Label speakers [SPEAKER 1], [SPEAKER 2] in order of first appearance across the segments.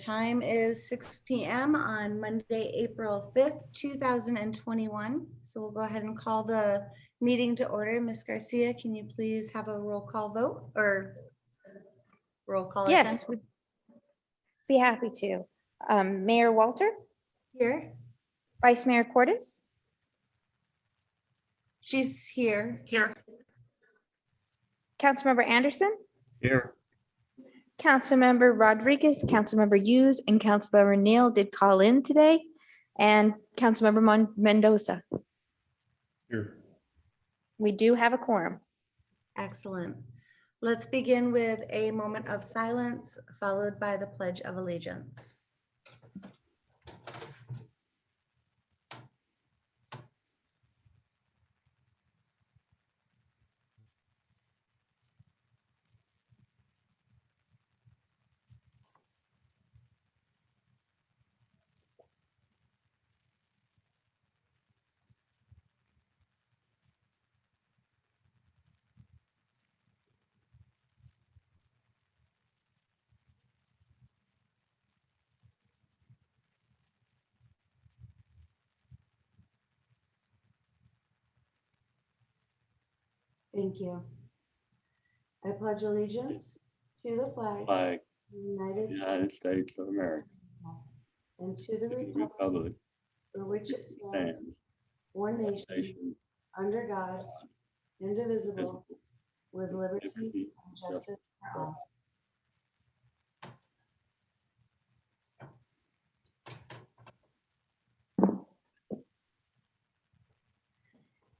[SPEAKER 1] time is 6 p.m. on Monday, April 5th, 2021. So we'll go ahead and call the meeting to order. Ms. Garcia, can you please have a roll call vote or roll call?
[SPEAKER 2] Yes, we'd be happy to. Mayor Walter,
[SPEAKER 1] Here.
[SPEAKER 2] Vice Mayor Cordes,
[SPEAKER 1] She's here. Here.
[SPEAKER 2] Councilmember Anderson,
[SPEAKER 3] Here.
[SPEAKER 2] Councilmember Rodriguez, Councilmember Hughes, and Councilmember Neal did call in today, and Councilmember Mendoza.
[SPEAKER 3] Here.
[SPEAKER 2] We do have a quorum.
[SPEAKER 1] Excellent. Let's begin with a moment of silence, followed by the Pledge of Allegiance. Thank you. I pledge allegiance to the flag
[SPEAKER 3] Flag.
[SPEAKER 1] of the United
[SPEAKER 3] States of America.
[SPEAKER 1] and to the
[SPEAKER 3] To the
[SPEAKER 1] republic
[SPEAKER 3] republic
[SPEAKER 1] for which it stands,
[SPEAKER 3] stands
[SPEAKER 1] one
[SPEAKER 3] one
[SPEAKER 1] nation,
[SPEAKER 3] nation,
[SPEAKER 1] under God, indivisible,
[SPEAKER 3] indivisible,
[SPEAKER 1] with
[SPEAKER 3] with
[SPEAKER 1] liberty
[SPEAKER 3] liberty
[SPEAKER 1] and justice for all.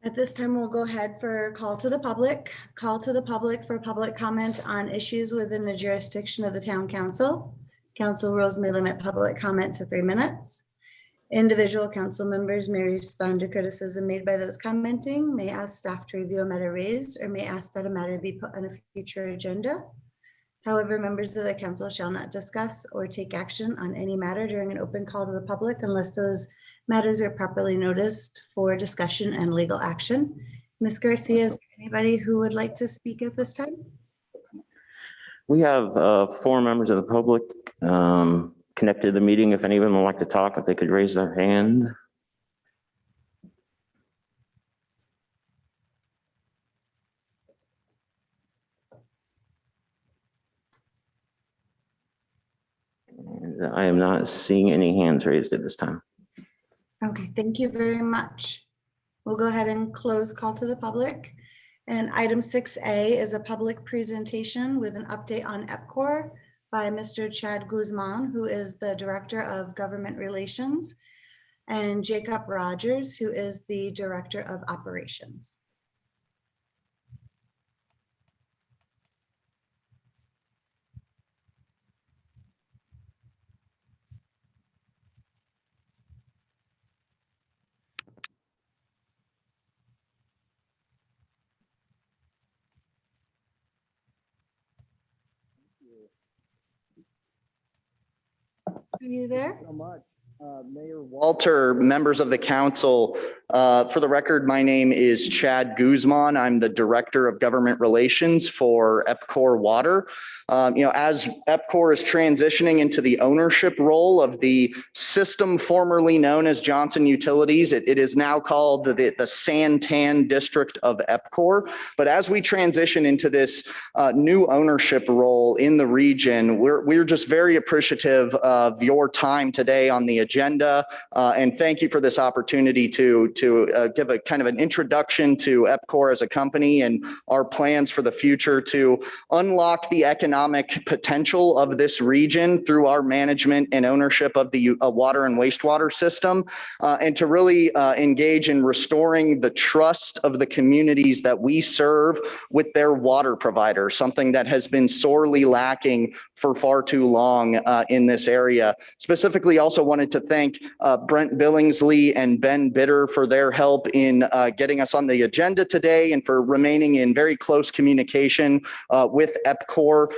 [SPEAKER 1] At this time, we'll go ahead for call to the public. Call to the public for public comment on issues within the jurisdiction of the town council. Council rules may limit public comment to 3 minutes. Individual council members may respond to criticism made by those commenting, may ask staff to review a matter raised, or may ask that a matter be put on a future agenda. However, members of the council shall not discuss or take action on any matter during an open call to the public unless those matters are properly noticed for discussion and legal action. Ms. Garcia, is there anybody who would like to speak at this time?
[SPEAKER 4] We have 4 members of the public connected to the meeting. If any of them would like to talk, if they could raise their hand. And I am not seeing any hands raised at this time.
[SPEAKER 1] Okay, thank you very much. We'll go ahead and close call to the public. And item 6A is a public presentation with an update on EPCOR by Mr. Chad Guzman, who is the Director of Government Relations, and Jacob Rogers, who is the Director of Operations. Are you there?
[SPEAKER 5] So much. Mayor Walter, members of the council, for the record, my name is Chad Guzman. I'm the Director of Government Relations for EPCOR Water. As EPCOR is transitioning into the ownership role of the system formerly known as Johnson Utilities, it is now called the Santan District of EPCOR. But as we transition into this new ownership role in the region, we're just very appreciative of your time today on the agenda. And thank you for this opportunity to give a kind of an introduction to EPCOR as a company and our plans for the future to unlock the economic potential of this region through our management and ownership of the water and wastewater system, and to really engage in restoring the trust of the communities that we serve with their water provider, something that has been sorely lacking for far too long in this area. Specifically, also wanted to thank Brent Billingsley and Ben Bitter for their help in getting us on the agenda today and for remaining in very close communication with EPCOR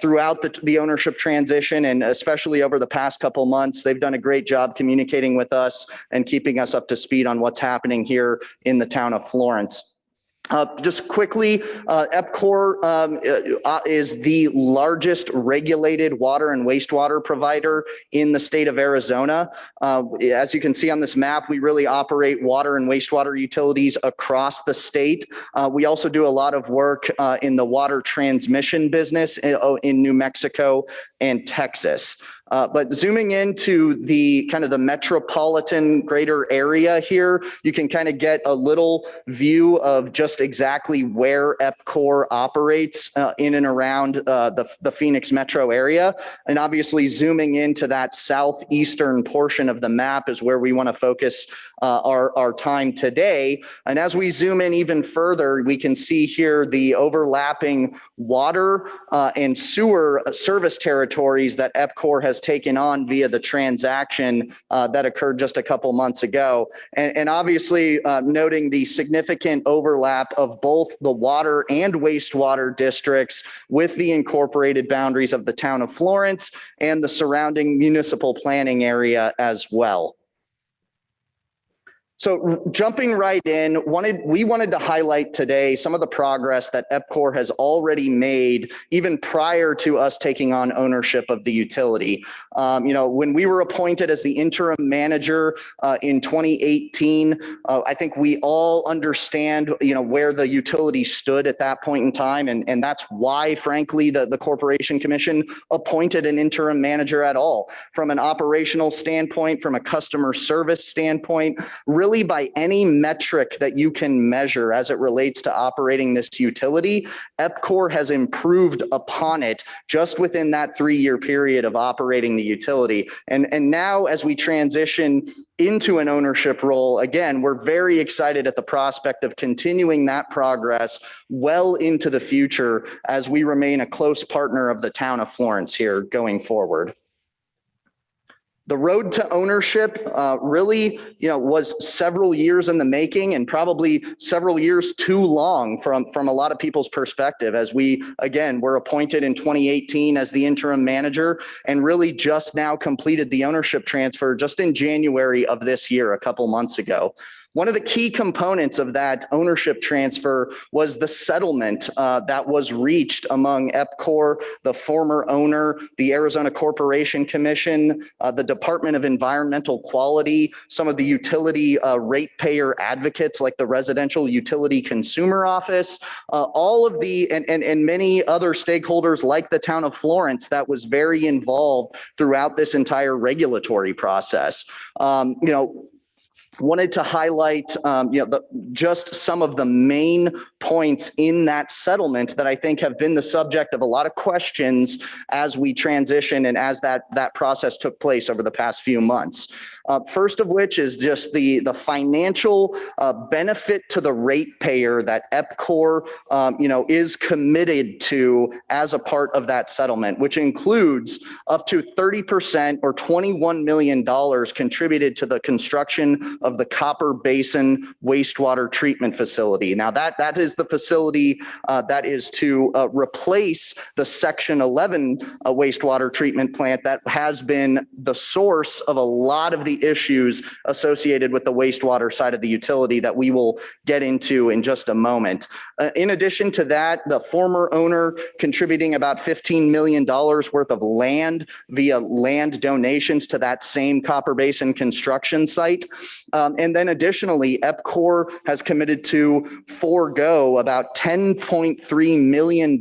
[SPEAKER 5] throughout the ownership transition, and especially over the past couple months. They've done a great job communicating with us and keeping us up to speed on what's happening here in the town of Florence. Just quickly, EPCOR is the largest regulated water and wastewater provider in the state of Arizona. As you can see on this map, we really operate water and wastewater utilities across the state. We also do a lot of work in the water transmission business in New Mexico and Texas. But zooming into the kind of the metropolitan greater area here, you can kind of get a little view of just exactly where EPCOR operates in and around the Phoenix metro area. And obviously zooming into that southeastern portion of the map is where we want to focus our time today. And as we zoom in even further, we can see here the overlapping water and sewer service territories that EPCOR has taken on via the transaction that occurred just a couple months ago. And obviously noting the significant overlap of both the water and wastewater districts with the incorporated boundaries of the town of Florence and the surrounding municipal planning area as well. So jumping right in, we wanted to highlight today some of the progress that EPCOR has already made even prior to us taking on ownership of the utility. When we were appointed as the interim manager in 2018, I think we all understand, where the utility stood at that point in time. And that's why, frankly, the Corporation Commission appointed an interim manager at all. From an operational standpoint, from a customer service standpoint, really by any metric that you can measure as it relates to operating this utility, EPCOR has improved upon it just within that 3-year period of operating the utility. And now as we transition into an ownership role, again, we're very excited at the prospect of continuing that progress well into the future as we remain a close partner of the town of Florence here going forward. The road to ownership really, was several years in the making and probably several years too long from a lot of people's perspective, as we, again, were appointed in 2018 as the interim manager and really just now completed the ownership transfer just in January of this year, a couple months ago. One of the key components of that ownership transfer was the settlement that was reached among EPCOR, the former owner, the Arizona Corporation Commission, the Department of Environmental Quality, some of the utility ratepayer advocates like the Residential Utility Consumer Office, all of the and many other stakeholders like the town of Florence that was very involved throughout this entire regulatory process. Wanted to highlight, just some of the main points in that settlement that I think have been the subject of a lot of questions as we transition and as that process took place over the past few months. First of which is just the financial benefit to the ratepayer that EPCOR, is committed to as a part of that settlement, which includes up to 30% or $21 million contributed to the construction of the Copper Basin wastewater treatment facility. Now that is the facility that is to replace the Section 11 wastewater treatment plant that has been the source of a lot of the issues associated with the wastewater side of the utility that we will get into in just a moment. In addition to that, the former owner contributing about $15 million worth of land via land donations to that same Copper Basin construction site. And then additionally, EPCOR has committed to forego about $10.3 million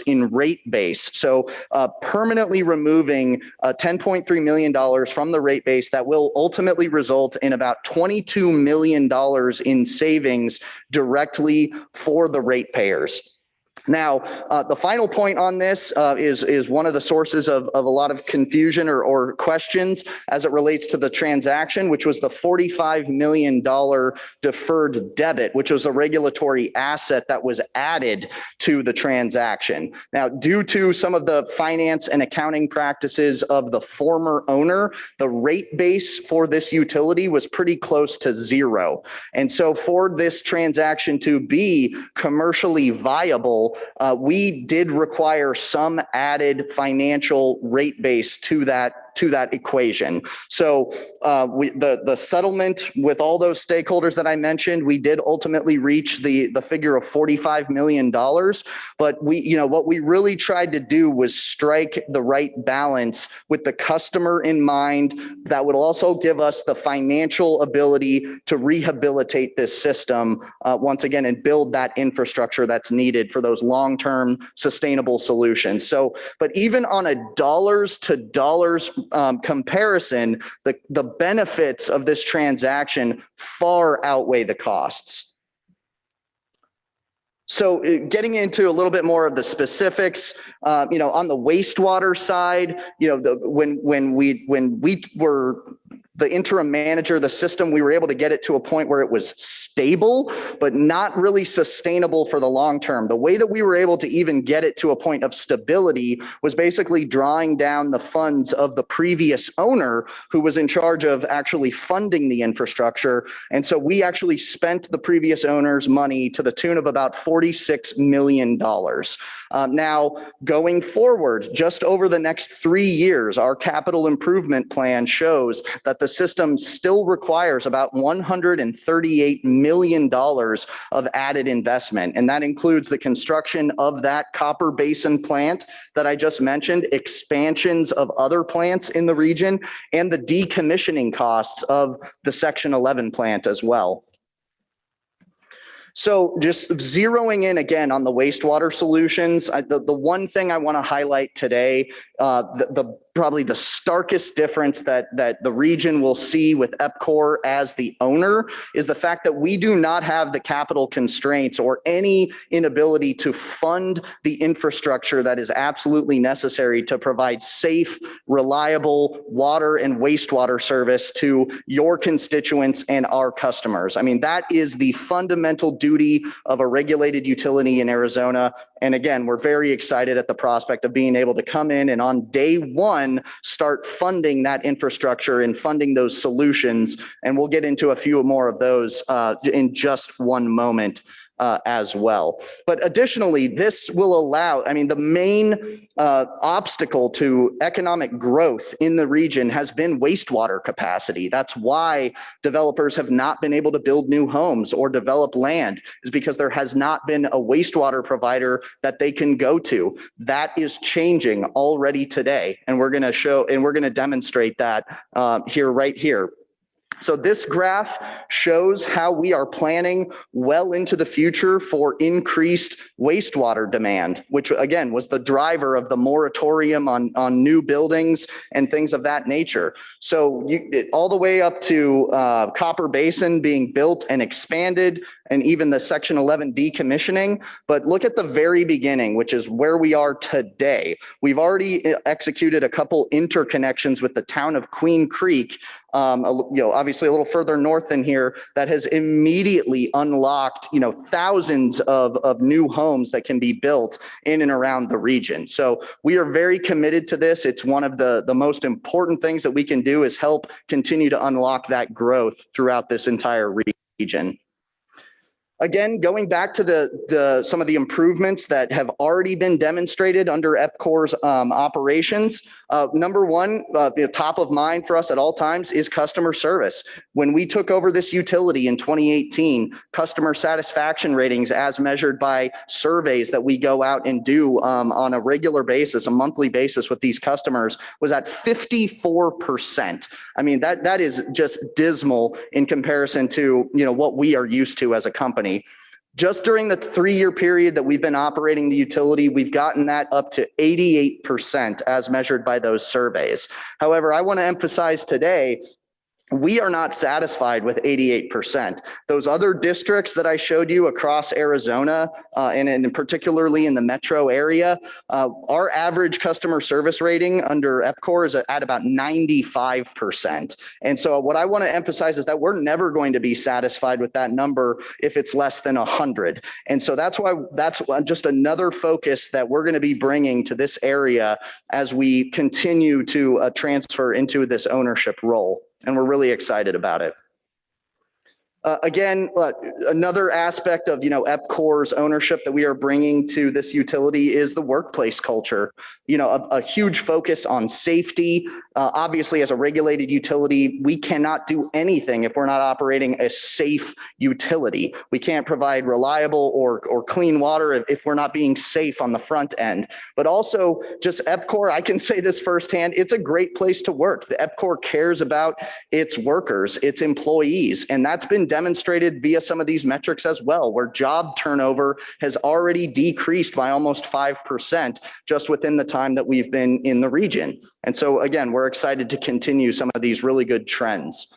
[SPEAKER 5] in rate base. So permanently removing $10.3 million from the rate base that will ultimately result in about $22 million in savings directly for the ratepayers. Now, the final point on this is one of the sources of a lot of confusion or questions as it relates to the transaction, which was the $45 million deferred debit, which was a regulatory asset that was added to the transaction. Now, due to some of the finance and accounting practices of the former owner, the rate base for this utility was pretty close to zero. And so for this transaction to be commercially viable, we did require some added financial rate base to that that equation. So the settlement with all those stakeholders that I mentioned, we did ultimately reach the figure of $45 million. But what we really tried to do was strike the right balance with the customer in mind that would also give us the financial ability to rehabilitate this system once again and build that infrastructure that's needed for those long-term sustainable solutions. So, but even on a dollars to dollars comparison, the benefits of this transaction far outweigh the costs. So getting into a little bit more of the specifics, on the wastewater side, when we were the interim manager, the system, we were able to get it to a point where it was stable, but not really sustainable for the long term. The way that we were able to even get it to a point of stability was basically drawing down the funds of the previous owner who was in charge of actually funding the infrastructure. And so we actually spent the previous owner's money to the tune of about $46 million. Now, going forward, just over the next 3 years, our capital improvement plan shows that the system still requires about $138 million of added investment. And that includes the construction of that Copper Basin plant that I just mentioned, expansions of other plants in the region, and the decommissioning costs of the Section 11 plant as well. So just zeroing in again on the wastewater solutions, the one thing I want to highlight today, probably the starkest difference that the region will see with EPCOR as the owner is the fact that we do not have the capital constraints or any inability to fund the infrastructure that is absolutely necessary to provide safe, reliable water and wastewater service to your constituents and our customers. I mean, that is the fundamental duty of a regulated utility in Arizona. And again, we're very excited at the prospect of being able to come in and on day one, start funding that infrastructure and funding those solutions. And we'll get into a few more of those in just one moment as well. But additionally, this will allow, the main obstacle to economic growth in the region has been wastewater capacity. That's why developers have not been able to build new homes or develop land, is because there has not been a wastewater provider that they can go to. That is changing already today. And we're going to show, and we're going to demonstrate that right here. So this graph shows how we are planning well into the future for increased wastewater demand, which again was the driver of the moratorium on new buildings and things of that nature. So all the way up to Copper Basin being built and expanded, and even the Section 11 decommissioning. But look at the very beginning, which is where we are today. We've already executed a couple interconnections with the town of Queen Creek, obviously a little further north than here, that has immediately unlocked, thousands of new homes that can be built in and around the region. So we are very committed to this. It's one of the most important things that we can do is help continue to unlock that growth throughout this entire region. Again, going back to some of the improvements that have already been demonstrated under EPCOR's operations. Number one, top of mind for us at all times is customer service. When we took over this utility in 2018, customer satisfaction ratings as measured by surveys that we go out and do on a regular basis, a monthly basis with these customers, was at 54%. I mean, that is just dismal in comparison to what we are used to as a company. Just during the 3-year period that we've been operating the utility, we've gotten that up to 88% as measured by those surveys. However, I want to emphasize today, we are not satisfied with 88%. Those other districts that I showed you across Arizona, and particularly in the metro area, our average customer service rating under EPCOR is at about 95%. And so what I want to emphasize is that we're never going to be satisfied with that number if it's less than 100. And so that's just another focus that we're going to be bringing to this area as we continue to transfer into this ownership role. And we're really excited about it. Again, another aspect of, EPCOR's ownership that we are bringing to this utility is the workplace culture. A huge focus on safety. Obviously, as a regulated utility, we cannot do anything if we're not operating a safe utility. We can't provide reliable or clean water if we're not being safe on the front end. But also, just EPCOR, I can say this firsthand, it's a great place to work. The EPCOR cares about its workers, its employees, and that's been demonstrated via some of these metrics as well, where job turnover has already decreased by almost 5% just within the time that we've been in the region. And so again, we're excited to continue some of these really good trends.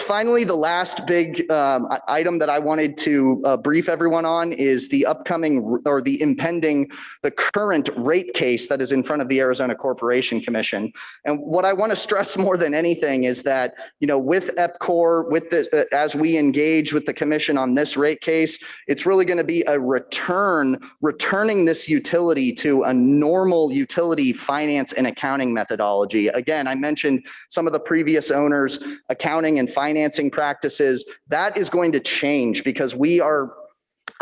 [SPEAKER 5] Finally, the last big item that I wanted to brief everyone on is the upcoming or the current rate case that is in front of the Arizona Corporation Commission. And what I want to stress more than anything is that, with EPCOR, as we engage with the commission on this rate case, it's really going to be a returning this utility to a normal utility finance and accounting methodology. Again, I mentioned some of the previous owners' accounting and financing practices. That is going to change because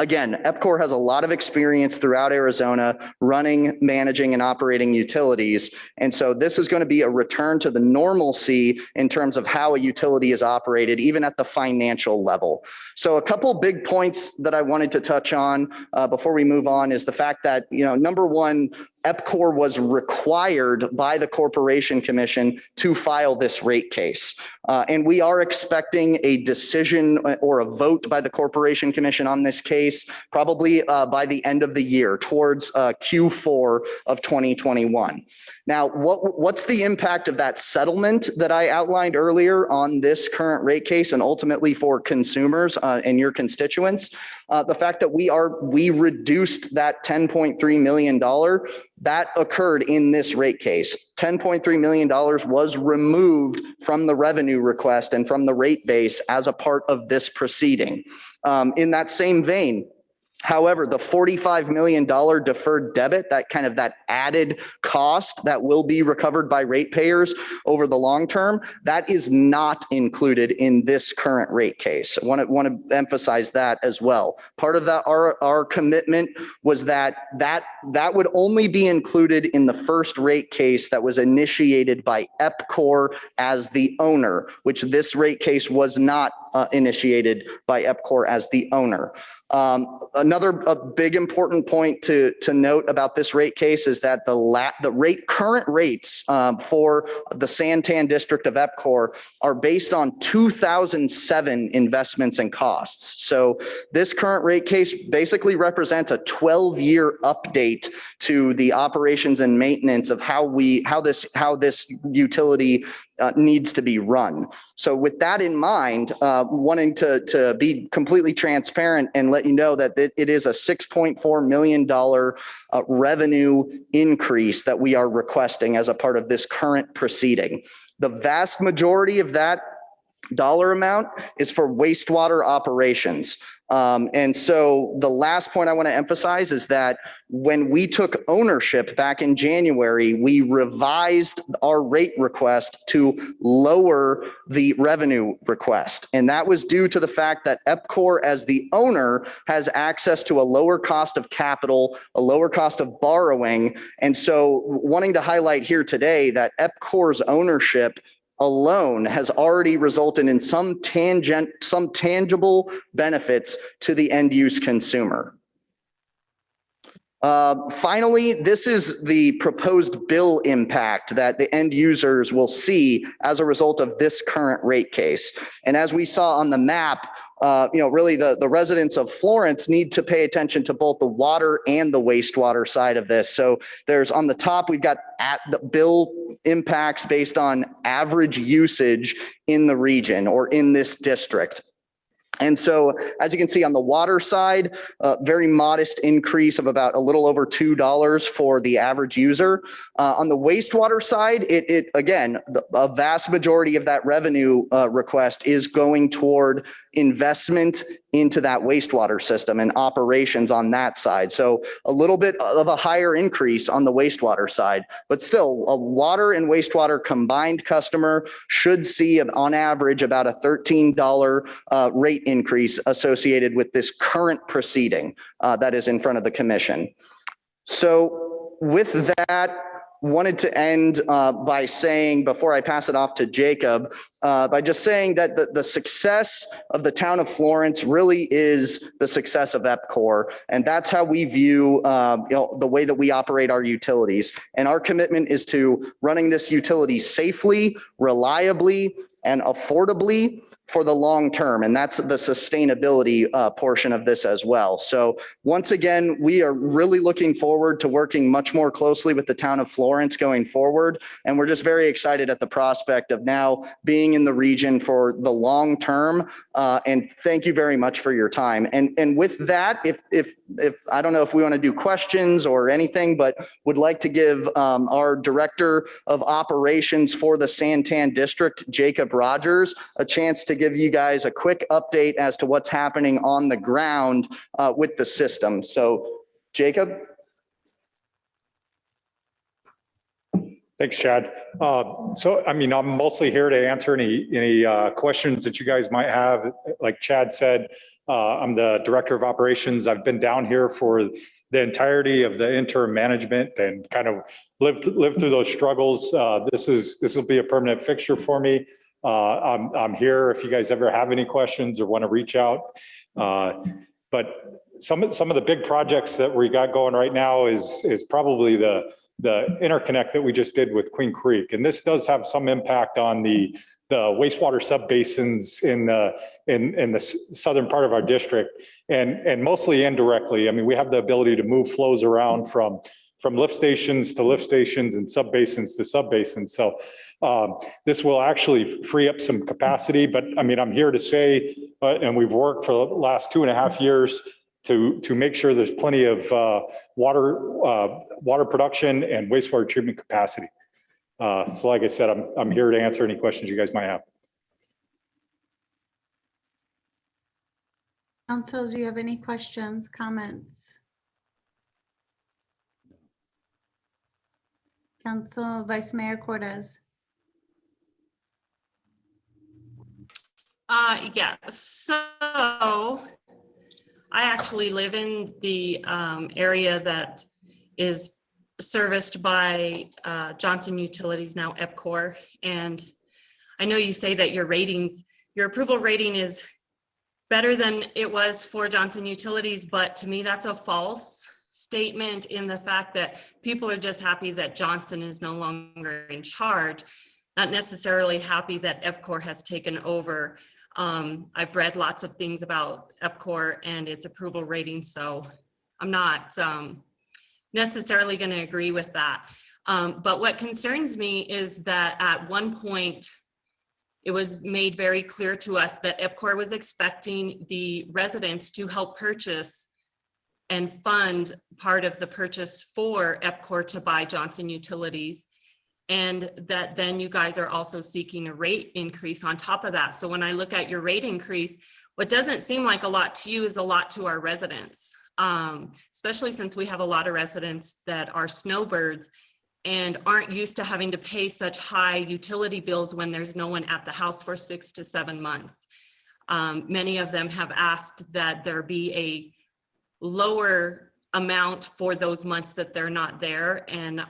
[SPEAKER 5] again, EPCOR has a lot of experience throughout Arizona running, managing, and operating utilities. And so this is going to be a return to the normalcy in terms of how a utility is operated, even at the financial level. So a couple big points that I wanted to touch on before we move on is the fact that, number one, EPCOR was required by the Corporation Commission to file this rate case. And we are expecting a decision or a vote by the Corporation Commission on this case, probably by the end of the year, towards Q4 of 2021. Now, what's the impact of that settlement that I outlined earlier on this current rate case and ultimately for consumers and your constituents? The fact that we reduced that $10.3 million that occurred in this rate case. $10.3 million was removed from the revenue request and from the rate base as a part of this proceeding. In that same vein, however, the $45 million deferred debit, that added cost that will be recovered by ratepayers over the long term, that is not included in this current rate case. I want to emphasize that as well. Part of that, our commitment was that would only be included in the first rate case that was initiated by EPCOR as the owner, which this rate case was not initiated by EPCOR as the owner. Another big important point to note about this rate case is that the current rates for the Santan district of EPCOR are based on 2007 investments and costs. So this current rate case basically represents a 12-year update to the operations and maintenance of how this utility needs to be run. So with that in mind, wanting to be completely transparent and let you know that it is a $6.4 million revenue increase that we are requesting as a part of this current proceeding. The vast majority of that dollar amount is for wastewater operations. And so the last point I want to emphasize is that when we took ownership back in January, we revised our rate request to lower the revenue request. And that was due to the fact that EPCOR as the owner has access to a lower cost of capital, a lower cost of borrowing. And so wanting to highlight here today that EPCOR's ownership alone has already resulted in some tangible benefits to the end use consumer. Finally, this is the proposed bill impact that the end users will see as a result of this current rate case. And as we saw on the map, really the residents of Florence need to pay attention to both the water and the wastewater side of this. So there's on the top, we've got the bill impacts based on average usage in the region or in this district. And so, as you can see on the water side, very modest increase of about a little over $2 for the average user. On the wastewater side, again, a vast majority of that revenue request is going toward investment into that wastewater system and operations on that side. So a little bit of a higher increase on the wastewater side, but still a water and wastewater combined customer should see on average about a $13 rate increase associated with this current proceeding that is in front of the commission. So with that, wanted to end by saying, before I pass it off to Jacob, by just saying that the success of the town of Florence really is the success of EPCOR. And that's how we view the way that we operate our utilities. And our commitment is to running this utility safely, reliably, and affordably for the long term. And that's the sustainability portion of this as well. So once again, we are really looking forward to working much more closely with the town of Florence going forward. And we're just very excited at the prospect of now being in the region for the long term. And thank you very much for your time. And with that, if I don't know if we want to do questions or anything, but would like to give our Director of Operations for the Santan District, Jacob Rogers, a chance to give you guys a quick update as to what's happening on the ground with the system. So Jacob.
[SPEAKER 6] Thanks, Chad. So, I mean, I'm mostly here to answer any questions that you guys might have. Like Chad said, I'm the Director of Operations. I've been down here for the entirety of the interim management and kind of lived through those struggles. This will be a permanent fixture for me. I'm here if you guys ever have any questions or want to reach out. But some of the big projects that we got going right now is probably the interconnect that we just did with Queen Creek. And this does have some impact on the wastewater subbasins in the southern part of our district, and mostly indirectly. I mean, we have the ability to move flows around from lift stations to lift stations and subbasins to subbasins. So this will actually free up some capacity. But I mean, I'm here to say, and we've worked for the last 2.5 years to make sure there's plenty of water production and wastewater treatment capacity. So like I said, I'm here to answer any questions you guys might have.
[SPEAKER 1] Council, do you have any questions, comments? Council Vice Mayor Cortez.
[SPEAKER 7] Yeah, so I actually live in the area that is serviced by Johnson Utilities, now EPCOR. And I know you say that your approval rating is better than it was for Johnson Utilities, but to me, that's a false statement in the fact that people are just happy that Johnson is no longer in charge, not necessarily happy that EPCOR has taken over. I've read lots of things about EPCOR and its approval rating, so I'm not necessarily going to agree with that. But what concerns me is that at one point, it was made very clear to us that EPCOR was expecting the residents to help purchase and fund part of the purchase for EPCOR to buy Johnson Utilities. And that then you guys are also seeking a rate increase on top of that. So when I look at your rate increase, what doesn't seem like a lot to you is a lot to our residents, especially since we have a lot of residents that are snowbirds and aren't used to having to pay such high utility bills when there's no one at the house for 6 to 7 months. Many of them have asked that there be a lower amount for those months that they're not there. And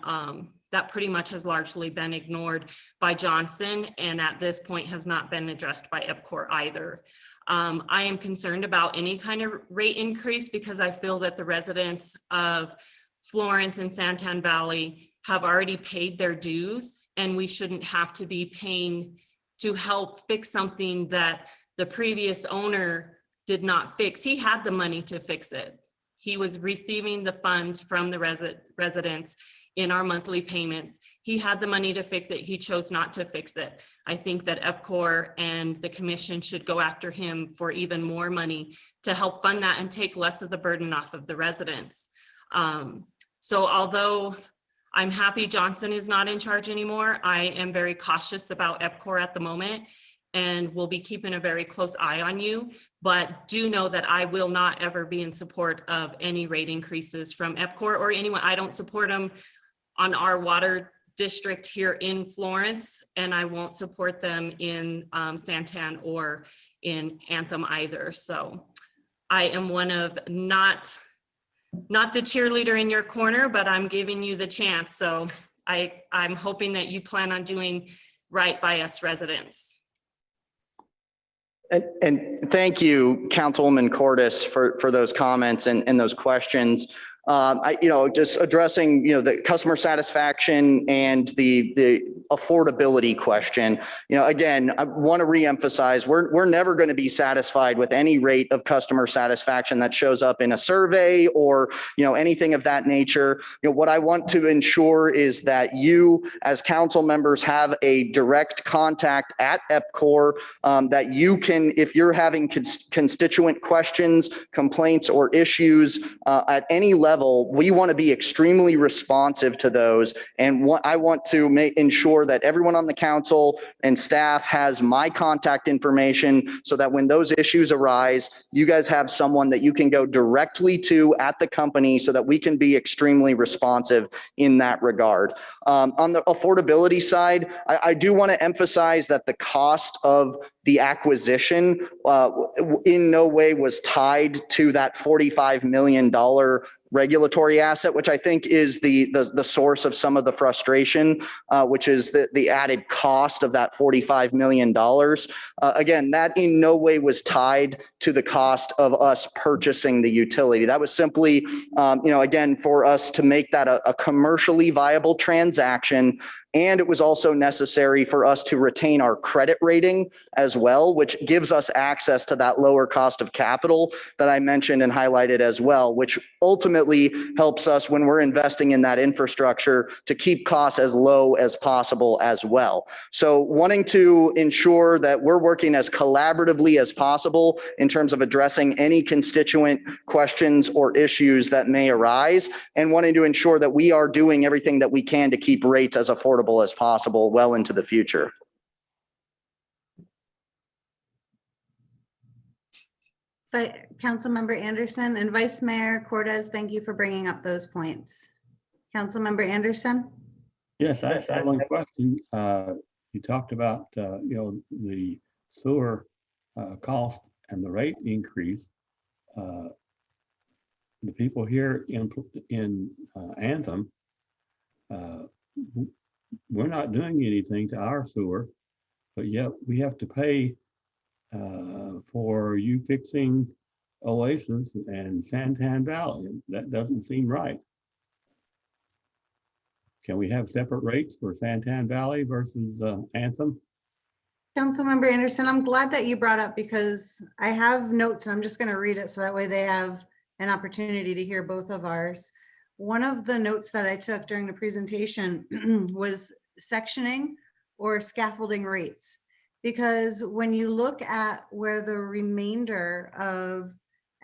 [SPEAKER 7] that pretty much has largely been ignored by Johnson, and at this point has not been addressed by EPCOR either. I am concerned about any kind of rate increase because I feel that the residents of Florence and Santan Valley have already paid their dues, and we shouldn't have to be paying to help fix something that the previous owner did not fix. He had the money to fix it. He was receiving the funds from the residents in our monthly payments. He had the money to fix it. He chose not to fix it. I think that EPCOR and the commission should go after him for even more money to help fund that and take less of the burden off of the residents. So although I'm happy Johnson is not in charge anymore, I am very cautious about EPCOR at the moment. and we'll be keeping a very close eye on you. But do know that I will not ever be in support of any rate increases from EPCOR or anyone. I don't support them on our water district here in Florence, and I won't support them in Santan or in Anthem either. So I am one of not the cheerleader in your corner, but I'm giving you the chance. So I'm hoping that you plan on doing right by us residents.
[SPEAKER 5] And thank you, Councilwoman Cordis, for those comments and those questions. Just addressing, the customer satisfaction and the affordability question. Again, I want to reemphasize, we're never going to be satisfied with any rate of customer satisfaction that shows up in a survey or, anything of that nature. What I want to ensure is that you, as council members, have a direct contact at EPCOR, that you can, if you're having constituent questions, complaints, or issues at any level, we want to be extremely responsive to those. And I want to ensure that everyone on the council and staff has my contact information so that when those issues arise, you guys have someone that you can go directly to at the company so that we can be extremely responsive in that regard. On the affordability side, I do want to emphasize that the cost of the acquisition in no way was tied to that $45 million regulatory asset, which I think is the source of some of the frustration, which is the added cost of that $45 million. Again, that in no way was tied to the cost of us purchasing the utility. That was simply, again, for us to make that a commercially viable transaction. And it was also necessary for us to retain our credit rating as well, which gives us access to that lower cost of capital that I mentioned and highlighted as well, which ultimately helps us when we're investing in that infrastructure to keep costs as low as possible as well. So wanting to ensure that we're working as collaboratively as possible in terms of addressing any constituent questions or issues that may arise, and wanting to ensure that we are doing everything that we can to keep rates as affordable as possible well into the future.
[SPEAKER 1] But Councilmember Anderson and Vice Mayor Cortez, thank you for bringing up those points. Councilmember Anderson?
[SPEAKER 3] Yes, I have one question. You talked about, the sewer cost and the rate increase. The people here in Anthem, we're not doing anything to our sewer, but yet we have to pay for you fixing Oasis and Santan Valley. That doesn't seem right. Can we have separate rates for Santan Valley versus Anthem?
[SPEAKER 1] Councilmember Anderson, I'm glad that you brought up, because I have notes and I'm just going to read it so that way they have an opportunity to hear both of ours. One of the notes that I took during the presentation was sectioning or scaffolding rates, because when you look at where the remainder of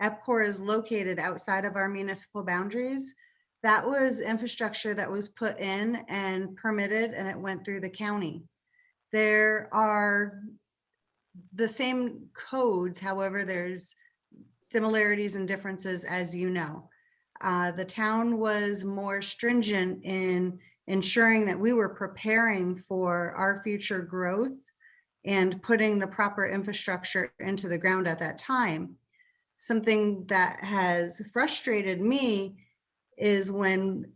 [SPEAKER 1] EPCOR is located outside of our municipal boundaries, that was infrastructure that was put in and permitted, and it went through the county. There are the same codes, however, there's similarities and differences, as you know. The town was more stringent in ensuring that we were preparing for our future growth and putting the proper infrastructure into the ground at that time. Something that has frustrated me is when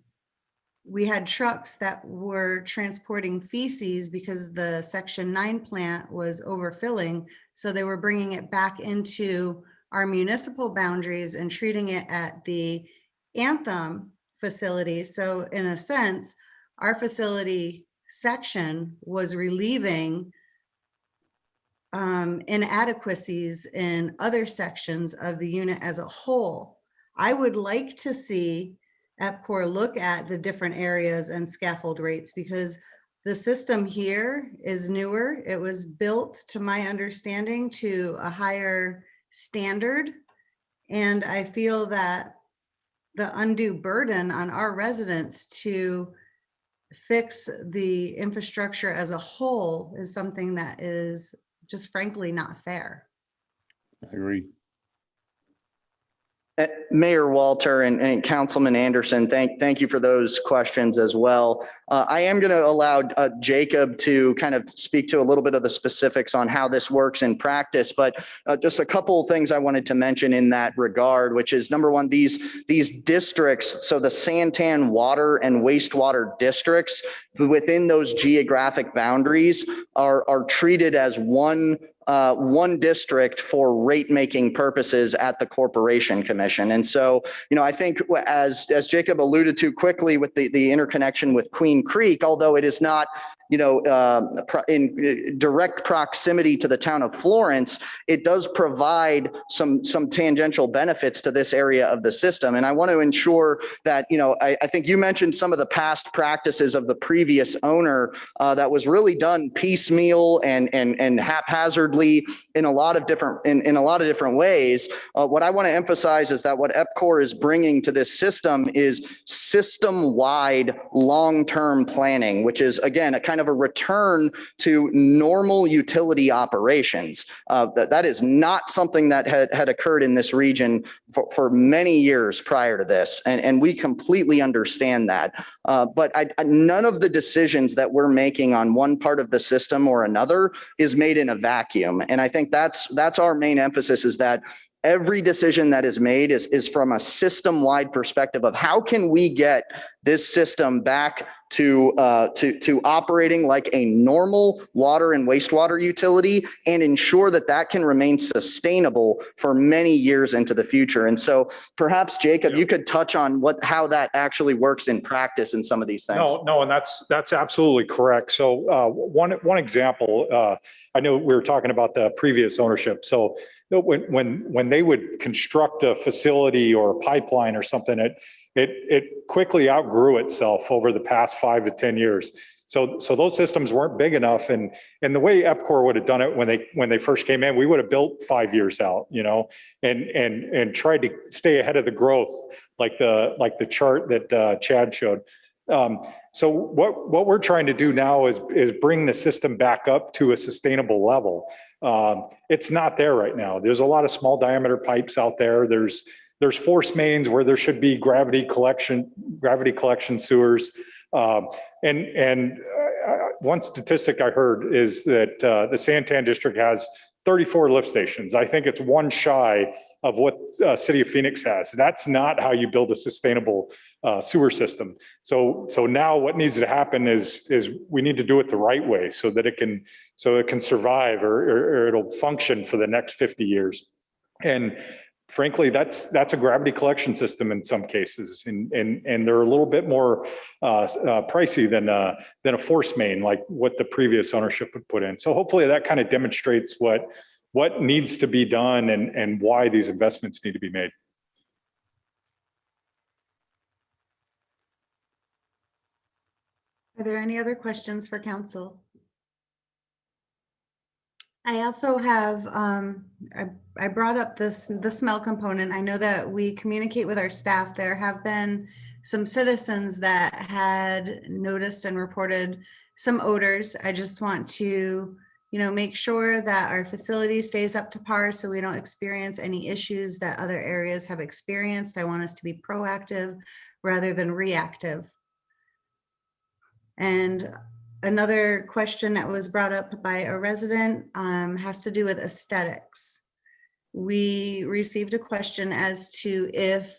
[SPEAKER 1] we had trucks that were transporting feces because the Section 9 plant was overfilling. So they were bringing it back into our municipal boundaries and treating it at the Anthem facility. So in a sense, our facility section was relieving inadequacies in other sections of the unit as a whole. I would like to see EPCOR look at the different areas and scaffold rates, because the system here is newer. It was built, to my understanding, to a higher standard. And I feel that the undue burden on our residents to fix the infrastructure as a whole is something that is just frankly not fair.
[SPEAKER 3] I agree.
[SPEAKER 5] Mayor Walter and Councilman Anderson, thank you for those questions as well. I am going to allow Jacob to kind of speak to a little bit of the specifics on how this works in practice, but just a couple of things I wanted to mention in that regard, which is number one, these districts, so the Santan water and wastewater districts within those geographic boundaries are treated as one district for rate making purposes at the Corporation Commission. And so, I think as Jacob alluded to quickly with the interconnection with Queen Creek, although it is not, in direct proximity to the town of Florence, it does provide some tangential benefits to this area of the system. And I want to ensure that, I think you mentioned some of the past practices of the previous owner that was really done piecemeal and haphazardly in a lot of different ways. What I want to emphasize is that what EPCOR is bringing to this system is system-wide long-term planning, which is again a kind of a return to normal utility operations. That is not something that had occurred in this region for many years prior to this, and we completely understand that. But none of the decisions that we're making on one part of the system or another is made in a vacuum. And I think that's our main emphasis, is that every decision that is made is from a system-wide perspective of how can we get this system back to operating like a normal water and wastewater utility and ensure that can remain sustainable for many years into the future. And so perhaps Jacob, you could touch on how that actually works in practice in some of these things.
[SPEAKER 6] No, and that's absolutely correct. So one example, I know we were talking about the previous ownership. So when they would construct a facility or a pipeline or something, it quickly outgrew itself over the past 5 to 10 years. So those systems weren't big enough. And the way EPCOR would have done it when they first came in, we would have built 5 years out, and tried to stay ahead of the growth, like the chart that Chad showed. So what we're trying to do now is bring the system back up to a sustainable level. It's not there right now. There's a lot of small diameter pipes out there. There's force mains where there should be gravity collection sewers. And one statistic I heard is that the Santan district has 34 lift stations. I think it's one shy of what City of Phoenix has. That's not how you build a sustainable sewer system. So now what needs to happen is we need to do it the right way so that it can survive or it'll function for the next 50 years. And frankly, that's a gravity collection system in some cases, and they're a little bit more pricey than a force main, like what the previous ownership would put in. So hopefully that kind of demonstrates what needs to be done and why these investments need to be made.
[SPEAKER 1] Are there any other questions for council? I also have, I brought up the smell component. I know that we communicate with our staff. There have been some citizens that had noticed and reported some odors. I just want to, make sure that our facility stays up to par so we don't experience any issues that other areas have experienced. I want us to be proactive rather than reactive. And another question that was brought up by a resident has to do with aesthetics. We received a question as to if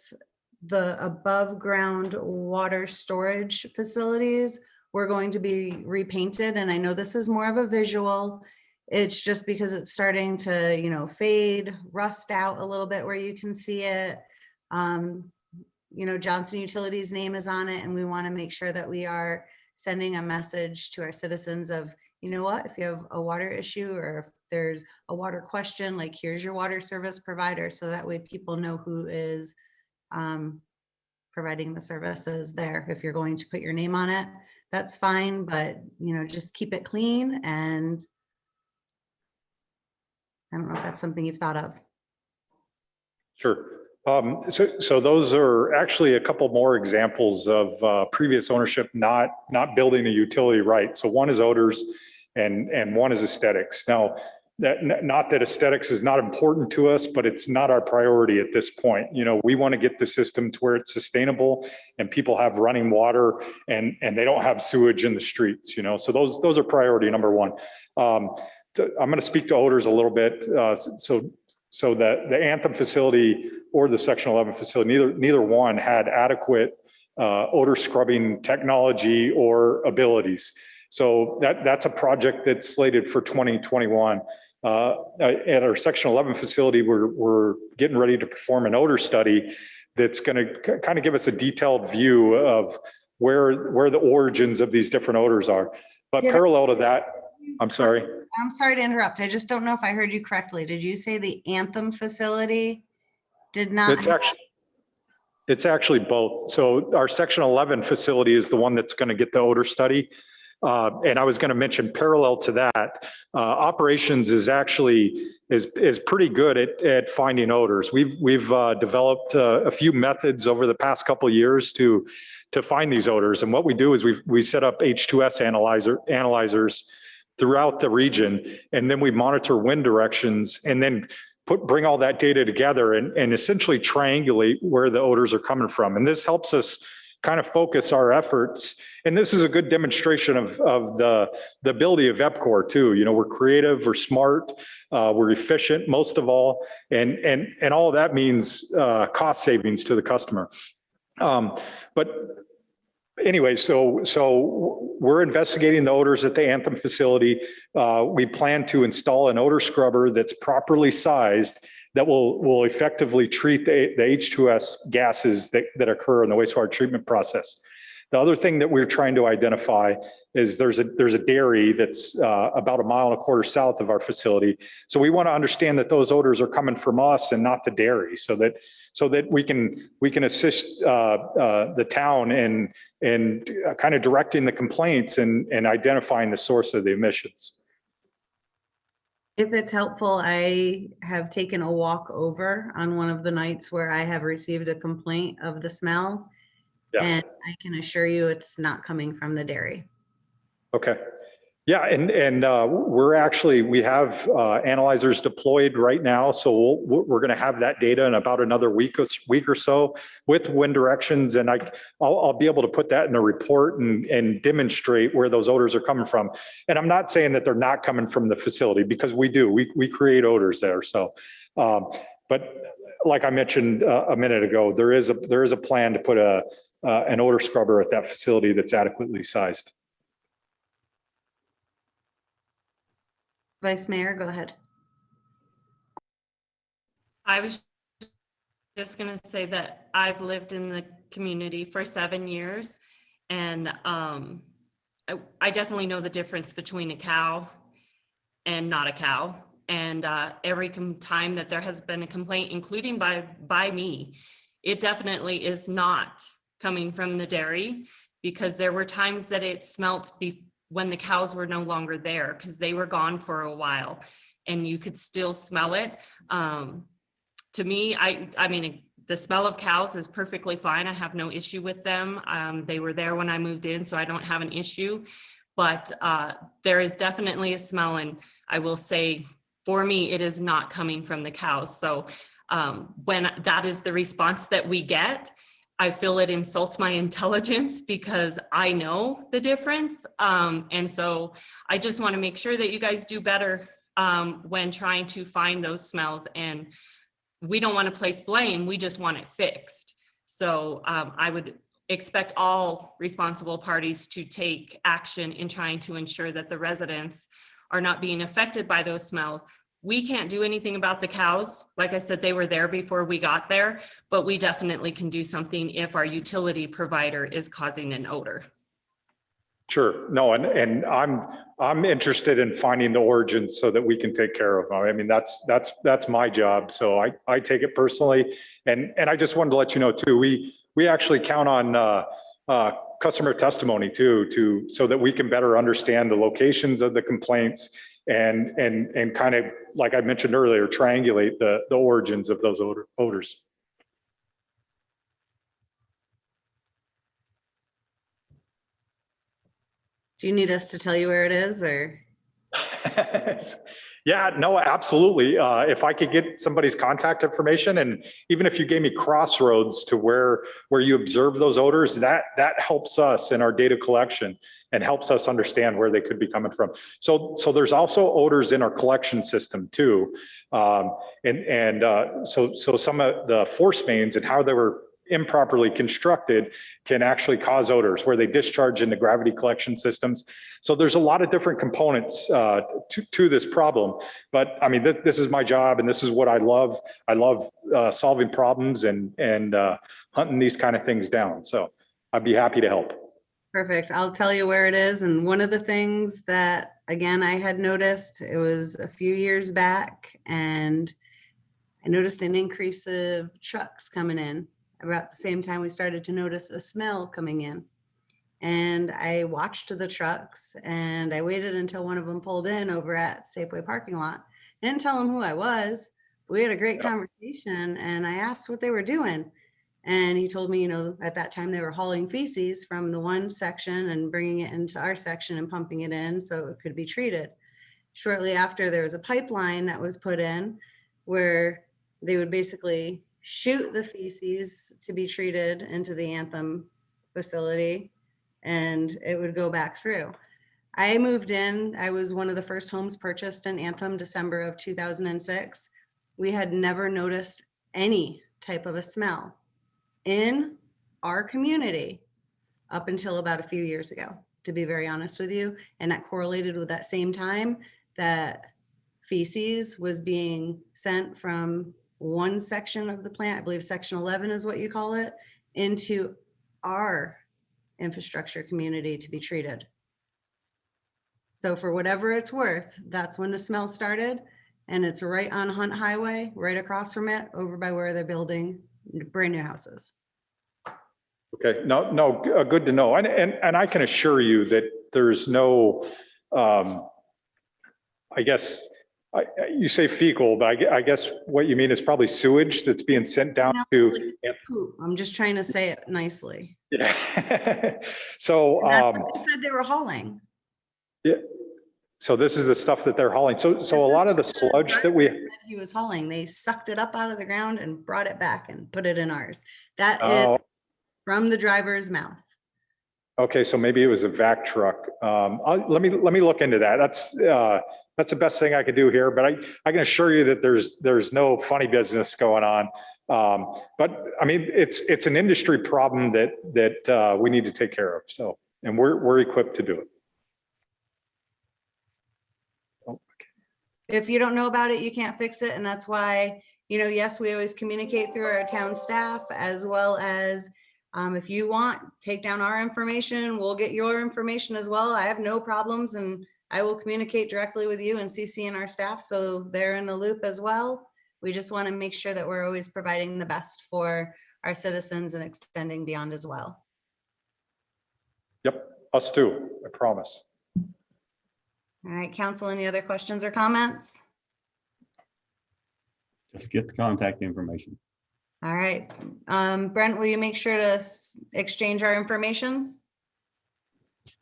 [SPEAKER 1] the above ground water storage facilities were going to be repainted. And I know this is more of a visual. It's just because it's starting to, fade, rust out a little bit where you can see it. Johnson Utilities name is on it, and we want to make sure that we are sending a message to our citizens of, if you have a water issue or if there's a water question, like here's your water service provider. So that way people know who is providing the services there. If you're going to put your name on it, that's fine, but just keep it clean. And I don't know if that's something you've thought of.
[SPEAKER 6] Sure. So those are actually a couple more examples of previous ownership not building a utility right. So one is odors and one is aesthetics. Now, not that aesthetics is not important to us, but it's not our priority at this point. You know, we want to get the system to where it's sustainable and people have running water and they don't have sewage in the streets, you know, so those are priority number one. I'm going to speak to odors a little bit. So that the Anthem facility or the Section 11 facility, neither one had adequate odor scrubbing technology or abilities. So that's a project that's slated for 2021. At our Section 11 facility, we're getting ready to perform an odor study that's going to kind of give us a detailed view of where the origins of these different odors are. But parallel to that, I'm sorry.
[SPEAKER 1] I'm sorry to interrupt. I just don't know if I heard you correctly. Did you say the Anthem facility did not?
[SPEAKER 6] It's actually both. So our Section 11 facility is the one that's going to get the odor study. And I was going to mention parallel to that, operations is actually is pretty good at finding odors. We've developed a few methods over the past couple of years to find these odors. And what we do is we set up H2S analyzers throughout the region, and then we monitor wind directions, and then bring all that data together and essentially triangulate where the odors are coming from. And this helps us kind of focus our efforts. And this is a good demonstration of the ability of EPCOR too. You know, we're creative, we're smart, we're efficient most of all, and all of that means cost savings to the customer. But anyway, so we're investigating the odors at the Anthem facility. We plan to install an odor scrubber that's properly sized that will effectively treat the H2S gases that occur in the wastewater treatment process. The other thing that we're trying to identify is there's a dairy that's about 1.25 miles south of our facility. So we want to understand that those odors are coming from us and not the dairy, so that we can assist the town in kind of directing the complaints and identifying the source of the emissions.
[SPEAKER 1] If it's helpful, I have taken a walk over on one of the nights where I have received a complaint of the smell.
[SPEAKER 6] Yeah.
[SPEAKER 1] And I can assure you it's not coming from the dairy.
[SPEAKER 6] Okay. Yeah, and we have analyzers deployed right now, so we're going to have that data in about another week or so with wind directions, and I'll be able to put that in a report and demonstrate where those odors are coming from. And I'm not saying that they're not coming from the facility, because we do. We create odors there. So, but like I mentioned a minute ago, there is a plan to put an odor scrubber at that facility that's adequately sized.
[SPEAKER 1] Vice Mayor, go ahead.
[SPEAKER 7] I was just going to say that I've lived in the community for 7 years, and I definitely know the difference between a cow and not a cow. And every time that there has been a complaint, including by me, it definitely is not coming from the dairy, because there were times that it smelt when the cows were no longer there, because they were gone for a while and you could still smell it. To me, I mean, the smell of cows is perfectly fine. I have no issue with them. They were there when I moved in, so I don't have an issue, but there is definitely a smell. And I will say, for me, it is not coming from the cows. So when that is the response that we get, I feel it insults my intelligence, because I know the difference. And so I just want to make sure that you guys do better when trying to find those smells. And we don't want to place blame, we just want it fixed. So I would expect all responsible parties to take action in trying to ensure that the residents are not being affected by those smells. We can't do anything about the cows. Like I said, they were there before we got there, but we definitely can do something if our utility provider is causing an odor.
[SPEAKER 6] Sure. No, and I'm interested in finding the origins so that we can take care of them. I mean, that's my job. So I take it personally. And I just wanted to let you know too, we actually count on customer testimony too, so that we can better understand the locations of the complaints and kind of, like I mentioned earlier, triangulate the origins of those odors.
[SPEAKER 1] Do you need us to tell you where it is, or?
[SPEAKER 6] Yeah, no, absolutely. If I could get somebody's contact information, and even if you gave me crossroads to where you observe those odors, that helps us in our data collection and helps us understand where they could be coming from. So there's also odors in our collection system too. So some of the force mains and how they were improperly constructed can actually cause odors where they discharge into gravity collection systems. So there's a lot of different components to this problem. But I mean, this is my job and this is what I love. I love solving problems and hunting these kind of things down. So I'd be happy to help.
[SPEAKER 1] Perfect. I'll tell you where it is. And one of the things that, again, I had noticed, it was a few years back, and I noticed an increase of trucks coming in about the same time we started to notice a smell coming in. And I watched the trucks and I waited until one of them pulled in over at Safeway parking lot. I didn't tell him who I was. We had a great conversation and I asked what they were doing. And he told me, you know, at that time they were hauling feces from the one section and bringing it into our section and pumping it in so it could be treated. Shortly after, there was a pipeline that was put in where they would basically shoot the feces to be treated into the Anthem facility, and it would go back through. I moved in. I was one of the first homes purchased in Anthem, December of 2006. We had never noticed any type of a smell in our community up until about a few years ago, to be very honest with you. And that correlated with that same time that feces was being sent from one section of the plant, I believe section 11 is what you call it, into our infrastructure community to be treated. So for whatever it's worth, that's when the smell started, and it's right on Hunt Highway, right across from it, over by where they're building brand new houses.
[SPEAKER 6] Okay, no, good to know. And I can assure you that there's no, I guess, you say fecal, but I guess what you mean is probably sewage that's being sent down to.
[SPEAKER 1] Poop. I'm just trying to say it nicely.
[SPEAKER 6] Yeah. So
[SPEAKER 1] That's what they said they were hauling.
[SPEAKER 6] yeah. So this is the stuff that they're hauling. So a lot of the sludge that
[SPEAKER 1] he was hauling, they sucked it up out of the ground and brought it back and put it in ours. That is from the driver's mouth.
[SPEAKER 6] Okay, so maybe it was a vac truck. Let me look into that. That's the best thing I could do here, but I can assure you that there's no funny business going on. But I mean, it's an industry problem that we need to take care of. So, and we're equipped to do it.
[SPEAKER 1] If you don't know about it, you can't fix it. And that's why, you know, yes, we always communicate through our town staff, as well as if you want, take down our information, we'll get your information as well. I have no problems, and I will communicate directly with you and CC and our staff, so they're in the loop as well. We just want to make sure that we're always providing the best for our citizens and extending beyond as well.
[SPEAKER 6] Yep, us too, I promise.
[SPEAKER 1] All right, council, any other questions or comments?
[SPEAKER 3] Just get the contact information.
[SPEAKER 1] All right, Brent, will you make sure to exchange our informations?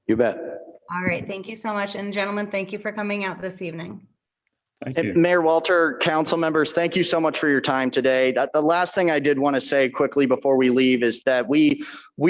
[SPEAKER 4] You bet.
[SPEAKER 1] All right, thank you so much. And gentlemen, thank you for coming out this evening.
[SPEAKER 3] Thank you.
[SPEAKER 5] Mayor Walter, council members, thank you so much for your time today. The last thing I did want to say quickly before we leave is that we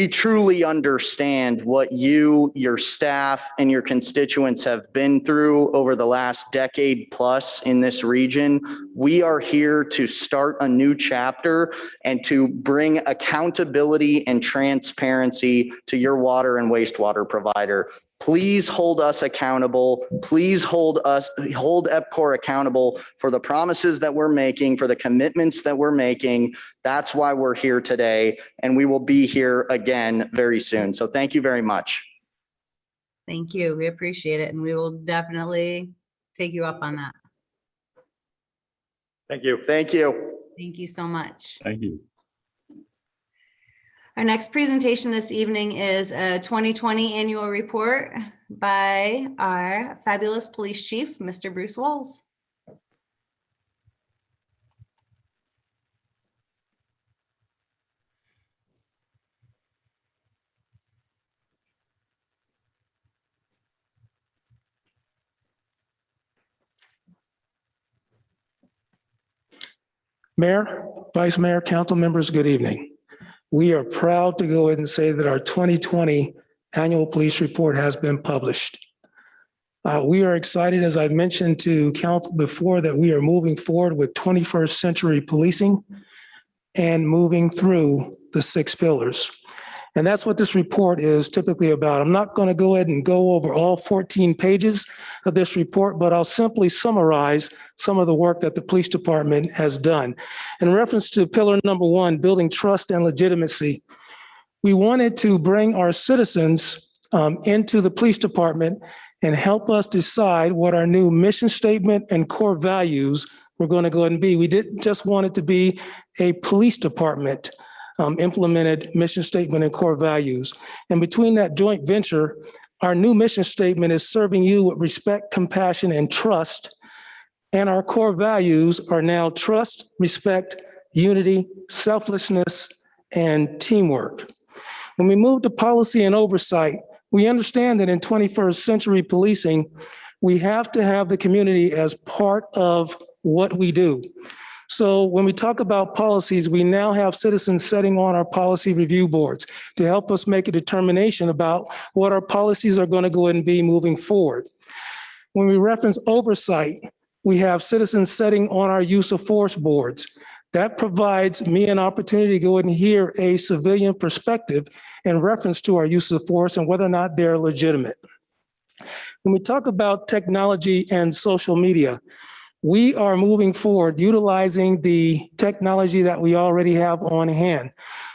[SPEAKER 5] truly understand what you, your staff, and your constituents have been through over the last decade plus in this region. We are here to start a new chapter and to bring accountability and transparency to your water and wastewater provider. Please hold us accountable. Please hold EPCOR accountable for the promises that we're making, for the commitments that we're making. That's why we're here today, and we will be here again very soon. So thank you very much.
[SPEAKER 1] Thank you. We appreciate it, and we will definitely take you up on that.
[SPEAKER 6] Thank you.
[SPEAKER 5] Thank you.
[SPEAKER 1] Thank you so much.
[SPEAKER 3] Thank you.
[SPEAKER 1] Our next presentation this evening is a 2020 annual report by our fabulous police chief, Mr. Bruce Walls.
[SPEAKER 8] Mayor, Vice Mayor, council members, good evening. We are proud to go ahead and say that our 2020 annual police report has been published. We are excited, as I mentioned to council before, that we are moving forward with 21st century policing and moving through the 6 pillars. And that's what this report is typically about. I'm not going to go ahead and go over all 14 pages of this report, but I'll simply summarize some of the work that the police department has done. In reference to pillar number 1, building trust and legitimacy, we wanted to bring our citizens into the police department and help us decide what our new mission statement and core values were going to go ahead and be. We didn't just want it to be a police department implemented mission statement and core values. And between that joint venture, our new mission statement is serving you with respect, compassion, and trust. And our core values are now trust, respect, unity, selflessness, and teamwork. When we move to policy and oversight, we understand that in 21st century policing, we have to have the community as part of what we do. So when we talk about policies, we now have citizens sitting on our policy review boards to help us make a determination about what our policies are going to go ahead and be moving forward. When we reference oversight, we have citizens sitting on our use of force boards. That provides me an opportunity to go ahead and hear a civilian perspective in reference to our use of force and whether or not they're legitimate. When we talk about technology and social media, we are moving forward utilizing the technology that we already have on hand.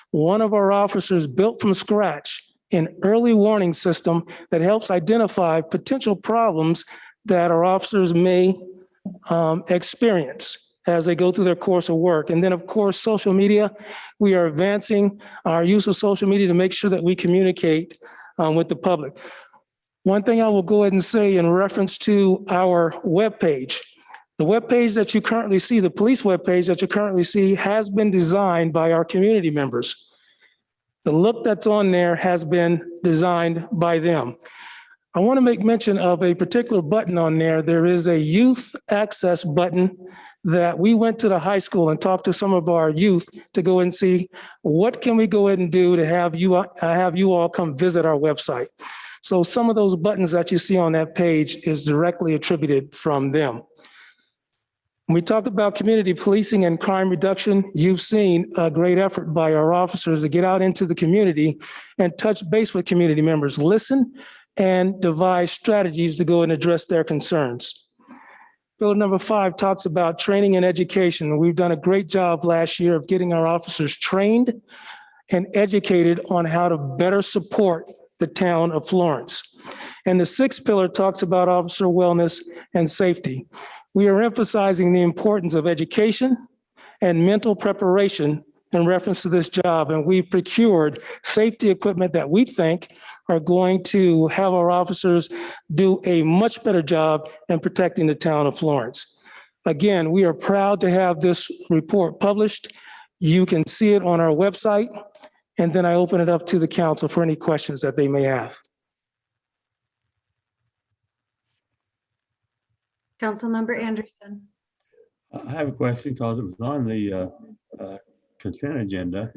[SPEAKER 8] One of our officers built from scratch an early warning system that helps identify potential problems that our officers may experience as they go through their course of work. And then, of course, social media, we are advancing our use of social media to make sure that we communicate with the public. One thing I will go ahead and say in reference to our webpage, the webpage that you currently see, the police webpage that you currently see, has been designed by our community members. The look that's on there has been designed by them. I want to make mention of a particular button on there. There is a youth access button that we went to the high school and talked to some of our youth to go and see what can we go ahead and do to have you all come visit our website. So some of those buttons that you see on that page is directly attributed from them. When we talk about community policing and crime reduction, you've seen a great effort by our officers to get out into the community and touch base with community members, listen, and devise strategies to go and address their concerns. Bill number 5 talks about training and education. We've done a great job last year of getting our officers trained and educated on how to better support the town of Florence. And the 6th pillar talks about officer wellness and safety. We are emphasizing the importance of education and mental preparation in reference to this job. And we've procured safety equipment that we think are going to have our officers do a much better job in protecting the town of Florence. Again, we are proud to have this report published. You can see it on our website. And then I open it up to the council for any questions that they may have.
[SPEAKER 1] Councilmember Anderson.
[SPEAKER 3] I have a question because it was on the consent agenda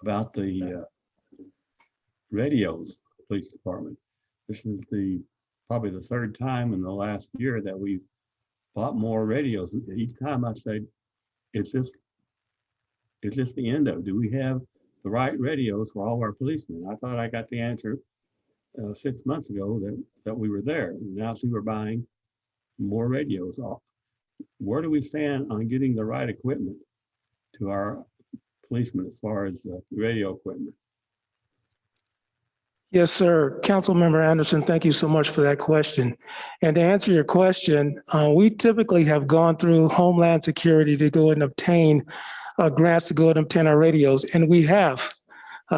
[SPEAKER 3] about the radios, police department. This is probably the 3rd time in the last year that we've bought more radios. Each time I say, is this the end of it? Do we have the right radios for all our policemen? I thought I got the answer 6 months ago that we were there. Now see we're buying more radios. Where do we stand on getting the right equipment to our policemen as far as radio equipment?
[SPEAKER 8] Yes, sir. Councilmember Anderson, thank you so much for that question. And to answer your question, we typically have gone through Homeland Security to go and obtain grants to go and obtain our radios, and we have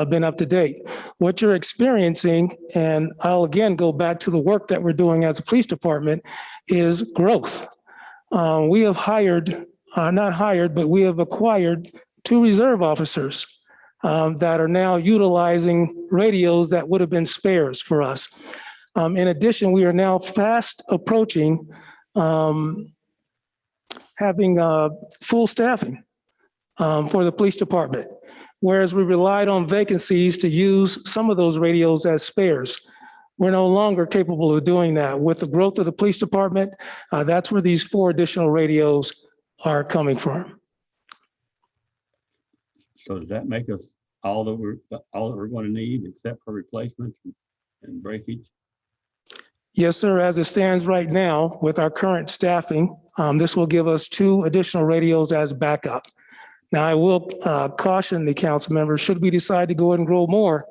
[SPEAKER 8] been up to date. What you're experiencing, and I'll again go back to the work that we're doing as a police department, is growth. We have we have acquired 2 reserve officers that are now utilizing radios that would have been spares for us. In addition, we are now fast approaching having full staffing for the police department, whereas we relied on vacancies to use some of those radios as spares. We're no longer capable of doing that. With the growth of the police department, that's where these 4 additional radios are coming from.
[SPEAKER 3] So does that make us all that we're going to need except for replacements and breakage?
[SPEAKER 8] Yes, sir. As it stands right now, with our current staffing, this will give us 2 additional radios as backup. Now, I will caution the council members, should we decide to go ahead and grow more,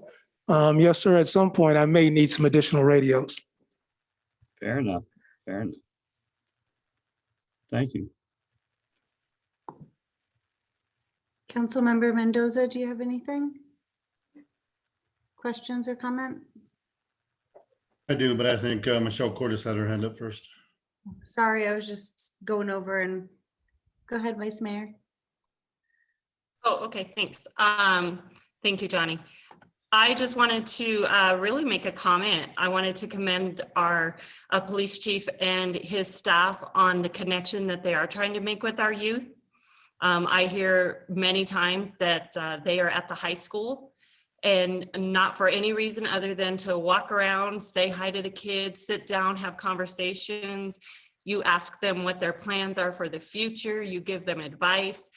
[SPEAKER 8] yes, sir, at some point, I may need some additional radios.
[SPEAKER 3] Fair enough. Fair enough. Thank you.
[SPEAKER 1] Councilmember Mendoza, do you have anything? Questions or comment?
[SPEAKER 9] I do, but I think Michelle Cordes had her hand up first.
[SPEAKER 1] Sorry, I was just going over and go ahead, Vice Mayor.
[SPEAKER 7] Oh, okay, thanks. Thank you, Johnny. I just wanted to really make a comment. I wanted to commend our police chief and his staff on the connection that they are trying to make with our youth. I hear many times that they are at the high school and not for any reason other than to walk around, say hi to the kids, sit down, have conversations. You ask them what their plans are for the future. You give them advice.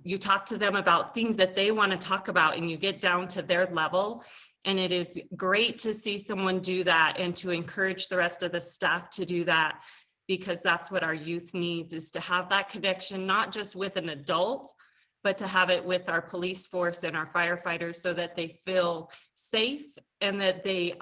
[SPEAKER 7] You talk to them about things that they want to talk about and you get down to their level. And it is great to see someone do that and to encourage the rest of the staff to do that, because that's what our youth needs, is to have that connection, not just with an adult, but to have it with our police force and our firefighters so that they feel safe and that they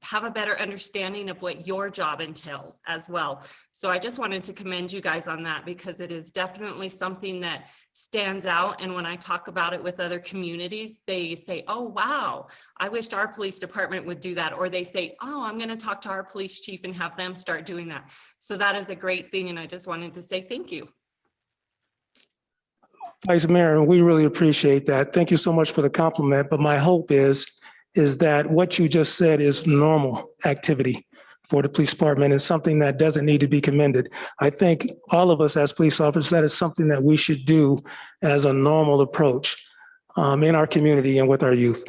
[SPEAKER 7] have a better understanding of what your job entails as well. So I just wanted to commend you guys on that, because it is definitely something that stands out. And when I talk about it with other communities, they say, oh, wow, I wished our police department would do that. Or they say, oh, I'm going to talk to our police chief and have them start doing that. So that is a great thing. And I just wanted to say thank you.
[SPEAKER 8] Vice Mayor, we really appreciate that. Thank you so much for the compliment. But my hope is that what you just said is normal activity for the police department and something that doesn't need to be commended. I think all of us as police officers, that is something that we should do as a normal approach in our community and with our youth.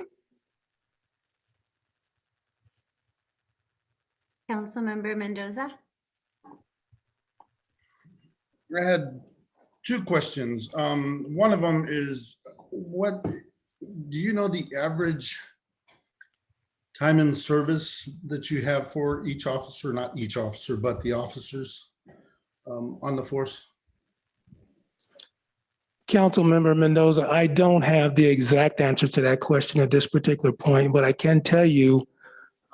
[SPEAKER 1] Councilmember Mendoza.
[SPEAKER 9] I had 2 questions. One of them is, what do you know the average time in service that you have for each officer, not each officer, but the officers on the force?
[SPEAKER 8] Councilmember Mendoza, I don't have the exact answer to that question at this particular point, but I can tell you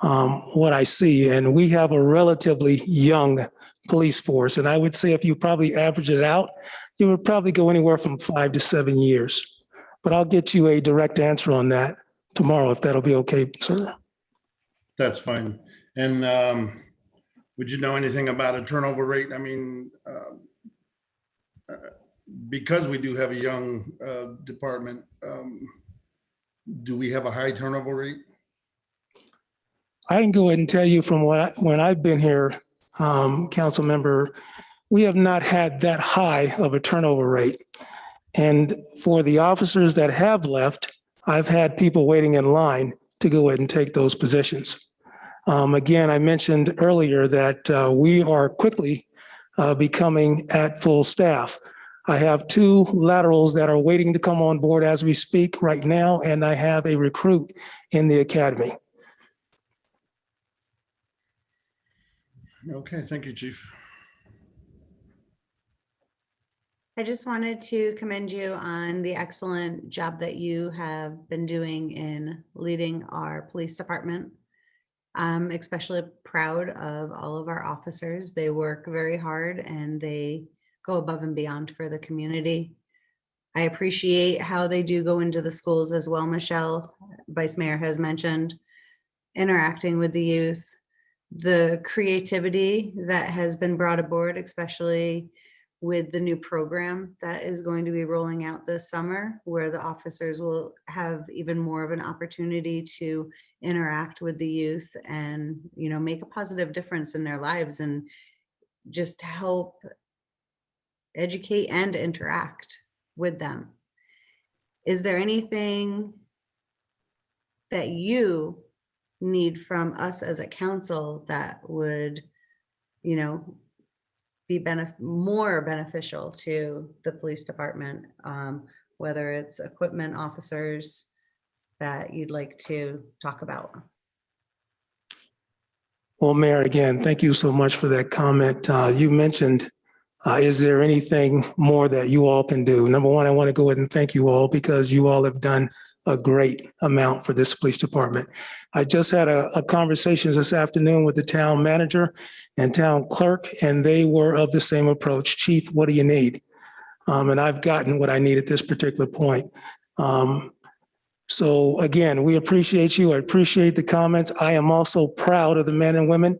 [SPEAKER 8] what I see. And we have a relatively young police force. And I would say if you probably average it out, you would probably go anywhere from 5 to 7 years. But I'll get you a direct answer on that tomorrow, if that'll be okay, sir.
[SPEAKER 9] That's fine. And would you know anything about a turnover rate? I mean, because we do have a young department, do we have a high turnover rate?
[SPEAKER 8] I can go ahead and tell you from when I've been here, council member, we have not had that high of a turnover rate. And for the officers that have left, I've had people waiting in line to go ahead and take those positions. Again, I mentioned earlier that we are quickly becoming at full staff. I have 2 laterals that are waiting to come on board as we speak right now, and I have a recruit in the academy.
[SPEAKER 9] Okay, thank you, Chief.
[SPEAKER 1] I just wanted to commend you on the excellent job that you have been doing in leading our police department. I'm especially proud of all of our officers. They work very hard and they go above and beyond for the community. I appreciate how they do go into the schools as well. Michelle, Vice Mayor, has mentioned interacting with the youth, the creativity that has been brought aboard, especially with the new program that is going to be rolling out this summer, where the officers will have even more of an opportunity to interact with the youth and, you know, make a positive difference in their lives and just help educate and interact with them. Is there anything that you need from us as a council that would, be more beneficial to the police department? Whether it's equipment, officers that you'd like to talk about?
[SPEAKER 8] Well, Mayor, again, thank you so much for that comment. You mentioned, is there anything more that you all can do? Number one, I want to go ahead and thank you all because you all have done a great amount for this police department. I just had a conversation this afternoon with the town manager and town clerk, and they were of the same approach. Chief, what do you need? And I've gotten what I need at this particular point. So again, we appreciate you. I appreciate the comments. I am also proud of the men and women,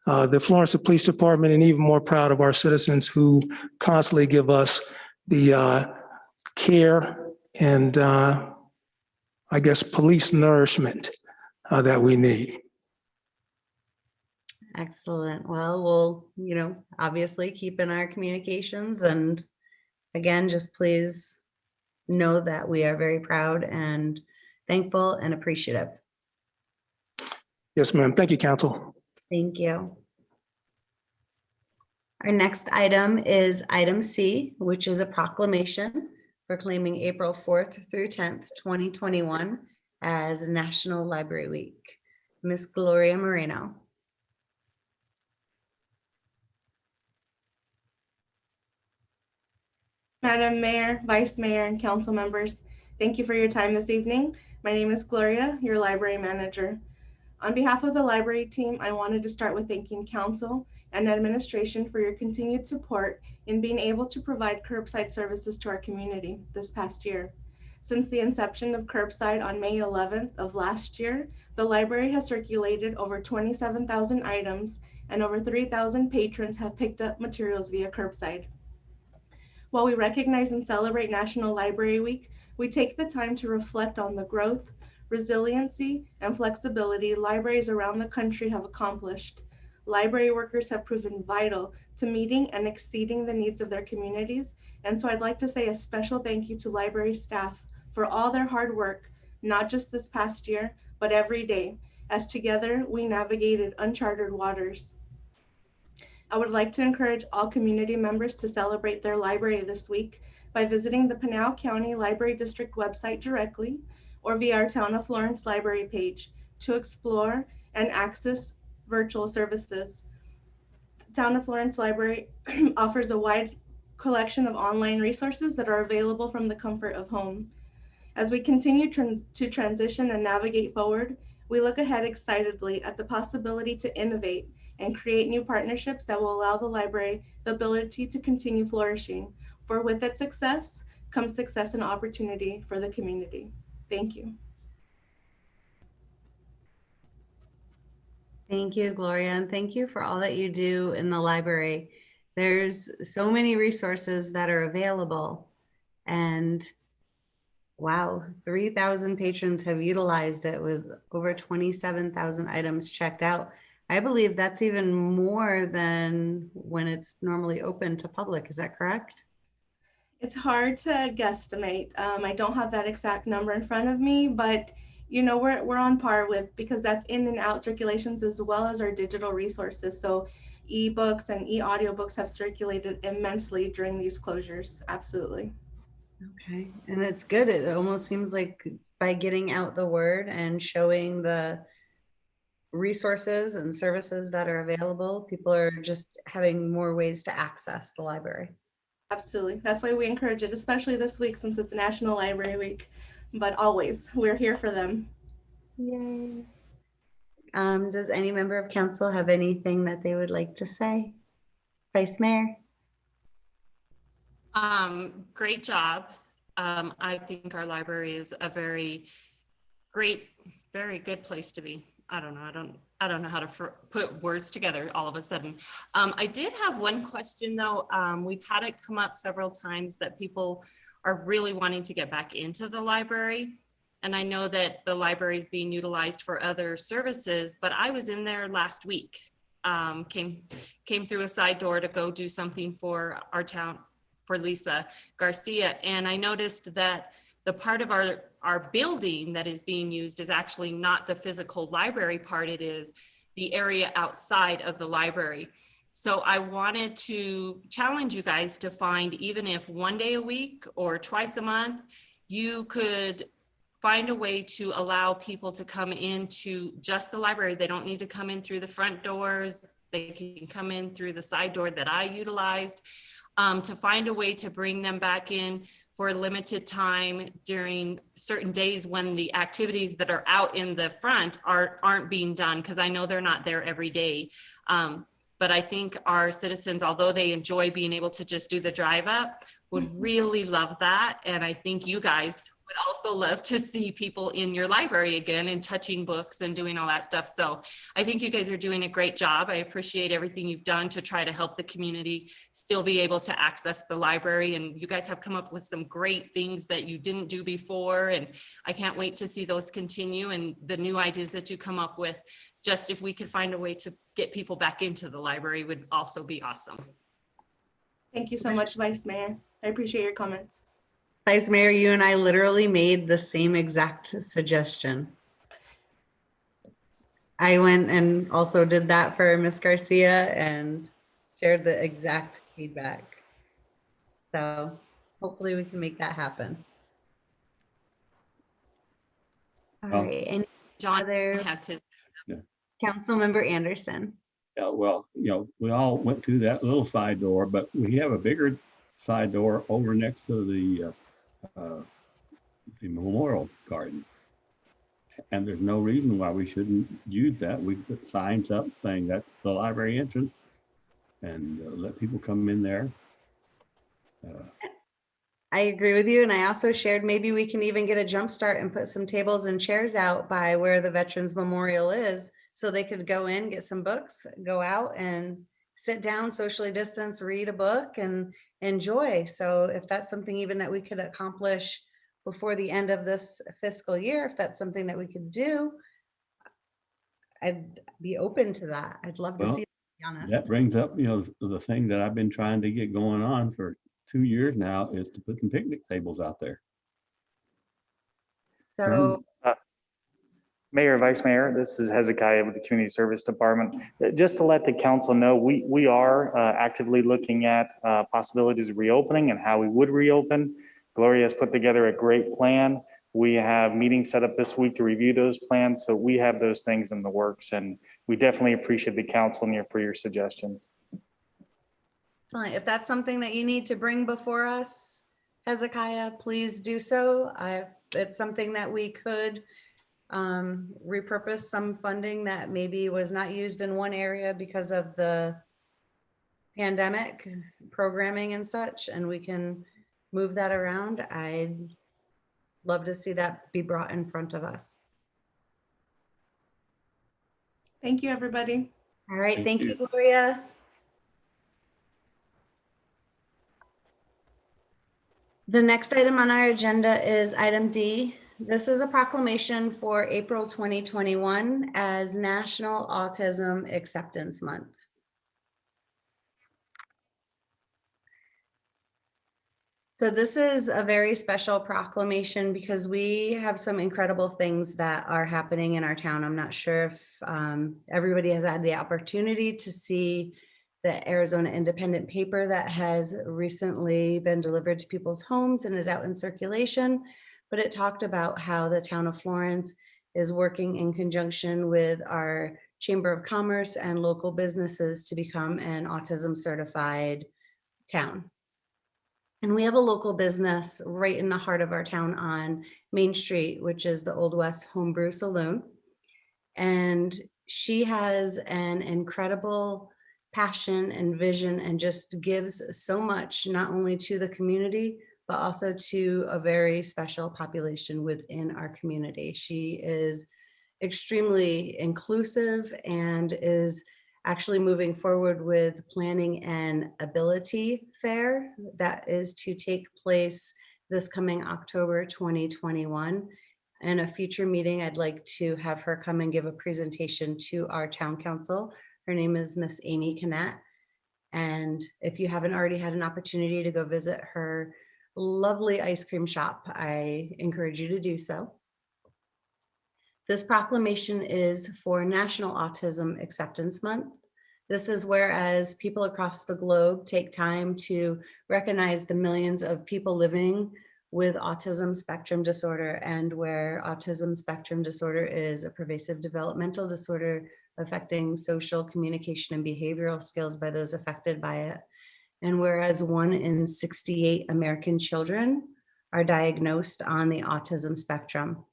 [SPEAKER 8] the Florence Police Department, and even more proud of our citizens who constantly give us the care and I guess police nourishment that we need.
[SPEAKER 1] Excellent. Well, we'll, obviously keep in our communications, and again, just please know that we are very proud and thankful and appreciative.
[SPEAKER 8] Yes, ma'am. Thank you, council.
[SPEAKER 1] Thank you. Our next item is item C, which is a proclamation proclaiming April 4th through 10th, 2021 as National Library Week. Miss Gloria Moreno.
[SPEAKER 10] Madam Mayor, Vice Mayor, and council members, thank you for your time this evening. My name is Gloria, your library manager. On behalf of the library team, I wanted to start with thanking council and administration for your continued support in being able to provide curbside services to our community this past year. Since the inception of curbside on May 11th of last year, the library has circulated over 27,000 items and over 3,000 patrons have picked up materials via curbside. While we recognize and celebrate National Library Week, we take the time to reflect on the growth, resiliency, and flexibility libraries around the country have accomplished. Library workers have proven vital to meeting and exceeding the needs of their communities, and so I'd like to say a special thank you to library staff for all their hard work, not just this past year, but every day, as together we navigated uncharted waters. I would like to encourage all community members to celebrate their library this week by visiting the Pinal County Library District website directly or via our Town of Florence library page to explore and access virtual services. The Town of Florence Library offers a wide collection of online resources that are available from the comfort of home. As we continue to transition and navigate forward, we look ahead excitedly at the possibility to innovate and create new partnerships that will allow the library the ability to continue flourishing. For with its success comes success and opportunity for the community. Thank you.
[SPEAKER 1] Thank you, Gloria, and thank you for all that you do in the library. There's so many resources that are available, and wow, 3,000 patrons have utilized it with over 27,000 items checked out. I believe that's even more than when it's normally open to public. Is that correct?
[SPEAKER 10] It's hard to guesstimate. I don't have that exact number in front of me, but we're on par with, because that's in and out circulations as well as our digital resources. So ebooks and e-audiobooks have circulated immensely during these closures. Absolutely.
[SPEAKER 1] Okay, and it's good. It almost seems like by getting out the word and showing the resources and services that are available, people are just having more ways to access the library.
[SPEAKER 10] Absolutely. That's why we encourage it, especially this week since it's National Library Week, but always we're here for them.
[SPEAKER 1] Yay. Does any member of council have anything that they would like to say? Vice Mayor?
[SPEAKER 7] Great job. I think our library is a very great, very good place to be. I don't know how to put words together all of a sudden. I did have one question though. We've had it come up several times that people are really wanting to get back into the library. And I know that the library is being utilized for other services, but I was in there last week. Came through a side door to go do something for our town for Lisa Garcia. And I noticed that the part of our building that is being used is actually not the physical library part, it is the area outside of the library. So I wanted to challenge you guys to find, even if one day a week or twice a month, you could find a way to allow people to come into just the library. They don't need to come in through the front doors. They can come in through the side door that I utilized, to find a way to bring them back in for a limited time during certain days when the activities that are out in the front aren't being done, because I know they're not there every day. But I think our citizens, although they enjoy being able to just do the drive up, would really love that. And I think you guys would also love to see people in your library again and touching books and doing all that stuff. So I think you guys are doing a great job. I appreciate everything you've done to try to help the community still be able to access the library. And you guys have come up with some great things that you didn't do before. And I can't wait to see those continue and the new ideas that you come up with. Just if we could find a way to get people back into the library would also be awesome.
[SPEAKER 10] Thank you so much, Vice Mayor. I appreciate your comments.
[SPEAKER 1] Vice Mayor, you and I literally made the same exact suggestion. I went and also did that for Miss Garcia and shared the exact feedback. So hopefully we can make that happen. All
[SPEAKER 3] Well,
[SPEAKER 1] right, and
[SPEAKER 7] John
[SPEAKER 1] other
[SPEAKER 7] has his.
[SPEAKER 1] Councilmember Anderson.
[SPEAKER 3] Yeah, well, we all went through that little side door, but we have a bigger side door over next to the Memorial Garden. And there's no reason why we shouldn't use that. We put signs up saying that's the library entrance and let people come in there.
[SPEAKER 1] I agree with you. And I also shared maybe we can even get a jump start and put some tables and chairs out by where the Veterans Memorial is. So they could go in, get some books, go out and sit down, socially distance, read a book and enjoy. So if that's something even that we could accomplish before the end of this fiscal year, if that's something that we could do, I'd be open to that. I'd love to
[SPEAKER 3] Well,
[SPEAKER 1] see it, to be honest.
[SPEAKER 3] that brings up, the thing that I've been trying to get going on for 2 years now is to put some picnic tables out there.
[SPEAKER 1] So
[SPEAKER 11] Mayor, Vice Mayor, this is Hezekiah with the Community Service Department. Just to let the council know, we are actively looking at possibilities of reopening and how we would reopen. Gloria has put together a great plan. We have meetings set up this week to review those plans. So we have those things in the works and we definitely appreciate the council for your suggestions.
[SPEAKER 1] excellent. If that's something that you need to bring before us, Hezekiah, please do so. It's something that we could repurpose some funding that maybe was not used in one area because of the pandemic programming and such, and we can move that around. I'd love to see that be brought in front of us.
[SPEAKER 10] Thank you, everybody.
[SPEAKER 1] All right,
[SPEAKER 3] Thank
[SPEAKER 1] thank you,
[SPEAKER 3] you.
[SPEAKER 1] Gloria. The next item on our agenda is item D. This is a proclamation for April 2021 as National Autism Acceptance Month. So this is a very special proclamation because we have some incredible things that are happening in our town. I'm not sure if everybody has had the opportunity to see the Arizona Independent paper that has recently been delivered to people's homes and is out in circulation, but it talked about how the town of Florence is working in conjunction with our Chamber of Commerce and local businesses to become an autism certified town. And we have a local business right in the heart of our town on Main Street, which is the Old West Homebrew Saloon. And she has an incredible passion and vision and just gives so much, not only to the community, but also to a very special population within our community. She is extremely inclusive and is actually moving forward with planning an ability fair that is to take place this coming October 2021. In a future meeting, I'd like to have her come and give a presentation to our town council. Her name is Miss Amy Canette. And if you haven't already had an opportunity to go visit her lovely ice cream shop, I encourage you to do so. This proclamation is for National Autism Acceptance Month. This is whereas people across the globe take time to recognize the millions of people living with autism spectrum disorder, and where autism spectrum disorder is a pervasive developmental disorder affecting social, communication, and behavioral skills by those affected by it. And whereas 1 in 68 American children are diagnosed on the autism spectrum,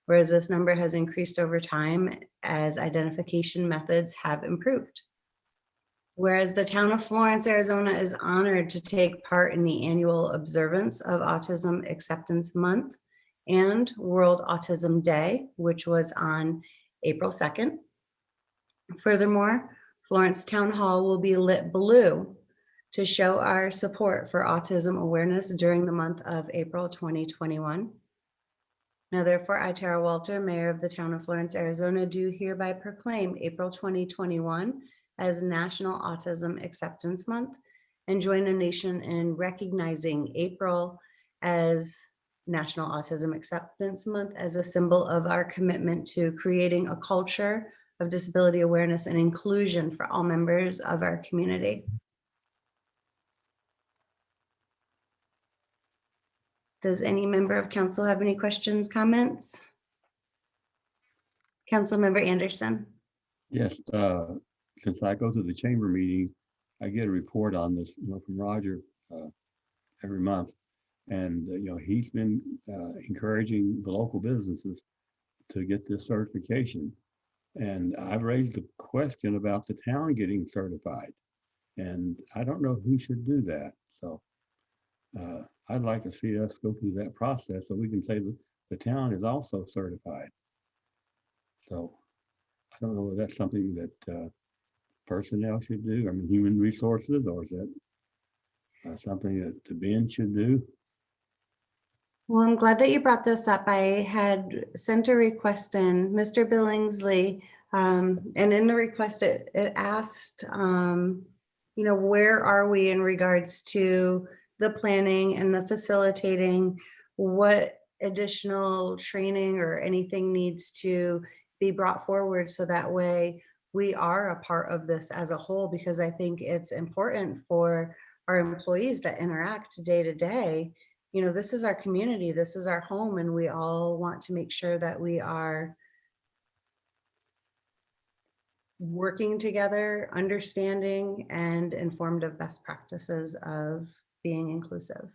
[SPEAKER 1] whereas this number has increased over time as identification methods have improved. Whereas the town of Florence, Arizona is honored to take part in the annual observance of Autism Acceptance Month and World Autism Day, which was on April 2nd. Furthermore, Florence Town Hall will be lit blue to show our support for autism awareness during the month of April 2021. Now therefore, I, Tara Walter, Mayor of the town of Florence, Arizona, do hereby proclaim April 2021 as National Autism Acceptance Month and join the nation in recognizing April as National Autism Acceptance Month as a symbol of our commitment to creating a culture of disability awareness and inclusion for all members of our community. Does any member of council have any questions, comments? Councilmember Anderson.
[SPEAKER 3] Yes, since I go to the chamber meeting, I get a report on this, from Roger every month. And, he's been encouraging the local businesses to get this certification. And I've raised the question about the town getting certified. And I don't know who should do that. So I'd like to see us go through that process so we can say that the town is also certified. So I don't know if that's something that personnel should do. I mean, human resources, or is that something that the Ben should do?
[SPEAKER 1] Well, I'm glad that you brought this up. I had sent a request in, Mr. Billingsley, and in the request, it asked, where are we in regards to the planning and the facilitating? What additional training or anything needs to be brought forward so that way we are a part of this as a whole? Because I think it's important for our employees that interact day to day. This is our community, this is our home, and we all want to make sure that we are working together, understanding, and informed of best practices of being inclusive.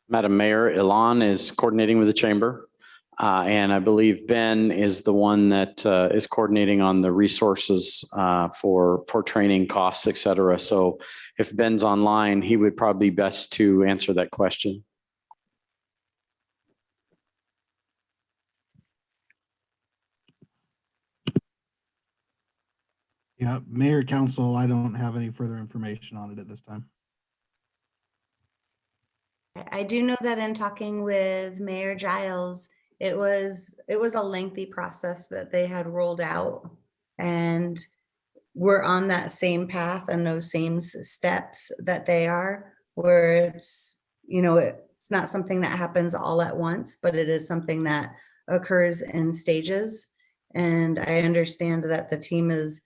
[SPEAKER 12] Madam Mayor, Ilan is coordinating with the chamber. And I believe Ben is the one that is coordinating on the resources for training costs, et cetera. So if Ben's online, he would probably be best to answer that question.
[SPEAKER 13] Yeah, Mayor, Council, I don't have any further information on it at this time.
[SPEAKER 1] I do know that in talking with Mayor Giles, it was a lengthy process that they had rolled out, and we're on that same path and those same steps that they are, where it's not something that happens all at once, but it is something that occurs in stages. And I understand that the team is,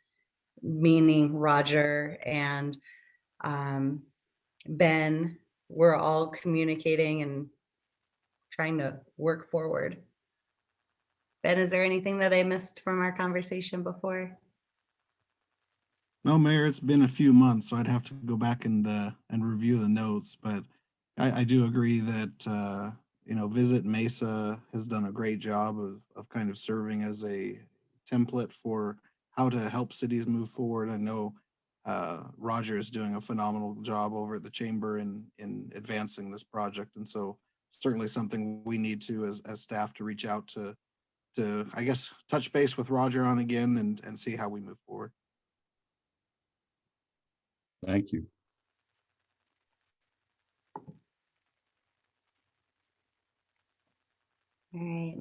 [SPEAKER 1] meaning Roger and Ben, we're all communicating and trying to work forward. Ben, is there anything that I missed from our conversation before?
[SPEAKER 13] No, Mayor, it's been a few months, so I'd have to go back and review the notes, but I do agree that, Visit Mesa has done a great job of kind of serving as a template for how to help cities move forward. I know Roger is doing a phenomenal job over at the chamber in advancing this project. And so certainly something we need to, as staff, to reach out to, I guess, touch base with Roger on again and see how we move forward.
[SPEAKER 3] Thank you.
[SPEAKER 1] All right,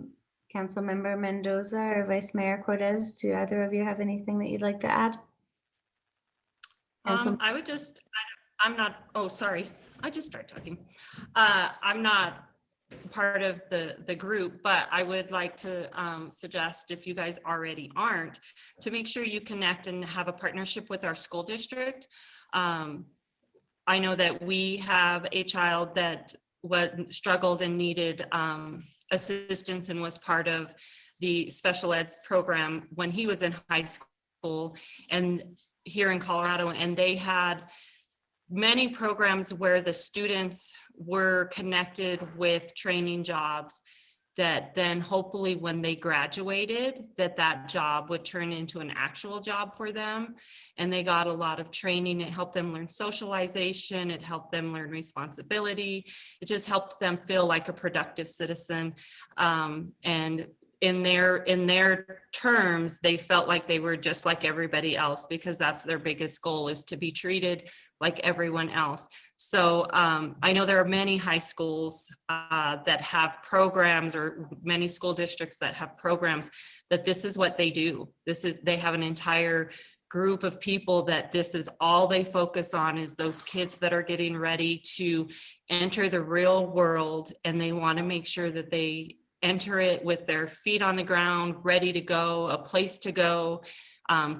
[SPEAKER 1] Councilmember Mendoza or Vice Mayor Cortez, do either of you have anything that you'd like to add?
[SPEAKER 7] I would just, I'm not, oh, sorry, I just started talking. I'm not part of the group, but I would like to suggest, if you guys already aren't, to make sure you connect and have a partnership with our school district. I know that we have a child that struggled and needed assistance and was part of the special ed program when he was in high school and here in Colorado, and they had many programs where the students were connected with training jobs that then hopefully when they graduated, that job would turn into an actual job for them. And they got a lot of training. It helped them learn socialization. It helped them learn responsibility. It just helped them feel like a productive citizen. And in their terms, they felt like they were just like everybody else, because that's their biggest goal, is to be treated like everyone else. So I know there are many high schools that have programs, or many school districts that have programs that this is what they do. They have an entire group of people that this is all they focus on, is those kids that are getting ready to enter the real world, and they want to make sure that they enter it with their feet on the ground, ready to go, a place to go,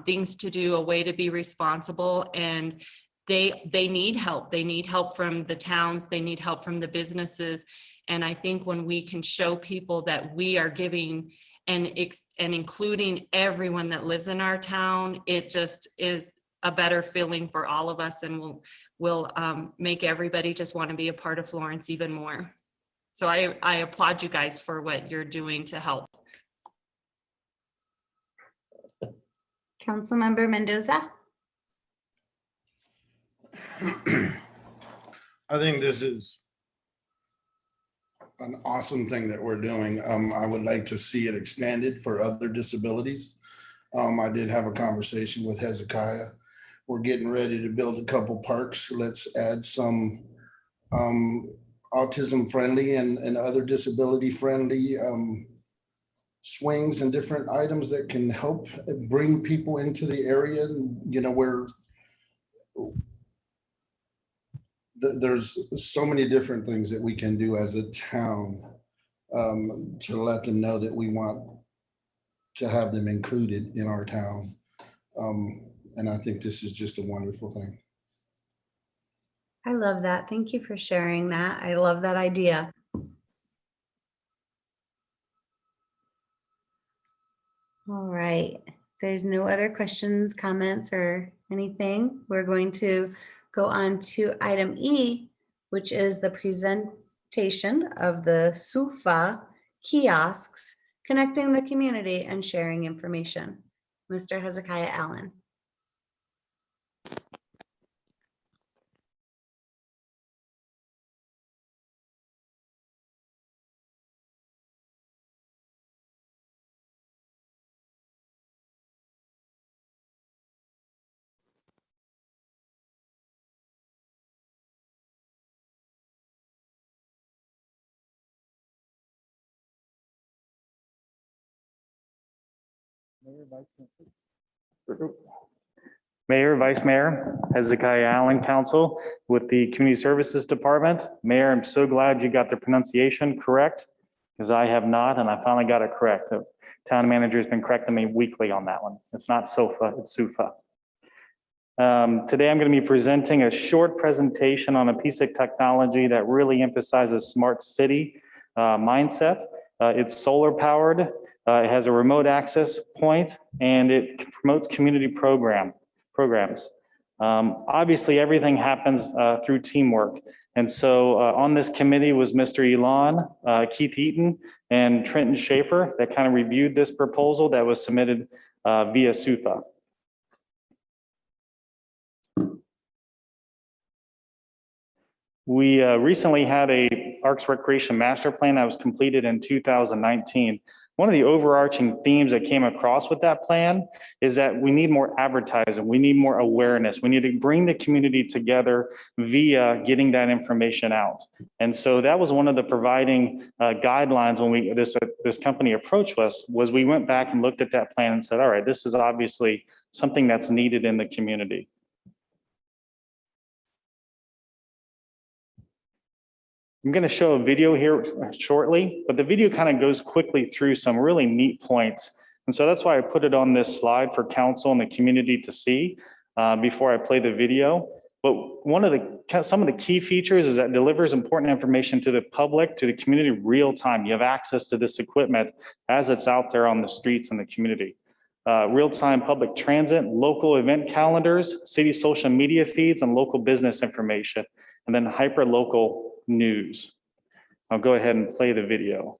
[SPEAKER 7] things to do, a way to be responsible. And they need help. They need help from the towns. They need help from the businesses. And I think when we can show people that we are giving and including everyone that lives in our town, it just is a better feeling for all of us, and will make everybody just want to be a part of Florence even more. So I applaud you guys for what you're doing to help.
[SPEAKER 1] Councilmember Mendoza.
[SPEAKER 9] I think this is an awesome thing that we're doing. I would like to see it expanded for other disabilities. I did have a conversation with Hezekiah. We're getting ready to build a couple parks. Let's add some autism friendly and other disability friendly swings and different items that can help bring people into the area, you know, where there's so many different things that we can do as a town to let them know that we want to have them included in our town. And I think this is just a wonderful thing.
[SPEAKER 1] I love that. Thank you for sharing that. I love that idea. All right. If there's no other questions, comments, or anything, we're going to go on to item E, which is the presentation of the SUFA kiosks, connecting the community and sharing information. Mr. Hezekiah Allen.
[SPEAKER 11] Mayor, Vice Mayor, Hezekiah Allen, Council with the Community Services Department. Mayor, I'm so glad you got the pronunciation correct, because I have not, and I finally got it correct. The town manager has been correcting me weekly on that one. It's not SOFA, it's SUFA. Today, I'm going to be presenting a short presentation on a piece of technology that really emphasizes smart city mindset. It's solar powered. It has a remote access point, and it promotes community programs. Obviously, everything happens through teamwork. And so on this committee was Mr. Elon, Keith Eaton, and Trenton Schaefer that kind of reviewed this proposal that was submitted via SUFA. We recently had a Arcs Recreation Master Plan that was completed in 2019. One of the overarching themes that came across with that plan is that we need more advertising. We need more awareness. We need to bring the community together via getting that information out. And so that was one of the providing guidelines when this company approached us, was we went back and looked at that plan and said, all right, this is obviously something that's needed in the community. I'm going to show a video here shortly, but the video kind of goes quickly through some really neat points. And so that's why I put it on this slide for council and the community to see before I play the video. But some of the key features is that it delivers important information to the public, to the community real time. You have access to this equipment as it's out there on the streets in the community. Real-time public transit, local event calendars, city social media feeds, and local business information, and then hyper-local news. I'll go ahead and play the video.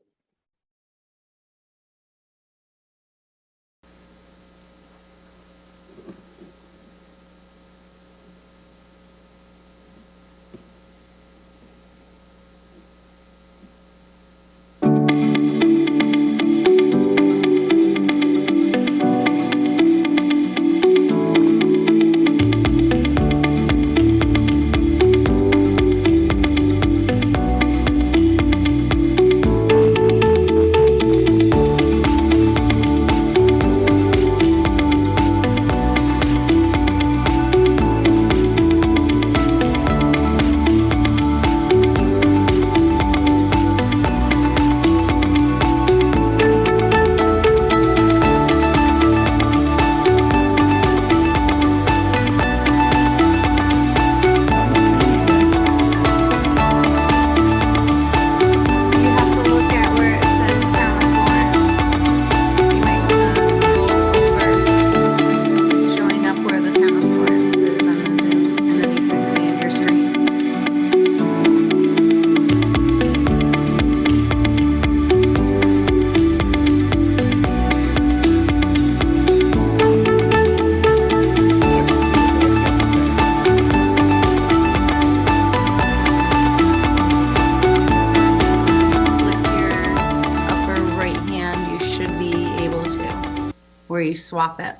[SPEAKER 1] where you swap it.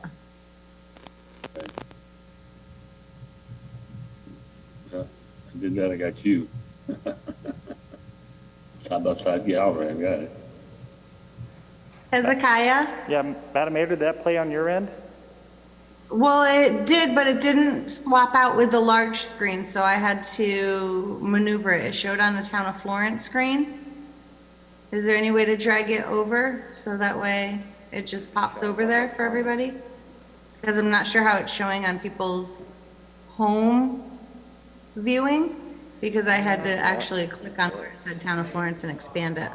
[SPEAKER 3] I did that, I got you. Side by side gallery, I got it.
[SPEAKER 1] Hezekiah?
[SPEAKER 11] Yeah, Madam Mayor, did that play on your end?
[SPEAKER 1] Well, it did, but it didn't swap out with the large screen, so I had to maneuver it. It showed on the Town of Florence screen. Is there any way to drag it over so that way it just pops over there for everybody? Because I'm not sure how it's showing on people's home viewing, because I had to actually click on where it said Town of Florence and expand it.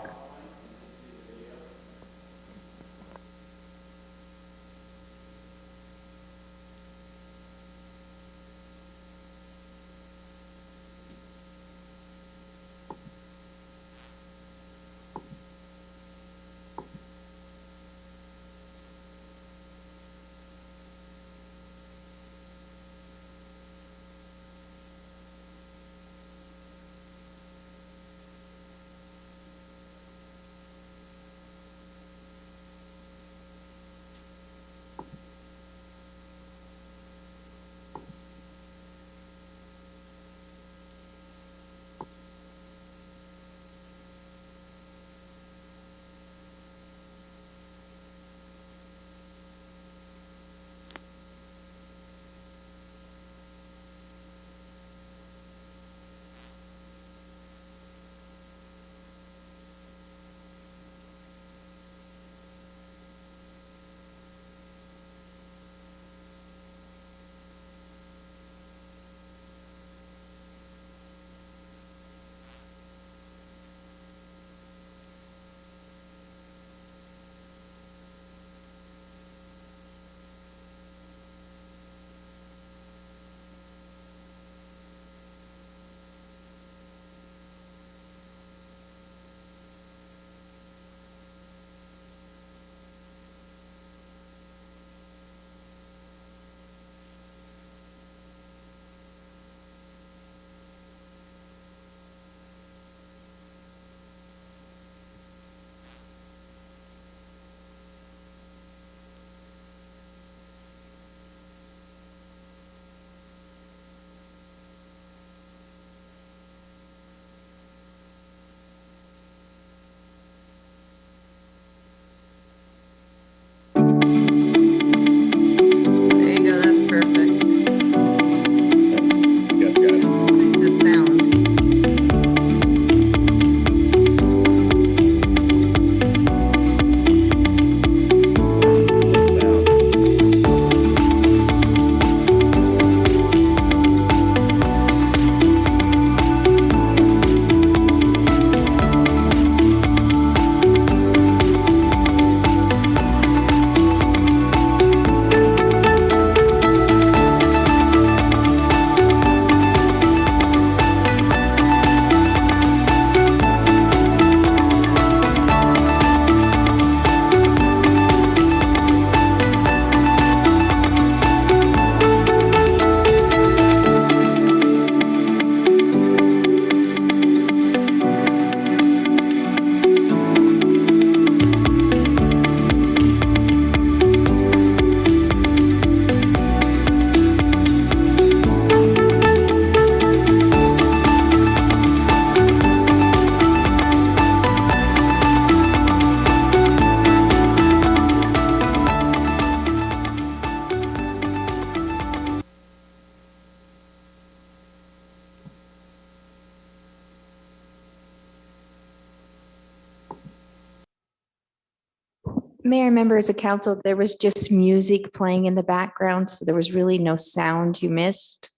[SPEAKER 2] Mayor, members of council, there was just music playing in the background, so there was really no sound you missed.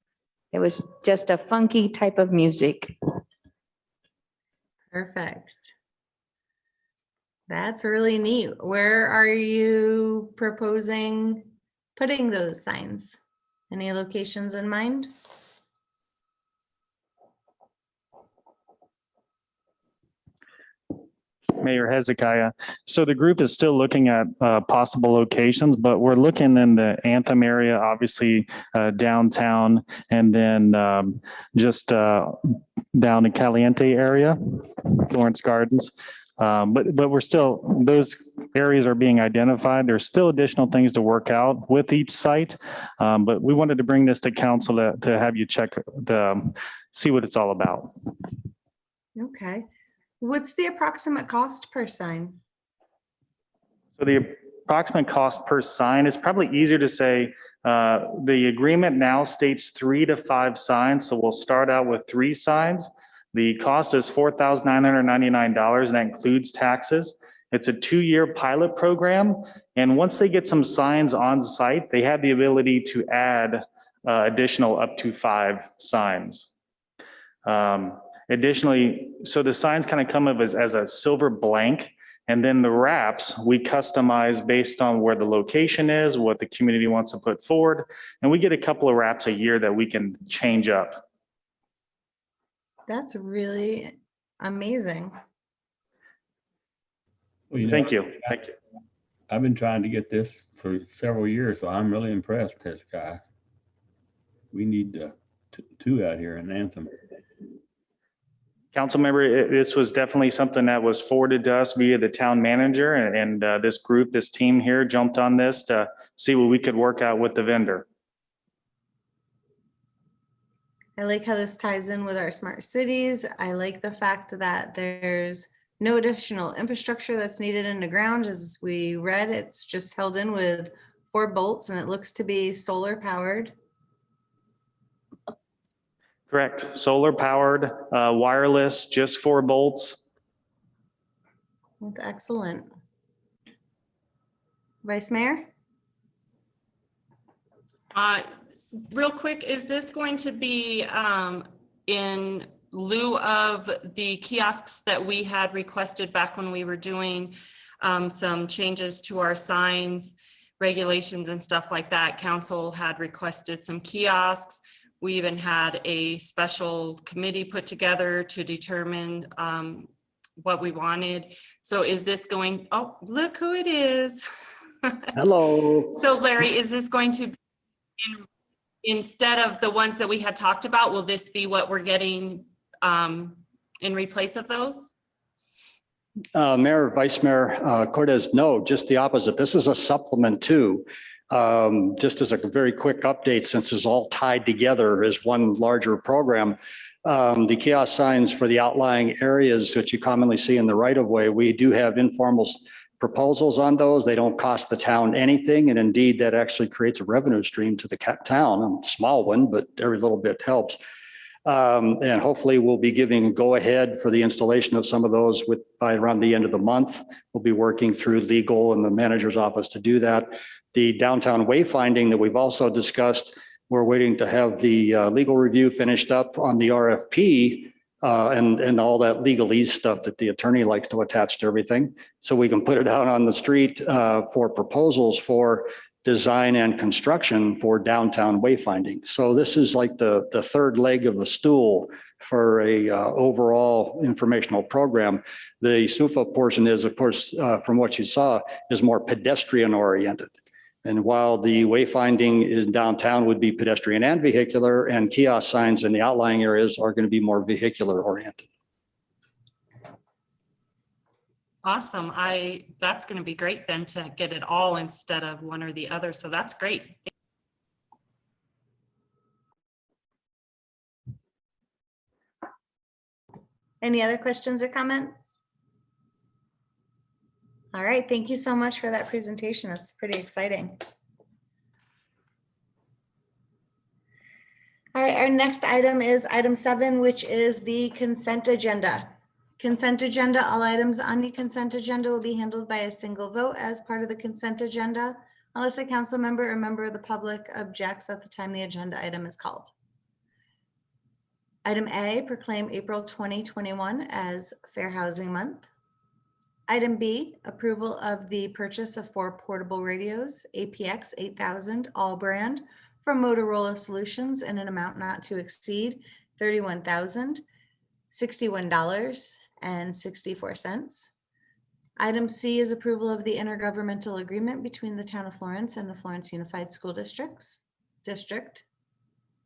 [SPEAKER 2] It was just a funky type of music.
[SPEAKER 1] Perfect. That's really neat. Where are you proposing putting those signs? Any locations in mind?
[SPEAKER 11] Mayor Hezekiah. So the group is still looking at possible locations, but we're looking in the Anthem area, obviously downtown, and then just down in Caliente area, Florence Gardens. But we're still, those areas are being identified. There's still additional things to work out with each site. But we wanted to bring this to council to have you check see what it's all about.
[SPEAKER 1] Okay. What's the approximate cost per sign?
[SPEAKER 11] So the approximate cost per sign is probably easier to say. The agreement now states 3 to 5 signs. So we'll start out with 3 signs. The cost is $4,999 and that includes taxes. It's a 2-year pilot program. And once they get some signs on site, they have the ability to add additional up to 5 signs. Additionally, so the signs kind of come up as a silver blank, and then the wraps we customize based on where the location is, what the community wants to put forward, and we get a couple of wraps a year that we can change up.
[SPEAKER 1] That's really amazing.
[SPEAKER 3] Well, you know,
[SPEAKER 11] Thank you. Thank you.
[SPEAKER 3] I've been trying to get this for several years, so I'm really impressed, Hezekiah. We need two out here in Anthem.
[SPEAKER 11] Council member, this was definitely something that was forwarded to us via the town manager, and this group, this team here jumped on this to see what we could work out with the vendor.
[SPEAKER 1] I like how this ties in with our smart cities. I like the fact that there's no additional infrastructure that's needed in the ground. As we read, it's just held in with 4 bolts and it looks to be solar powered.
[SPEAKER 11] Correct. Solar powered, wireless, just 4 bolts.
[SPEAKER 1] That's excellent. Vice Mayor?
[SPEAKER 7] Real quick, is this going to be in lieu of the kiosks that we had requested back when we were doing some changes to our signs, regulations and stuff like that? Council had requested some kiosks. We even had a special committee put together to determine what we wanted. So is this going, oh, look who it is.
[SPEAKER 14] Hello.
[SPEAKER 7] So Larry, is this going to be instead of the ones that we had talked about, will this be what we're getting in replace of those?
[SPEAKER 14] Mayor, Vice Mayor Cortez, no, just the opposite. This is a supplement too. Just as a very quick update, since it's all tied together as one larger program, the kiosk signs for the outlying areas that you commonly see in the right of way, we do have informal proposals on those. They don't cost the town anything. And indeed, that actually creates a revenue stream to the town, a small one, but every little bit helps. And hopefully we'll be giving go ahead for the installation of some of those by around the end of the month. We'll be working through legal and the manager's office to do that. The downtown wayfinding that we've also discussed, we're waiting to have the legal review finished up on the RFP and all that legalese stuff that the attorney likes to attach to everything. So we can put it out on the street for proposals for design and construction for downtown wayfinding. So this is like the third leg of a stool for a overall informational program. The SUFA portion is, of course, from what you saw, is more pedestrian oriented. And while the wayfinding in downtown would be pedestrian and vehicular, and kiosk signs in the outlying areas are going to be more vehicular oriented.
[SPEAKER 7] Awesome. That's going to be great then to get it all instead of one or the other. So that's great.
[SPEAKER 1] Any other questions or comments? All right, thank you so much for that presentation. That's pretty exciting. All right, our next item is item 7, which is the consent agenda. Consent agenda, all items on the consent agenda will be handled by a single vote as part of the consent agenda, unless a council member or member of the public objects at the time the agenda item is called. Item A, proclaim April 2021 as Fair Housing Month. Item B, approval of the purchase of 4 portable radios, APX 8000 all brand from Motorola Solutions in an amount not to exceed $31,061.64. Item C is approval of the intergovernmental agreement between the town of Florence and the Florence Unified School District.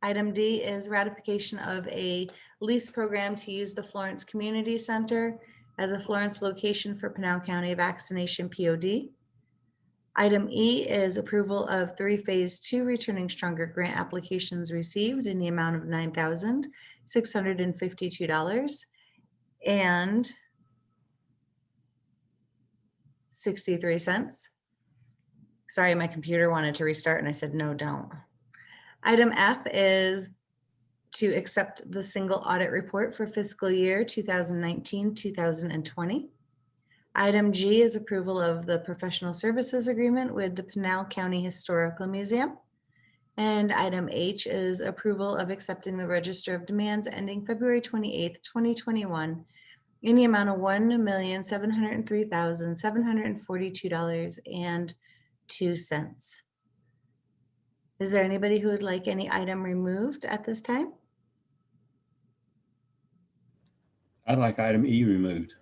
[SPEAKER 1] Item D is ratification of a lease program to use the Florence Community Center as a Florence location for Pinal County vaccination POD. Item E is approval of 3 Phase 2 Returning Stronger grant applications received in the amount of $9,652.63. Sorry, my computer wanted to restart and I said, no, don't. Item F is to accept the single audit report for fiscal year 2019-2020. Item G is approval of the professional services agreement with the Pinal County Historical Museum. And item H is approval of accepting the register of demands ending February 28th, 2021 in the amount of $1,703,742.02. Is there anybody who would like any item removed at this time?
[SPEAKER 3] I'd like item E removed.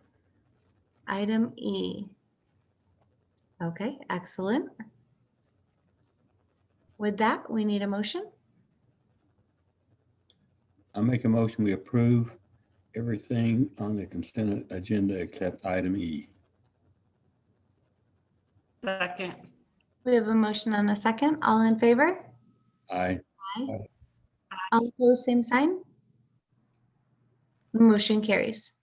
[SPEAKER 1] Item E. Okay, excellent. With that, we need a motion.
[SPEAKER 3] I make a motion, we approve everything on the consent agenda except item E.
[SPEAKER 7] Second.
[SPEAKER 1] We have a motion and a second. All in favor?
[SPEAKER 3] Aye.
[SPEAKER 1] Aye. All opposed, same sign. The motion carries.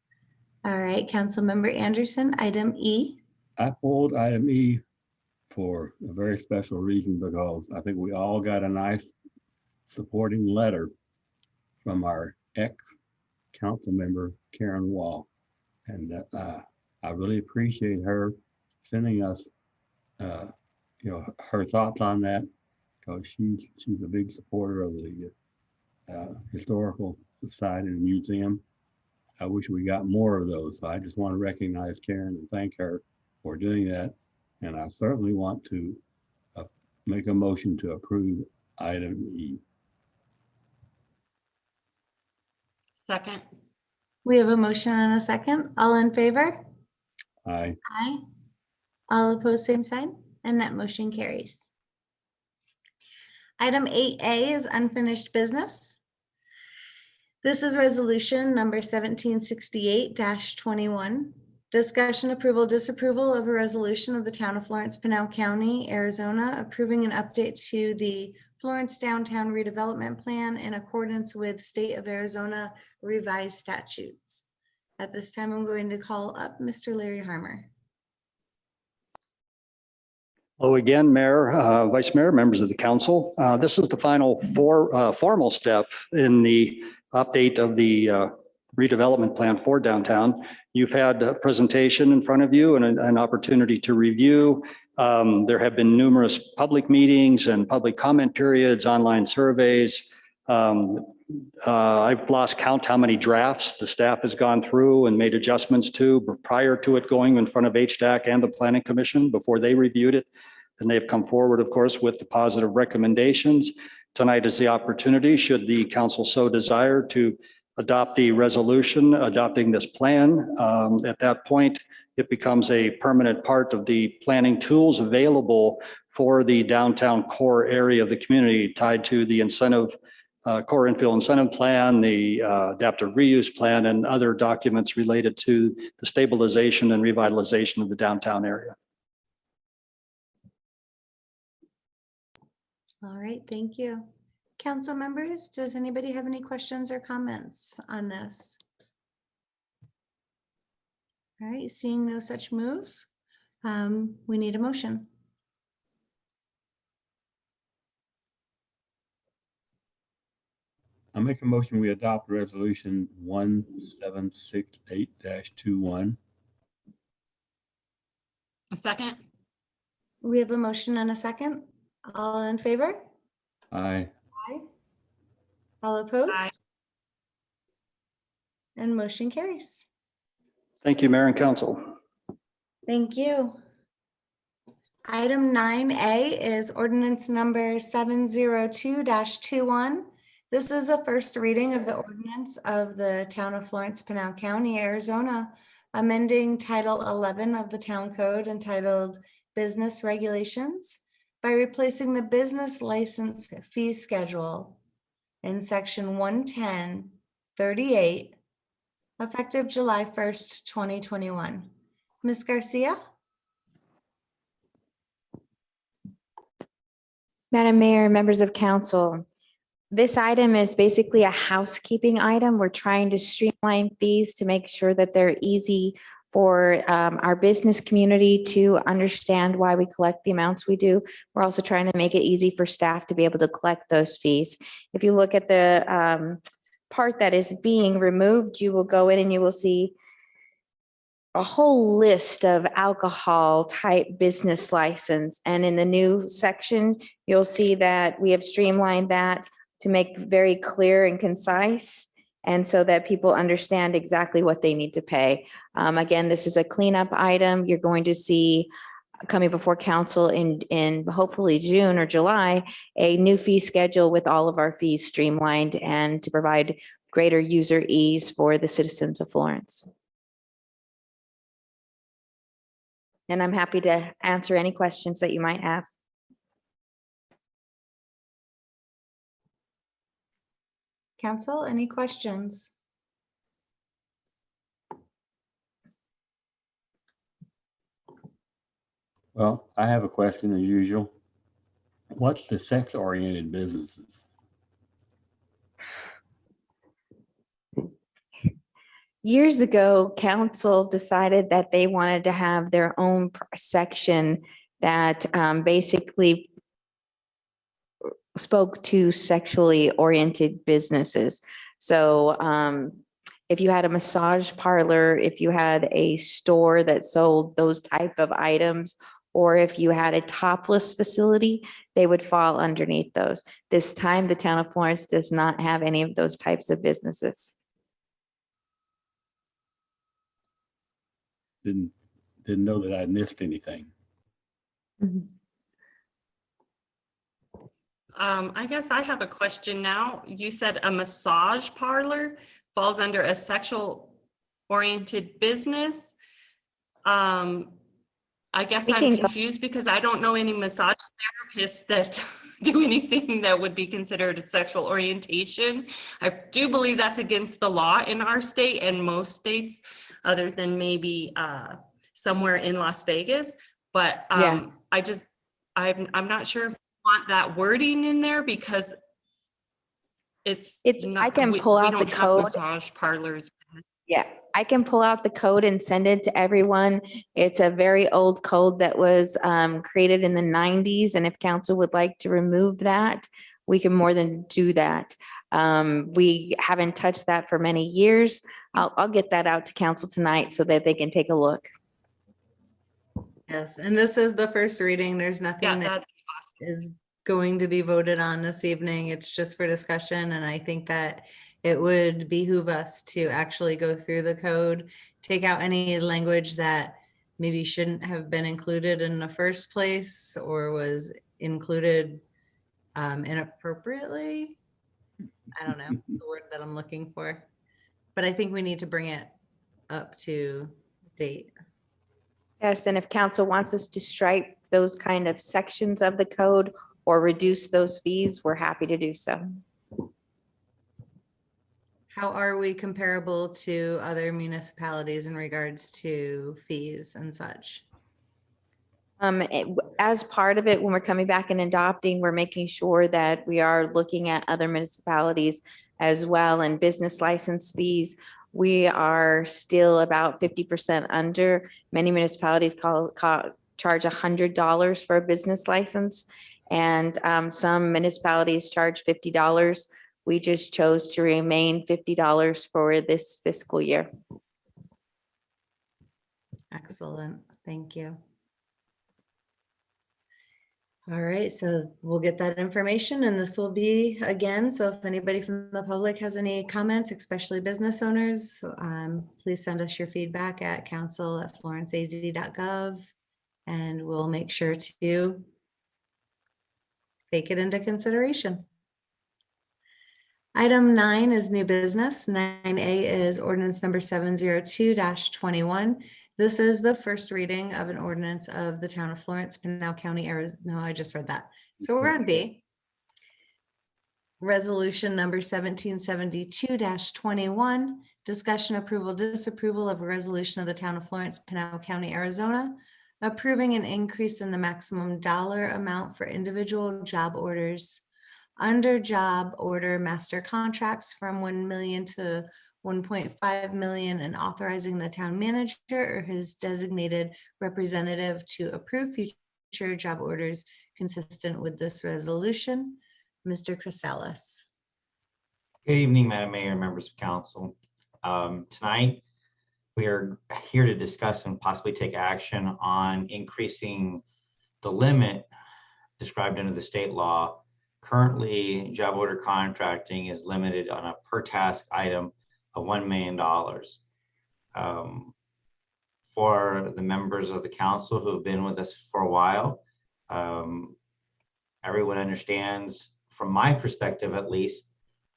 [SPEAKER 1] All right, Councilmember Anderson, item E.
[SPEAKER 3] I pulled item E for a very special reason, because I think we all got a nice supporting letter from our ex-council member, Karen Wall. And I really appreciate her sending us, her thoughts on that, because she's a big supporter of the Historical Society and Museum. I wish we got more of those. So I just want to recognize Karen and thank her for doing that. And I certainly want to make a motion to approve item E.
[SPEAKER 7] Second.
[SPEAKER 1] We have a motion and a second. All in favor?
[SPEAKER 3] Aye.
[SPEAKER 1] Aye. All opposed, same sign, and that motion carries. Item 8A is unfinished business. This is resolution number 1768-21. Discussion, approval, disapproval of a resolution of the town of Florence, Pinal County, Arizona, approving an update to the Florence Downtown Redevelopment Plan in accordance with State of Arizona revised statutes. At this time, I'm going to call up Mr. Larry Harmer.
[SPEAKER 14] Hello again, Mayor, Vice Mayor, members of the council. This is the final formal step in the update of the redevelopment plan for downtown. You've had a presentation in front of you and an opportunity to review. There have been numerous public meetings and public comment periods, online surveys. I've lost count how many drafts the staff has gone through and made adjustments to prior to it going in front of HDAC and the Planning Commission before they reviewed it. And they've come forward, of course, with the positive recommendations. Tonight is the opportunity, should the council so desire, to adopt the resolution adopting this plan. At that point, it becomes a permanent part of the planning tools available for the downtown core area of the community, tied to the incentive, core infill incentive plan, the adaptive reuse plan, and other documents related to the stabilization and revitalization of the downtown area.
[SPEAKER 1] All right, thank you. Council members, does anybody have any questions or comments on this? All right, seeing no such move, we need a motion.
[SPEAKER 3] I make a motion, we adopt resolution 1768-21.
[SPEAKER 7] A second?
[SPEAKER 1] We have a motion and a second. All in favor?
[SPEAKER 3] Aye.
[SPEAKER 1] Aye. All opposed? And motion carries.
[SPEAKER 14] Thank you, Mayor and Council.
[SPEAKER 1] Thank you. Item 9A is ordinance number 702-21. This is a first reading of the ordinance of the town of Florence, Pinal County, Arizona, amending Title 11 of the Town Code entitled Business Regulations by replacing the business license fee schedule in Section 110-38, effective July 1st, 2021. Ms. Garcia?
[SPEAKER 2] Madam Mayor, members of council, this item is basically a housekeeping item. We're trying to streamline fees to make sure that they're easy for our business community to understand why we collect the amounts we do. We're also trying to make it easy for staff to be able to collect those fees. If you look at the part that is being removed, you will go in and you will see a whole list of alcohol type business license. And in the new section, you'll see that we have streamlined that to make very clear and concise, and so that people understand exactly what they need to pay. Again, this is a cleanup item. You're going to see coming before council in hopefully June or July, a new fee schedule with all of our fees streamlined and to provide greater user ease for the citizens of Florence. And I'm happy to answer any questions that you might have.
[SPEAKER 1] Council, any questions?
[SPEAKER 3] Well, I have a question as usual. What's the sex-oriented businesses?
[SPEAKER 2] Years ago, council decided that they wanted to have their own section that basically spoke to sexually oriented businesses. So if you had a massage parlor, if you had a store that sold those type of items, or if you had a topless facility, they would fall underneath those. This time, the town of Florence does not have any of those types of businesses.
[SPEAKER 3] Didn't know that I missed anything.
[SPEAKER 7] I guess I have a question now. You said a massage parlor falls under a sexual oriented business. I guess I'm confused because I don't know any massage therapists that do anything that would be considered a sexual orientation. I do believe that's against the law in our state and most states, other than maybe somewhere in Las Vegas. But I'm not sure if I want that wording in there because it's not,
[SPEAKER 2] I can pull out the code.
[SPEAKER 7] Massage parlors.
[SPEAKER 2] Yeah, I can pull out the code and send it to everyone. It's a very old code that was created in the 90s. And if council would like to remove that, we can more than do that. We haven't touched that for many years. I'll get that out to council tonight so that they can take a look.
[SPEAKER 1] Yes, and this is the first reading. There's nothing that is going to be voted on this evening. It's just for discussion. And I think that it would behoove us to actually go through the code, take out any language that maybe shouldn't have been included in the first place or was included inappropriately. I don't know the word that I'm looking for, but I think we need to bring it up to date.
[SPEAKER 2] Yes, and if council wants us to strike those kind of sections of the code or reduce those fees, we're happy to do so.
[SPEAKER 1] How are we comparable to other municipalities in regards to fees and such?
[SPEAKER 2] As part of it, when we're coming back and adopting, we're making sure that we are looking at other municipalities as well, and business license fees. We are still about 50% under. Many municipalities charge $100 for a business license, and some municipalities charge $50. We just chose to remain $50 for this fiscal year.
[SPEAKER 1] Excellent. Thank you. All right, so we'll get that information and this will be again, so if anybody from the public has any comments, especially business owners, please send us your feedback at council@florenceaz.gov and we'll make sure to take it into consideration. Item 9 is new business. 9A is ordinance number 702-21. This is the first reading of an ordinance of the town of Florence, Pinal County, Arizona. No, I just read that. So we're on B. Resolution number 1772-21, discussion, approval, disapproval of a resolution of the town of Florence, Pinal County, Arizona, approving an increase in the maximum dollar amount for individual job orders under job order master contracts from 1 million to 1.5 million and authorizing the town manager or his designated representative to approve future job orders consistent with this resolution. Mr. Chrysalis.
[SPEAKER 15] Good evening, Madam Mayor and members of council. Tonight, we are here to discuss and possibly take action on increasing the limit described under the state law. Currently, job order contracting is limited on a per task item of $1 million. For the members of the council who have been with us for a while, everyone understands, from my perspective at least,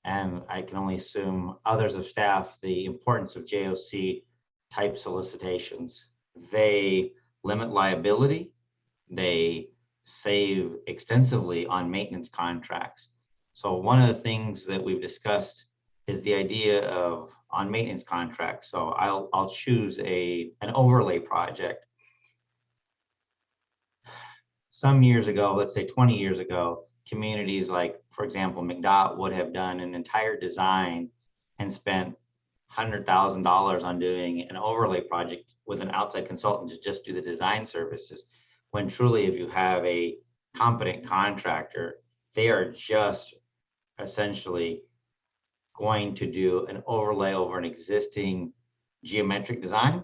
[SPEAKER 15] and I can only assume others of staff, the importance of JOC type solicitations. They limit liability, they save extensively on maintenance contracts. So one of the things that we've discussed is the idea of on maintenance contracts. So I'll choose an overlay project. Some years ago, let's say 20 years ago, communities like, for example, McDowell would have done an entire design and spent $100,000 on doing an overlay project with an outside consultant to just do the design services. When truly, if you have a competent contractor, they are just essentially going to do an overlay over an existing geometric design.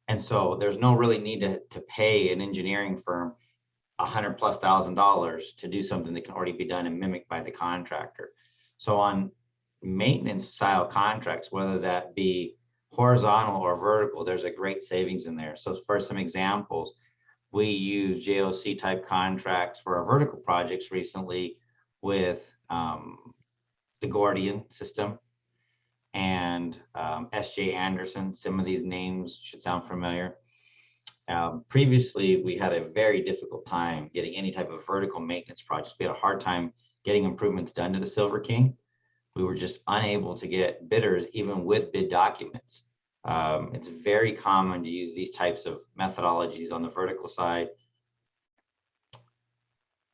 [SPEAKER 15] And so there's no really need to pay an engineering firm $100,000+ to do something that can already be done and mimicked by the contractor. So on maintenance style contracts, whether that be horizontal or vertical, there's a great savings in there. So for some examples, we use JOC type contracts for our vertical projects recently with the Gordian system and SJ Anderson. Some of these names should sound familiar. Previously, we had a very difficult time getting any type of vertical maintenance projects. We had a hard time getting improvements done to the Silver King. We were just unable to get bidders, even with bid documents. It's very common to use these types of methodologies on the vertical side.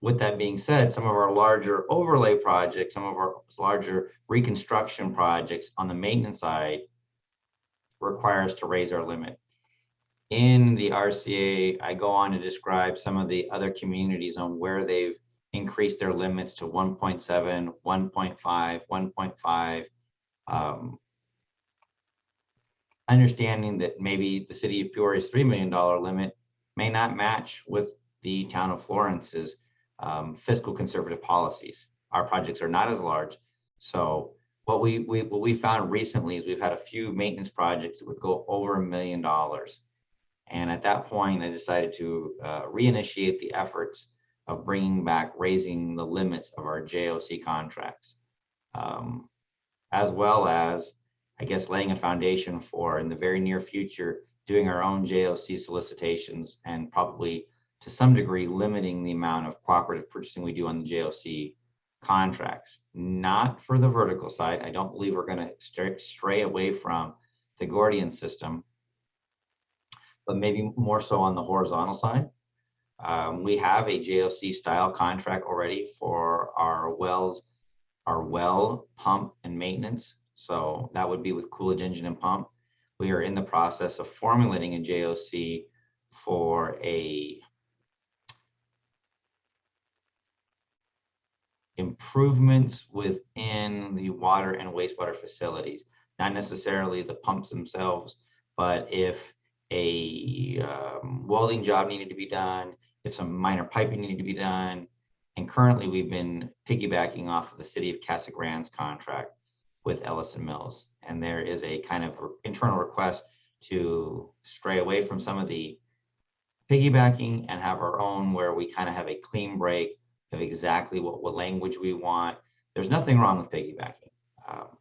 [SPEAKER 15] With that being said, some of our larger overlay projects, some of our larger reconstruction projects on the maintenance side require us to raise our limit. In the RCA, I go on to describe some of the other communities on where they've increased their limits to 1.7, 1.5, 1.5. Understanding that maybe the city of Peoria's $3 million limit may not match with the town of Florence's fiscal conservative policies. Our projects are not as large. So what we found recently is we've had a few maintenance projects that would go over $1 million. And at that point, I decided to reinitiate the efforts of bringing back, raising the limits of our JOC contracts, as well as, I guess, laying a foundation for, in the very near future, doing our own JOC solicitations and probably to some degree limiting the amount of cooperative purchasing we do on the JOC contracts. Not for the vertical side. I don't believe we're going to stray away from the Gordian system, but maybe more so on the horizontal side. We have a JOC style contract already for our wells, our well pump and maintenance. So that would be with Coolidge Engine and Pump. We are in the process of formulating a JOC for a improvements within the water and wastewater facilities, not necessarily the pumps themselves, but if a welding job needed to be done, if some minor piping needed to be done. And currently we've been piggybacking off of the city of Casa Grande's contract with Ellison Mills. And there is a kind of internal request to stray away from some of the piggybacking and have our own, where we kind of have a clean break of exactly what language we want. There's nothing wrong with piggybacking.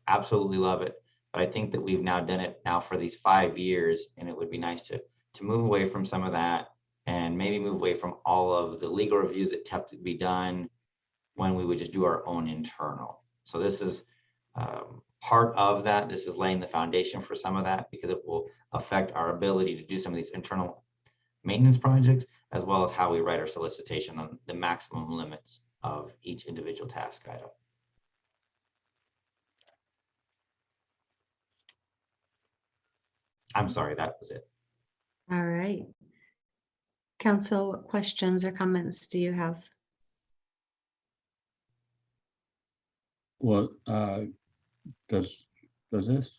[SPEAKER 15] Absolutely love it. But I think that we've now done it now for these 5 years, and it would be nice to move away from some of that and maybe move away from all of the legal reviews that have to be done when we would just do our own internal. So this is part of that. This is laying the foundation for some of that, because it will affect our ability to do some of these internal maintenance projects, as well as how we write our solicitation on the maximum limits of each individual task item. I'm sorry, that was it.
[SPEAKER 1] All right. Council, what questions or comments do you have?
[SPEAKER 3] Well, does this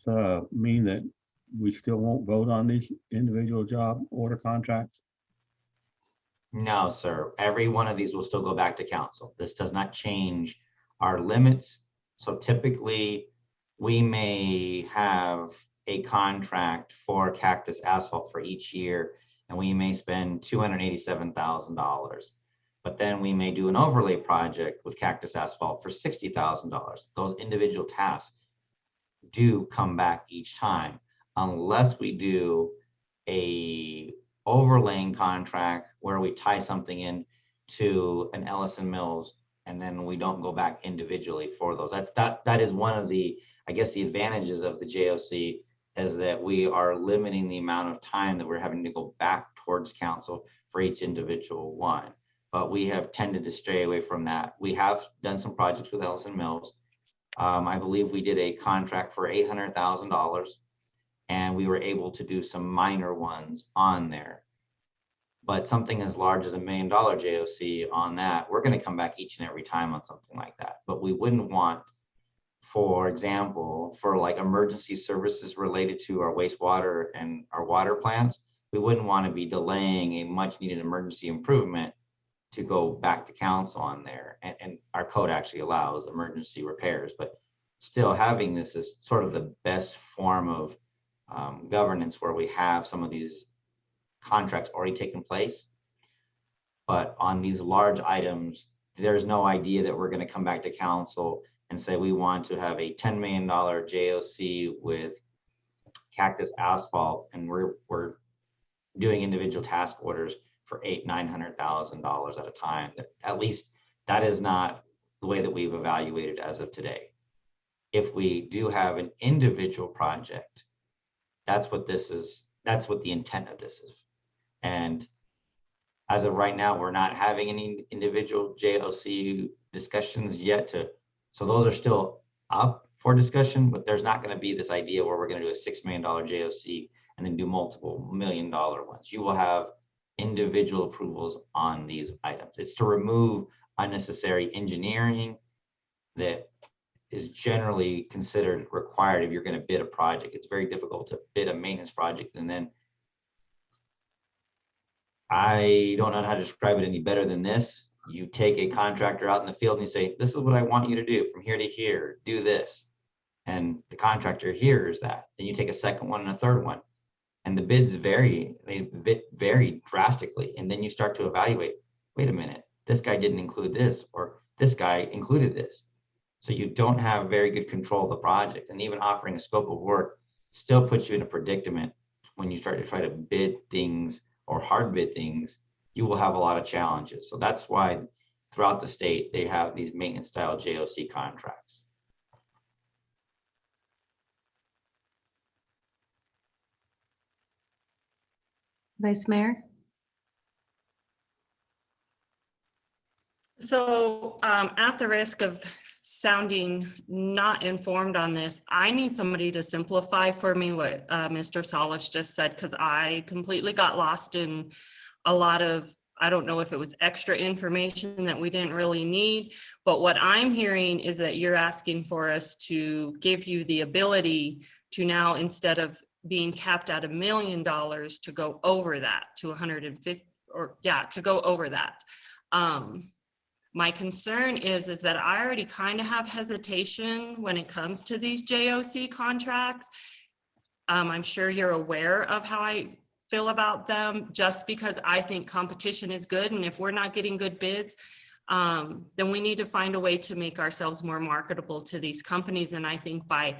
[SPEAKER 3] mean that we still won't vote on these individual job order contracts?
[SPEAKER 15] No, sir. Every one of these will still go back to council. This does not change our limits. So typically, we may have a contract for Cactus Asphalt for each year, and we may spend $287,000. But then we may do an overlay project with Cactus Asphalt for $60,000. Those individual tasks do come back each time, unless we do a overlaying contract where we tie something in to an Ellison Mills, and then we don't go back individually for those. That is one of the, I guess, the advantages of the JOC, is that we are limiting the amount of time that we're having to go back towards council for each individual one. But we have tended to stray away from that. We have done some projects with Ellison Mills. I believe we did a contract for $800,000, and we were able to do some minor ones on there. But something as large as $1 million JOC on that, we're going to come back each and every time on something like that. But we wouldn't want, for example, for like emergency services related to our wastewater and our water plants, we wouldn't want to be delaying a much needed emergency improvement to go back to council on there. And our code actually allows emergency repairs, but still having this is sort of the best form of governance, where we have some of these contracts already taken place. But on these large items, there's no idea that we're going to come back to council and say we want to have a $10 million JOC with Cactus Asphalt, and we're doing individual task orders for $800,000-900,000 at a time. At least that is not the way that we've evaluated as of today. If we do have an individual project, that's what this is. That's what the intent of this is. And as of right now, we're not having any individual JOC discussions yet. So those are still up for discussion, but there's not going to be this idea where we're going to do a $6 million JOC and then do multiple $1 million ones. You will have individual approvals on these items. It's to remove unnecessary engineering that is generally considered required if you're going to bid a project. It's very difficult to bid a maintenance project, and then I don't know how to describe it any better than this. You take a contractor out in the field and you say, this is what I want you to do from here to here, do this. And the contractor hears that. Then you take a second one and a third one. And the bids vary, they vary drastically. And then you start to evaluate, wait a minute, this guy didn't include this, or this guy included this. So you don't have very good control of the project. And even offering a scope of work still puts you in a predicament. When you start to try to bid things or hard bid things, you will have a lot of challenges. So that's why throughout the state, they have these maintenance style JOC contracts.
[SPEAKER 1] Vice Mayor?
[SPEAKER 7] So at the risk of sounding not informed on this, I need somebody to simplify for me what Mr. Solis just said, because I completely got lost in a lot of I don't know if it was extra information that we didn't really need, but what I'm hearing is that you're asking for us to give you the ability to now, instead of being capped at $1 million, to go over that to 150, or yeah, to go over that. My concern is that I already kind of have hesitation when it comes to these JOC contracts. I'm sure you're aware of how I feel about them, just because I think competition is good. And if we're not getting good bids, then we need to find a way to make ourselves more marketable to these companies. And I think by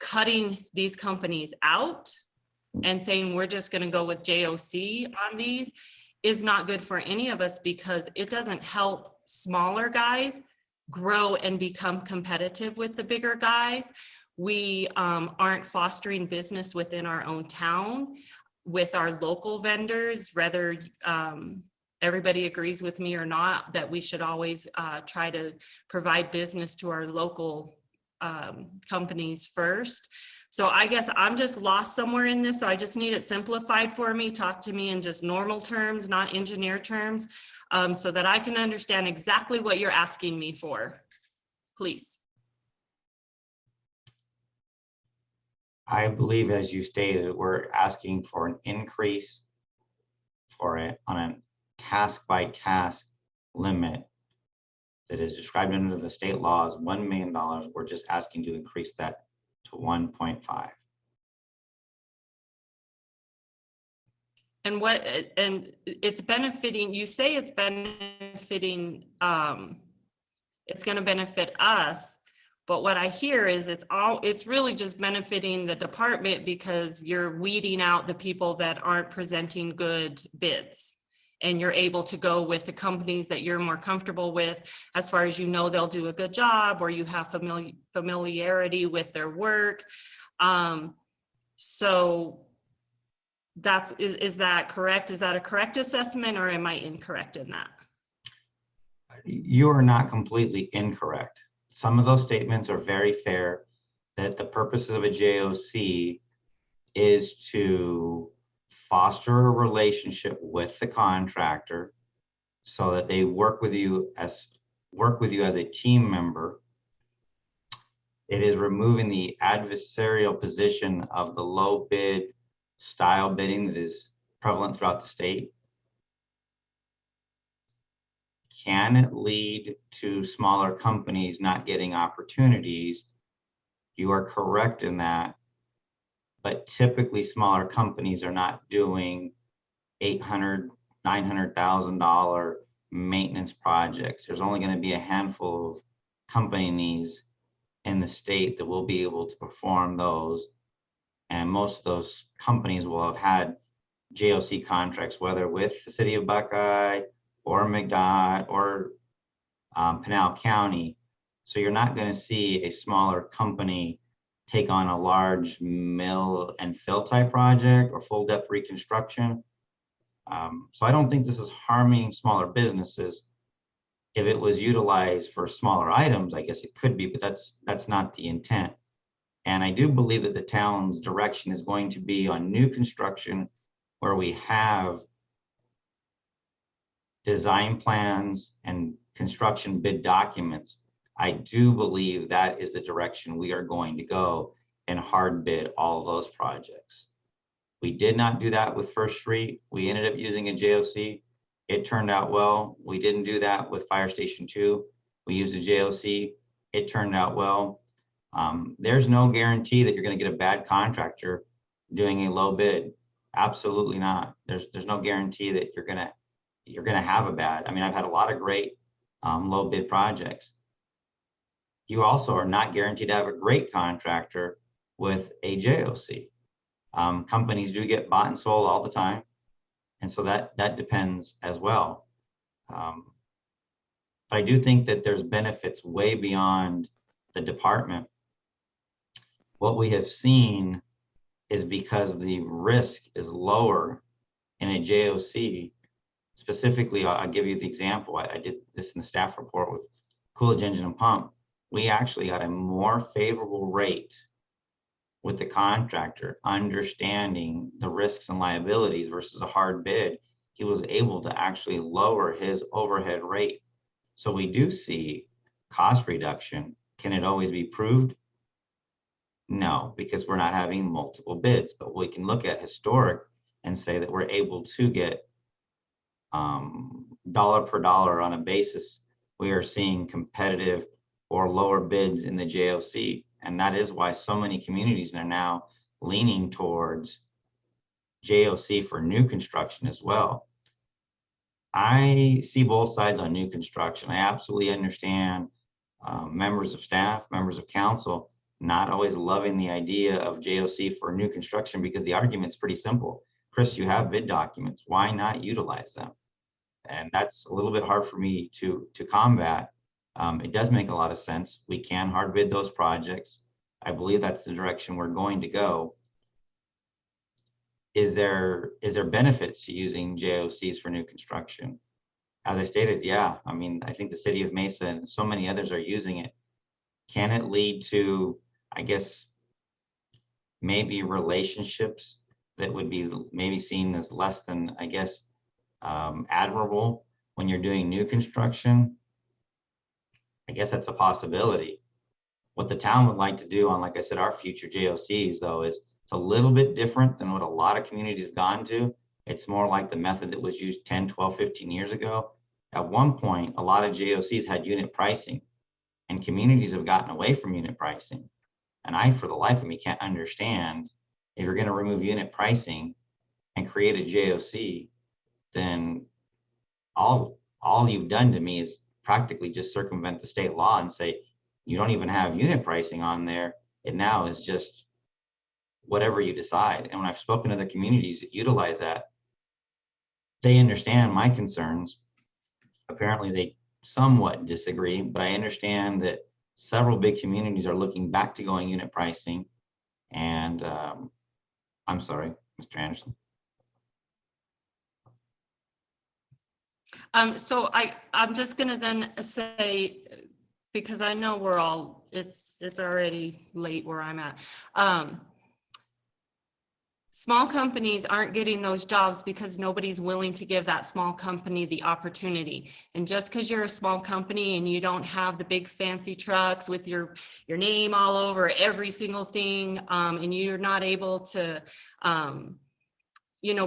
[SPEAKER 7] cutting these companies out and saying we're just going to go with JOC on these is not good for any of us, because it doesn't help smaller guys grow and become competitive with the bigger guys. We aren't fostering business within our own town with our local vendors, whether everybody agrees with me or not, that we should always try to provide business to our local companies first. So I guess I'm just lost somewhere in this. So I just need it simplified for me. Talk to me in just normal terms, not engineer terms, so that I can understand exactly what you're asking me for, please.
[SPEAKER 15] I believe, as you stated, we're asking for an increase for it on a task by task limit that is described under the state law as $1 million. We're just asking to increase that to 1.5.
[SPEAKER 7] And it's benefiting, you say it's benefiting, it's going to benefit us, but what I hear is it's really just benefiting the department, because you're weeding out the people that aren't presenting good bids, and you're able to go with the companies that you're more comfortable with, as far as they'll do a good job, or you have familiarity with their work. So is that correct? Is that a correct assessment, or am I incorrect in that?
[SPEAKER 15] You are not completely incorrect. Some of those statements are very fair, that the purpose of a JOC is to foster a relationship with the contractor so that they work with you as a team member. It is removing the adversarial position of the low bid style bidding that is prevalent throughout the state. Can it lead to smaller companies not getting opportunities? You are correct in that, but typically smaller companies are not doing $800,000, $900,000 maintenance projects. There's only going to be a handful of companies in the state that will be able to perform those. And most of those companies will have had JOC contracts, whether with the city of Buckeye or McDOT or Pinal County. So you're not going to see a smaller company take on a large mill and fill type project or full depth reconstruction. So I don't think this is harming smaller businesses. If it was utilized for smaller items, I guess it could be, but that's not the intent. And I do believe that the town's direction is going to be on new construction where we have design plans and construction bid documents. I do believe that is the direction we are going to go and hard bid all of those projects. We did not do that with First Street. We ended up using a JOC. It turned out well. We didn't do that with Fire Station 2. We used a JOC. It turned out well. There's no guarantee that you're going to get a bad contractor doing a low bid. Absolutely not. There's no guarantee that you're going to have a bad. I mean, I've had a lot of great low bid projects. You also are not guaranteed to have a great contractor with a JOC. Companies do get bought and sold all the time. And so that depends as well. But I do think that there's benefits way beyond the department. What we have seen is because the risk is lower in a JOC. Specifically, I'll give you the example. I did this in the staff report with Coolidge Engine and Pump. We actually got a more favorable rate with the contractor, understanding the risks and liabilities versus a hard bid. he was able to actually lower his overhead rate. So we do see cost reduction. Can it always be proved? No, because we're not having multiple bids, but we can look at historic and say that we're able to get dollar per dollar on a basis. We are seeing competitive or lower bids in the JOC. And that is why so many communities are now leaning towards JOC for new construction as well. I see both sides on new construction. I absolutely understand members of staff, members of council, not always loving the idea of JOC for new construction because the argument's pretty simple. Chris, you have bid documents. Why not utilize them? And that's a little bit hard for me to combat. It does make a lot of sense. We can hard bid those projects. I believe that's the direction we're going to go. Is there benefits to using JOCs for new construction? As I stated, yeah. I mean, I think the city of Mesa and so many others are using it. Can it lead to, I guess, maybe relationships that would be maybe seen as less than, I guess, admirable when you're doing new construction? I guess that's a possibility. What the town would like to do on, like I said, our future JOCs, though, is it's a little bit different than what a lot of communities have gone to. It's more like the method that was used 10, 12, 15 years ago. At one point, a lot of JOCs had unit pricing, and communities have gotten away from unit pricing. And I, for the life of me, can't understand if you're going to remove unit pricing and create a JOC, then all you've done to me is practically just circumvent the state law and say, you don't even have unit pricing on there. It now is just whatever you decide. And when I've spoken to the communities that utilize that, they understand my concerns. Apparently they somewhat disagree, but I understand that several big communities are looking back to going unit pricing. And I'm sorry, Mr. Anderson.
[SPEAKER 7] So I'm just gonna then say, because I know we're all, it's already late where I'm at. Small companies aren't getting those jobs because nobody's willing to give that small company the opportunity. And just because you're a small company and you don't have the big fancy trucks with your name all over every single thing, and you're not able to,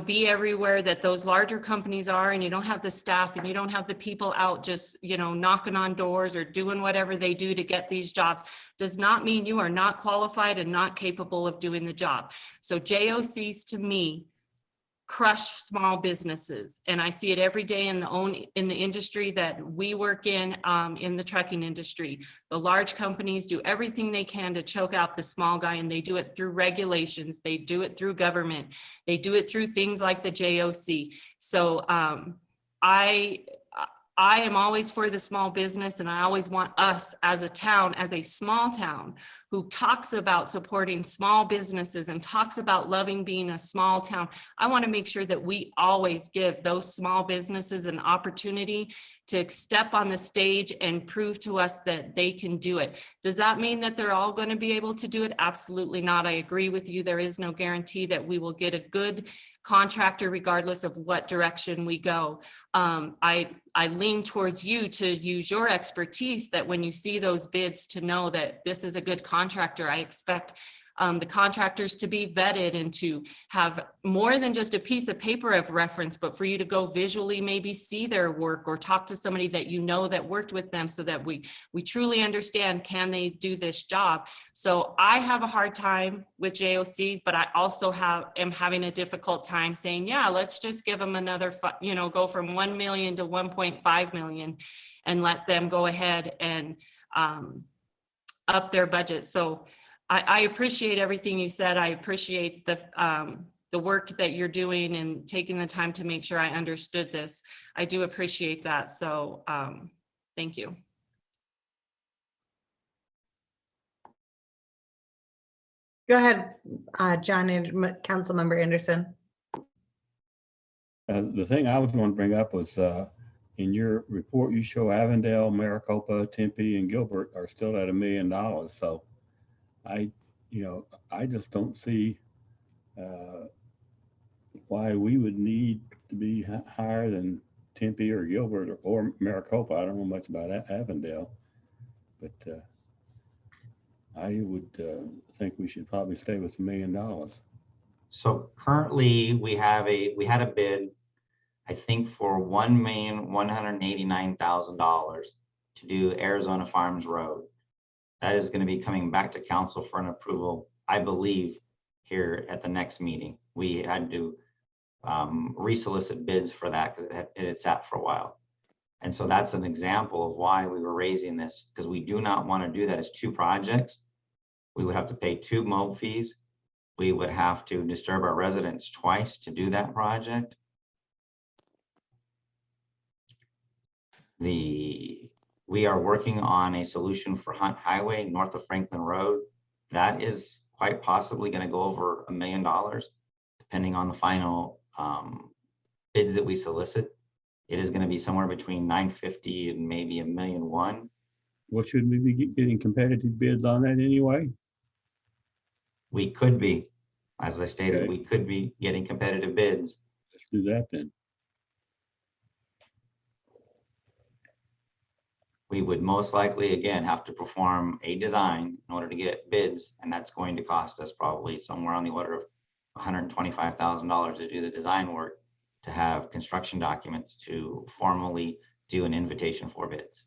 [SPEAKER 7] be everywhere that those larger companies are, and you don't have the staff and you don't have the people out just, knocking on doors or doing whatever they do to get these jobs, does not mean you are not qualified and not capable of doing the job. So JOCs to me crush small businesses, and I see it every day in the industry that we work in the trucking industry. The large companies do everything they can to choke out the small guy, and they do it through regulations, they do it through government, they do it through things like the JOC. So I am always for the small business, and I always want us as a town, as a small town who talks about supporting small businesses and talks about loving being a small town. I want to make sure that we always give those small businesses an opportunity to step on the stage and prove to us that they can do it. Does that mean that they're all going to be able to do it? Absolutely not. I agree with you. There is no guarantee that we will get a good contractor regardless of what direction we go. I lean towards you to use your expertise, that when you see those bids, to know that this is a good contractor. I expect the contractors to be vetted and to have more than just a piece of paper of reference, but for you to go visually maybe see their work or talk to somebody that that worked with them, so that we truly understand, can they do this job? So I have a hard time with JOCs, but I also am having a difficult time saying, yeah, let's just give them another, go from 1 million to 1.5 million and let them go ahead and up their budget. So I appreciate everything you said. I appreciate the work that you're doing and taking the time to make sure I understood this. I do appreciate that. So thank you.
[SPEAKER 1] Go ahead, John and Councilmember Anderson.
[SPEAKER 3] The thing I was going to bring up was in your report, you show Avondale, Maricopa, Tempe, and Gilbert are still at $1 million. So I just don't see why we would need to be higher than Tempe or Gilbert or Maricopa. I don't know much about Avondale, but I would think we should probably stay with $1 million.
[SPEAKER 15] So currently, we had a bid, I think, for $1,189,000 to do Arizona Farms Road. That is going to be coming back to council for an approval, I believe, here at the next meeting. We had to resolicit bids for that because it had sat for a while. And so that's an example of why we were raising this, because we do not want to do that as two projects. We would have to pay 2 mob fees. We would have to disturb our residents twice to do that project. We are working on a solution for Hunt Highway north of Franklin Road. That is quite possibly going to go over $1 million, depending on the final bids that we solicit. It is going to be somewhere between 950 and maybe $1.1 million.
[SPEAKER 3] Well, shouldn't we be getting competitive bids on that anyway?
[SPEAKER 15] We could be, as I stated,
[SPEAKER 3] Okay.
[SPEAKER 15] we could be getting competitive bids.
[SPEAKER 3] Let's do that then.
[SPEAKER 15] We would most likely, again, have to perform a design in order to get bids, and that's going to cost us probably somewhere on the order of $125,000 to do the design work, to have construction documents to formally do an invitation for bids.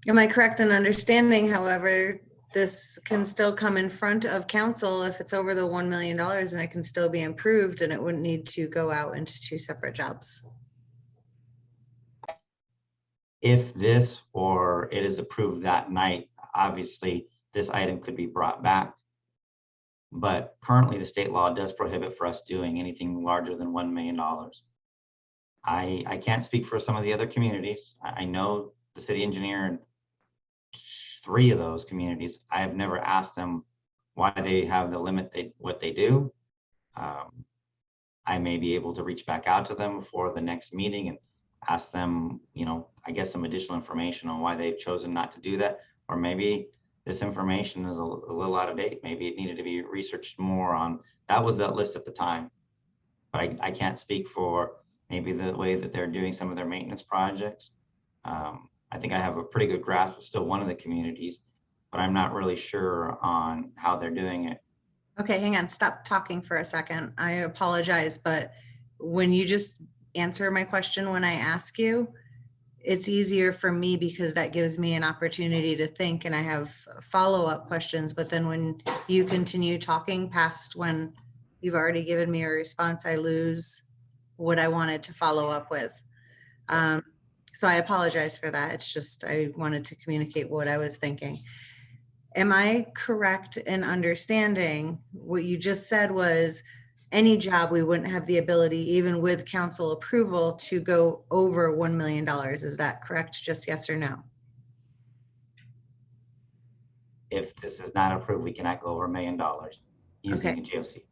[SPEAKER 1] Am I correct in understanding, however, this can still come in front of council if it's over the $1 million and it can still be improved and it wouldn't need to go out into 2 separate jobs?
[SPEAKER 15] If this or it is approved that night, obviously this item could be brought back. But currently the state law does prohibit for us doing anything larger than $1 million. I can't speak for some of the other communities. I know the city engineer in 3 of those communities. I have never asked them why they have the limit what they do. I may be able to reach back out to them for the next meeting and ask them, I guess some additional information on why they've chosen not to do that. Or maybe this information is a little out of date. Maybe it needed to be researched more on. That was that list at the time. But I can't speak for maybe the way that they're doing some of their maintenance projects. I think I have a pretty good grasp of still one of the communities, but I'm not really sure on how they're doing it.
[SPEAKER 1] Okay, hang on, stop talking for a second. I apologize, but when you just answer my question when I ask you, it's easier for me because that gives me an opportunity to think and I have follow-up questions. But then when you continue talking past when you've already given me a response, I lose what I wanted to follow up with. So I apologize for that. It's just, I wanted to communicate what I was thinking. Am I correct in understanding what you just said was any job we wouldn't have the ability, even with council approval, to go over $1 million? Is that correct? Just yes or no?
[SPEAKER 15] If this is not approved, we cannot go over $1 million using
[SPEAKER 1] Okay.
[SPEAKER 15] a GOC.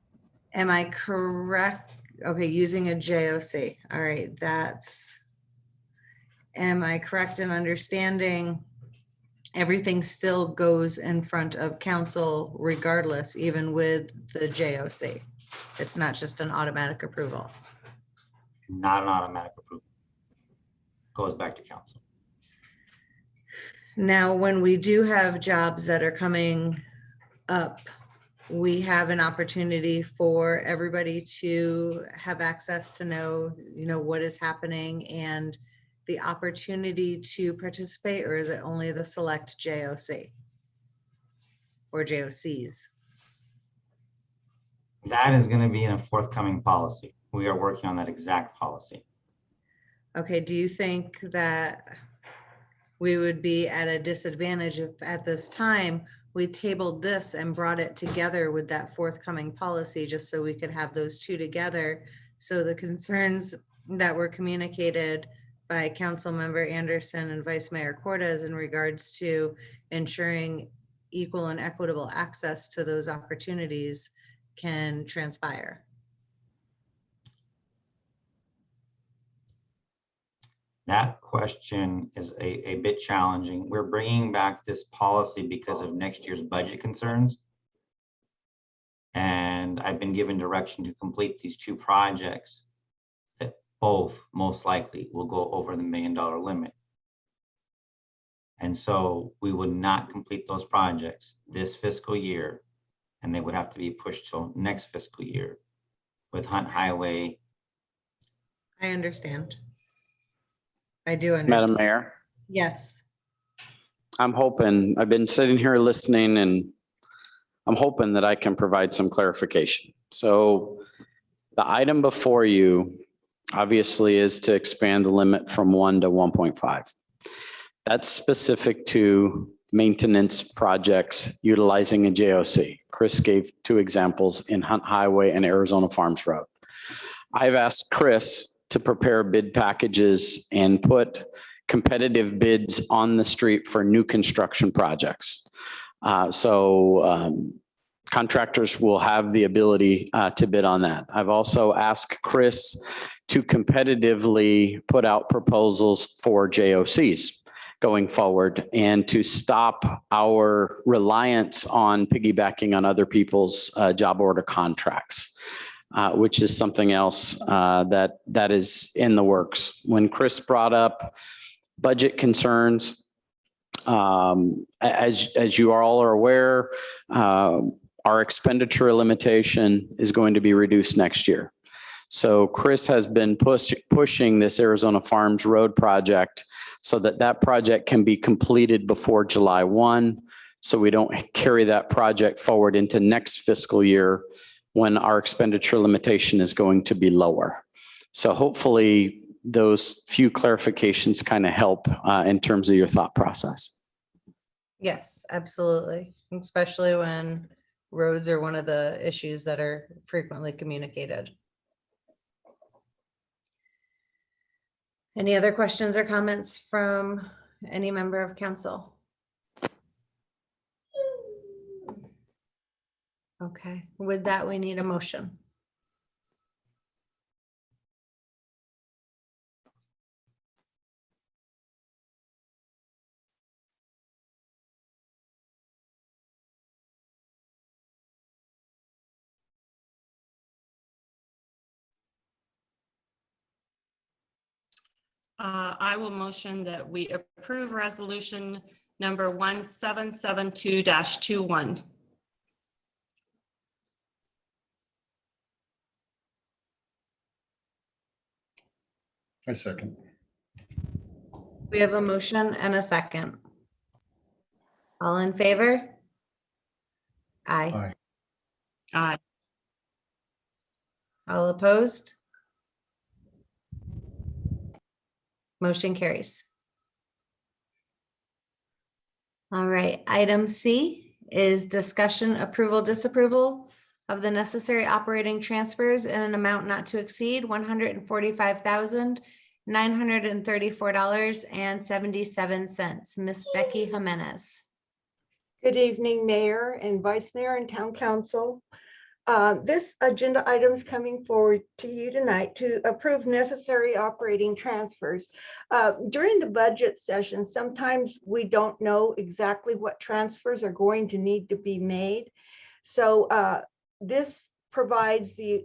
[SPEAKER 1] Am I correct? Okay, using a JOC. All right, am I correct in understanding everything still goes in front of council regardless, even with the JOC? It's not just an automatic approval.
[SPEAKER 15] Not an automatic approval. Goes back to council.
[SPEAKER 1] Now, when we do have jobs that are coming up, we have an opportunity for everybody to have access to know, what is happening and the opportunity to participate, or is it only the select JOC or JOCs?
[SPEAKER 15] That is going to be in a forthcoming policy. We are working on that exact policy.
[SPEAKER 1] Okay, do you think that we would be at a disadvantage if at this time we tabled this and brought it together with that forthcoming policy, just so we could have those two together? So the concerns that were communicated by Council Member Anderson and Vice Mayor Cortez in regards to ensuring equal and equitable access to those opportunities
[SPEAKER 16] can transpire?
[SPEAKER 15] That question is a bit challenging. We're bringing back this policy because of next year's budget concerns. And I've been given direction to complete these two projects that both most likely will go over the $1 million limit. And so we would not complete those projects this fiscal year, and they would have to be pushed till next fiscal year with Hunt Highway.
[SPEAKER 16] I understand. I do understand.
[SPEAKER 12] Madam Mayor,
[SPEAKER 16] Yes.
[SPEAKER 12] I'm hoping, I've been sitting here listening and I'm hoping that I can provide some clarification. So the item before you obviously is to expand the limit from 1 to 1.5. That's specific to maintenance projects utilizing a JOC. Chris gave 2 examples in Hunt Highway and Arizona Farms Road. I've asked Chris to prepare bid packages and put competitive bids on the street for new construction projects. Contractors will have the ability to bid on that. I've also asked Chris to competitively put out proposals for JOCs going forward and to stop our reliance on piggybacking on other people's job order contracts, which is something else that is in the works. When Chris brought up budget concerns, as you all are aware, our expenditure limitation is going to be reduced next year. So Chris has been pushing this Arizona Farms Road project so that project can be completed before July 1. So we don't carry that project forward into next fiscal year when our expenditure limitation is going to be lower. So hopefully those few clarifications kind of help in terms of your thought process.
[SPEAKER 16] Yes, absolutely. Especially when roads are one of the issues that are frequently communicated. Any other questions or comments from any member of council? Okay, with that, we need a motion.
[SPEAKER 7] I will motion that we approve resolution number 1772-21.
[SPEAKER 9] I second.
[SPEAKER 16] We have a motion and a second. All in favor? Aye.
[SPEAKER 9] Aye.
[SPEAKER 7] Aye.
[SPEAKER 16] All opposed? Motion carries. All right, item C is discussion, approval, disapproval of the necessary operating transfers in an amount not to exceed $145,934.77. Miss Becky Jimenez.
[SPEAKER 17] Good evening, Mayor and Vice Mayor and Town Council. This agenda item is coming forward to you tonight to approve necessary operating transfers. During the budget session, sometimes we don't know exactly what transfers are going to need to be made. So this provides the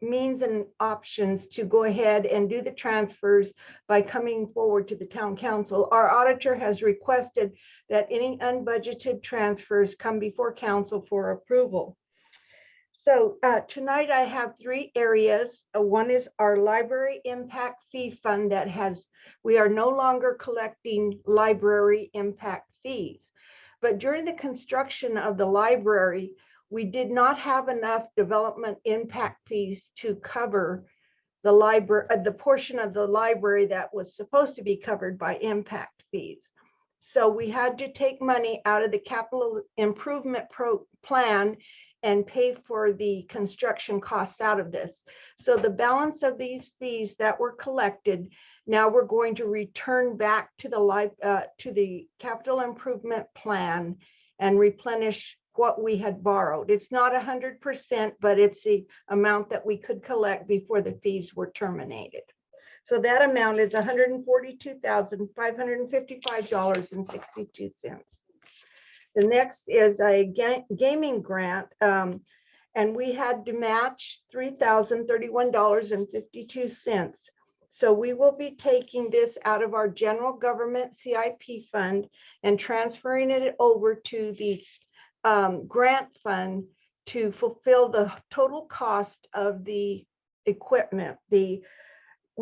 [SPEAKER 17] means and options to go ahead and do the transfers by coming forward to the Town Council. Our auditor has requested that any unbudgeted transfers come before council for approval. So tonight I have 3 areas. One is our library impact fee fund we are no longer collecting library impact fees. But during the construction of the library, we did not have enough development impact fees to cover the portion of the library that was supposed to be covered by impact fees. So we had to take money out of the capital improvement plan and pay for the construction costs out of this. So the balance of these fees that were collected, now we're going to return back to the capital improvement plan and replenish what we had borrowed. It's not 100%, but it's the amount that we could collect before the fees were terminated. So that amount is $142,555.62. The next is a gaming grant, and we had to match $3,031.52. So we will be taking this out of our general government CIP fund and transferring it over to the grant fund to fulfill the total cost of the equipment. We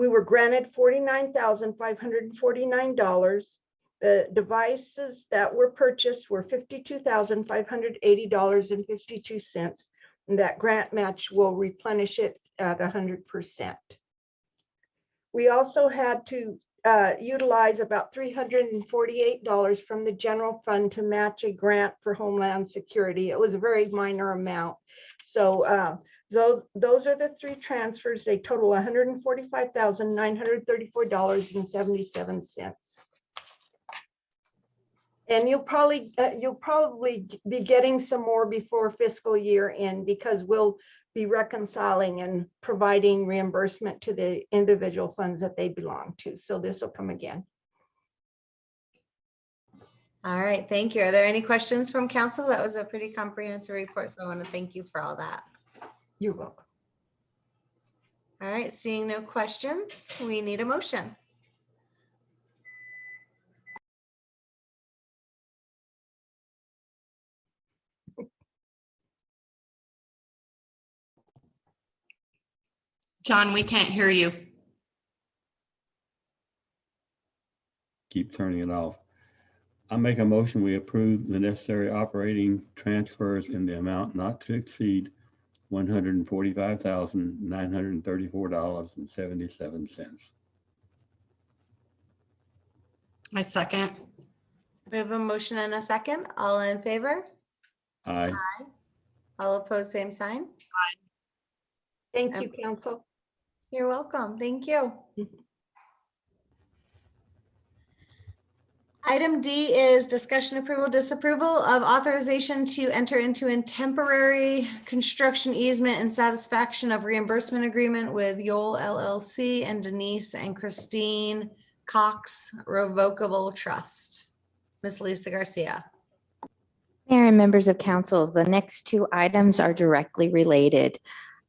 [SPEAKER 17] were granted $49,549. The devices that were purchased were $52,580.52. And that grant match will replenish it at 100%. We also had to utilize about $348 from the general fund to match a grant for Homeland Security. It was a very minor amount. So those are the three transfers. They total $145,934.77. And you'll probably be getting some more before fiscal year end, because we'll be reconciling and providing reimbursement to the individual funds that they belong to. So this will come again.
[SPEAKER 16] All right, thank you. Are there any questions from council? That was a pretty comprehensive report, so I want to thank you for all that.
[SPEAKER 17] You're welcome.
[SPEAKER 16] All right, seeing no questions, we need a motion.
[SPEAKER 7] John, we can't hear you.
[SPEAKER 3] Keep turning it off. I make a motion, we approve the necessary operating transfers in the amount not to exceed $145,934.77.
[SPEAKER 7] I second.
[SPEAKER 16] We have a motion and a second. All in favor?
[SPEAKER 3] Aye.
[SPEAKER 16] Aye. All opposed, same sign.
[SPEAKER 17] Thank you, council.
[SPEAKER 16] You're welcome. Thank you. Item D is discussion approval, disapproval of authorization to enter into a temporary construction easement and satisfaction of reimbursement agreement with Yole LLC and Denise and Christine Cox Revocable Trust. Ms. Lisa Garcia.
[SPEAKER 2] Mayor and members of council, the next two items are directly related.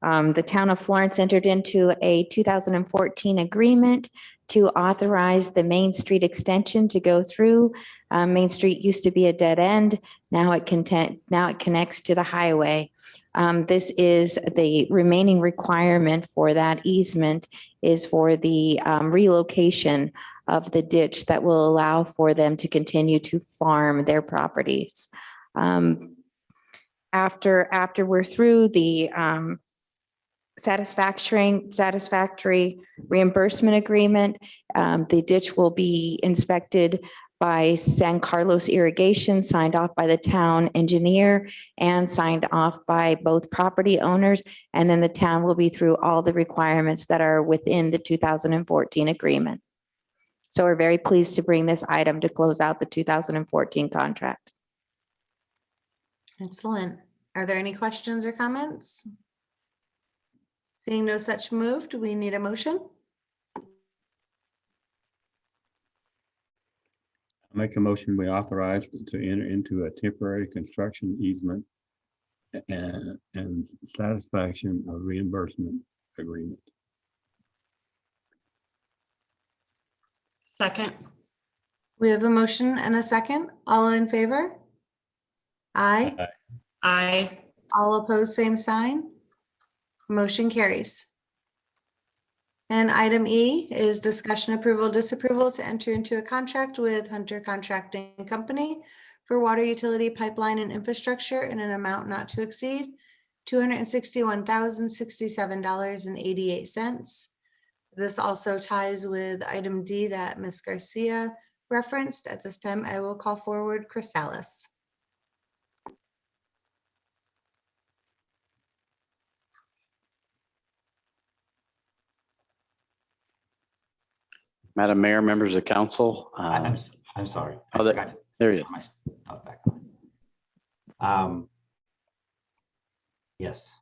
[SPEAKER 2] The town of Florence entered into a 2014 agreement to authorize the Main Street extension to go through. Main Street used to be a dead end. Now it connects to the highway. This is the remaining requirement for that easement is for the relocation of the ditch that will allow for them to continue to farm their properties. After we're through the satisfactory reimbursement agreement, the ditch will be inspected by San Carlos Irrigation, signed off by the town engineer and signed off by both property owners. And then the town will be through all the requirements that are within the 2014 agreement. So we're very pleased to bring this item to close out the 2014 contract.
[SPEAKER 16] Excellent. Are there any questions or comments? Seeing no such moved, we need a motion.
[SPEAKER 3] I make a motion, we authorize to enter into a temporary construction easement and satisfaction of reimbursement agreement.
[SPEAKER 7] Second.
[SPEAKER 16] We have a motion and a second. All in favor? Aye.
[SPEAKER 3] Aye.
[SPEAKER 7] Aye.
[SPEAKER 16] All opposed, same sign. Motion carries. And item E is discussion approval, disapproval to enter into a contract with Hunter Contracting Company for water utility pipeline and infrastructure in an amount not to exceed $261,067.88. This also ties with item D that Ms. Garcia referenced. At this time, I will call forward Chris Salas.
[SPEAKER 12] Madam Mayor, members of council.
[SPEAKER 15] I'm sorry.
[SPEAKER 12] Oh, there he is.
[SPEAKER 15] My stuff back on. Yes.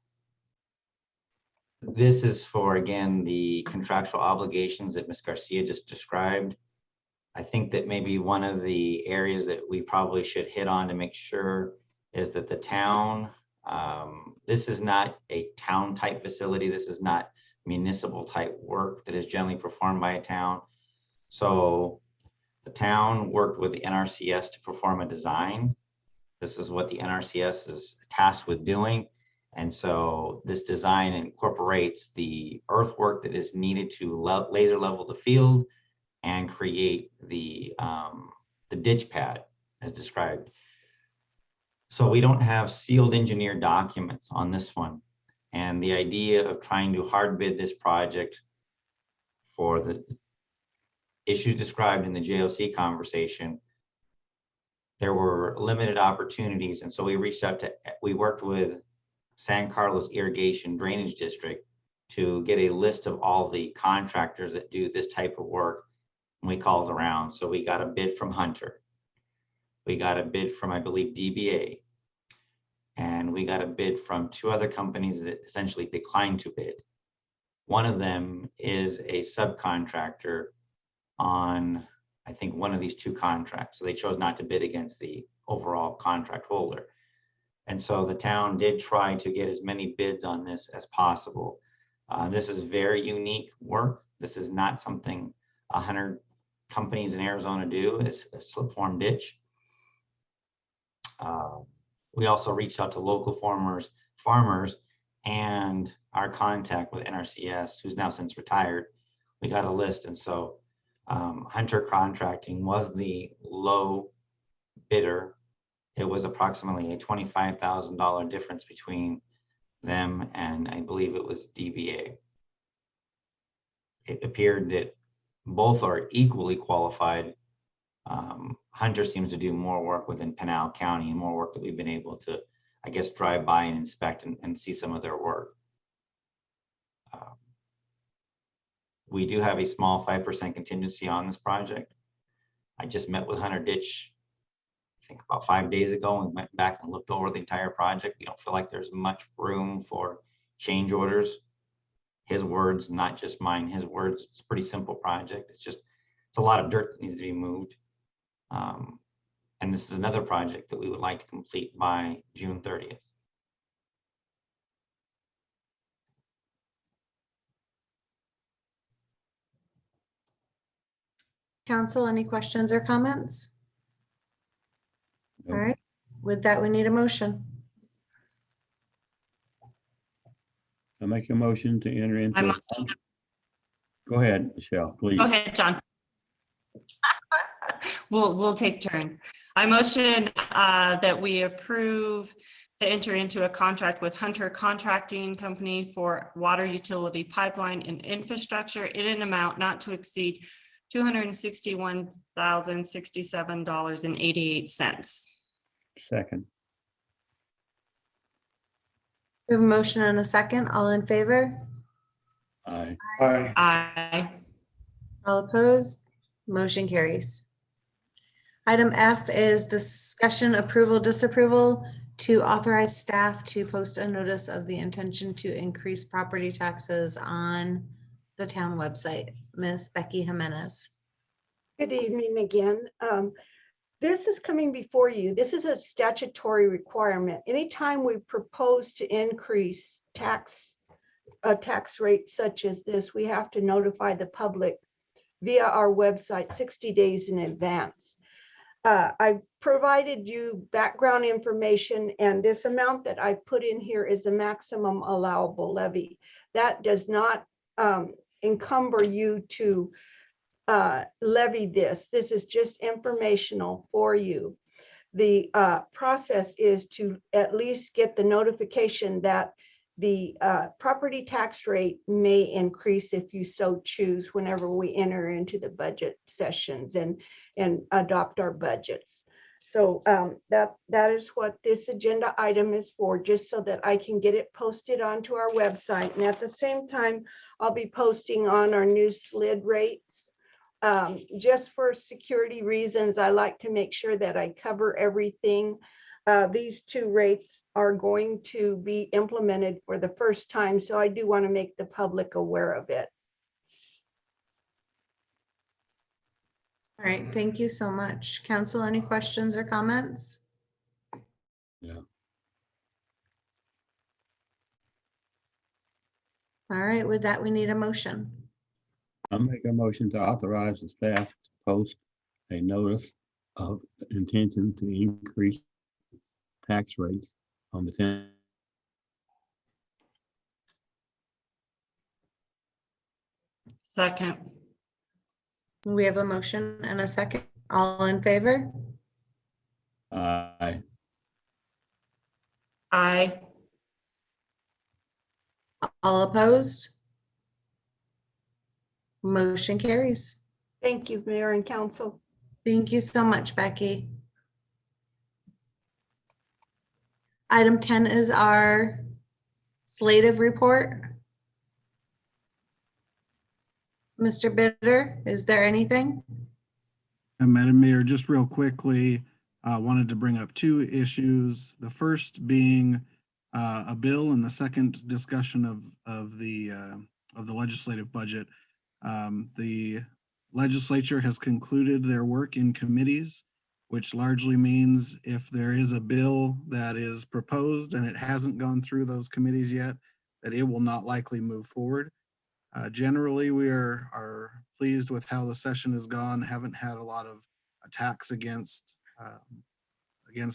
[SPEAKER 15] This is for, again, the contractual obligations that Ms. Garcia just described. I think that maybe one of the areas that we probably should hit on to make sure is that the town, this is not a town type facility. This is not municipal type work that is generally performed by a town. So the town worked with the NRCS to perform a design. This is what the NRCS is tasked with doing. And so this design incorporates the earthwork that is needed to laser level the field and create the ditch pad as described. So we don't have sealed engineer documents on this one. And the idea of trying to hard bid this project for the issues described in the JOC conversation, there were limited opportunities. And so we worked with San Carlos Irrigation Drainage District to get a list of all the contractors that do this type of work. And we called around. So we got a bid from Hunter. We got a bid from, I believe, DBA. And we got a bid from 2 other companies that essentially declined to bid. One of them is a subcontractor on, I think, one of these 2 contracts. So they chose not to bid against the overall contract holder. And so the town did try to get as many bids on this as possible. This is very unique work. This is not something 100 companies in Arizona do. It's a slip form ditch. We also reached out to local farmers and our contact with NRCS, who's now since retired. We got a list. And so Hunter Contracting was the low bidder. It was approximately a $25,000 difference between them and I believe it was DBA. It appeared that both are equally qualified. Hunter seems to do more work within Pinal County and more work that we've been able to, I guess, drive by and inspect and see some of their work. We do have a small 5% contingency on this project. I just met with Hunter Ditch, I think about 5 days ago, and went back and looked over the entire project. We don't feel like there's much room for change orders. His words, not just mine, his words. It's a pretty simple project. It's a lot of dirt that needs to be moved. And this is another project that we would like to complete by June 30th.
[SPEAKER 1] Council, any questions or comments? All right, with that, we need a motion.
[SPEAKER 3] I make a motion to enter into. Go ahead, Michelle, please.
[SPEAKER 7] Go ahead, John. We'll take turns. I motion that we approve to enter into a contract with Hunter Contracting Company for water utility pipeline and infrastructure in an amount not to exceed $261,067.88.
[SPEAKER 3] Second.
[SPEAKER 1] We have a motion and a second. All in favor?
[SPEAKER 3] Aye.
[SPEAKER 9] Aye.
[SPEAKER 7] Aye.
[SPEAKER 1] All opposed? Motion carries. Item F is discussion approval, disapproval to authorize staff to post a notice of the intention to increase property taxes on the town website. Ms. Becky Jimenez.
[SPEAKER 17] Good evening again. This is coming before you. This is a statutory requirement. Anytime we propose to increase a tax rate such as this, we have to notify the public via our website 60 days in advance. I provided you background information, and this amount that I put in here is the maximum allowable levy. That does not encumber you to levy this. This is just informational for you. The process is to at least get the notification that the property tax rate may increase if you so choose whenever we enter into the budget sessions and adopt our budgets. So that is what this agenda item is for, just so that I can get it posted onto our website. And at the same time, I'll be posting on our new SLID rates. Just for security reasons, I like to make sure that I cover everything these two rates are going to be implemented for the first time. So I do want to make the public aware of it.
[SPEAKER 16] All right, thank you so much. Council, any questions or comments?
[SPEAKER 3] Yeah.
[SPEAKER 16] All right, with that, we need a motion.
[SPEAKER 3] I'll make a motion to authorize the staff to post a notice of intention to increase tax rates on the 10.
[SPEAKER 7] Second.
[SPEAKER 16] We have a motion and a second. All in favor?
[SPEAKER 3] Aye.
[SPEAKER 7] Aye.
[SPEAKER 16] All opposed? Motion carries.
[SPEAKER 17] Thank you, Mayor and Council.
[SPEAKER 16] Thank you so much, Becky. Item 10 is our slative report. Mr. Bitter, is there anything?
[SPEAKER 13] And Madam Mayor, just real quickly, wanted to bring up two issues. The first being a bill, and the second discussion of the legislative budget. The legislature has concluded their work in committees, which largely means if there is a bill that is proposed and it hasn't gone through those committees yet, that it will not likely move forward. Generally, we are pleased with how the session has gone. Haven't had a lot of attacks against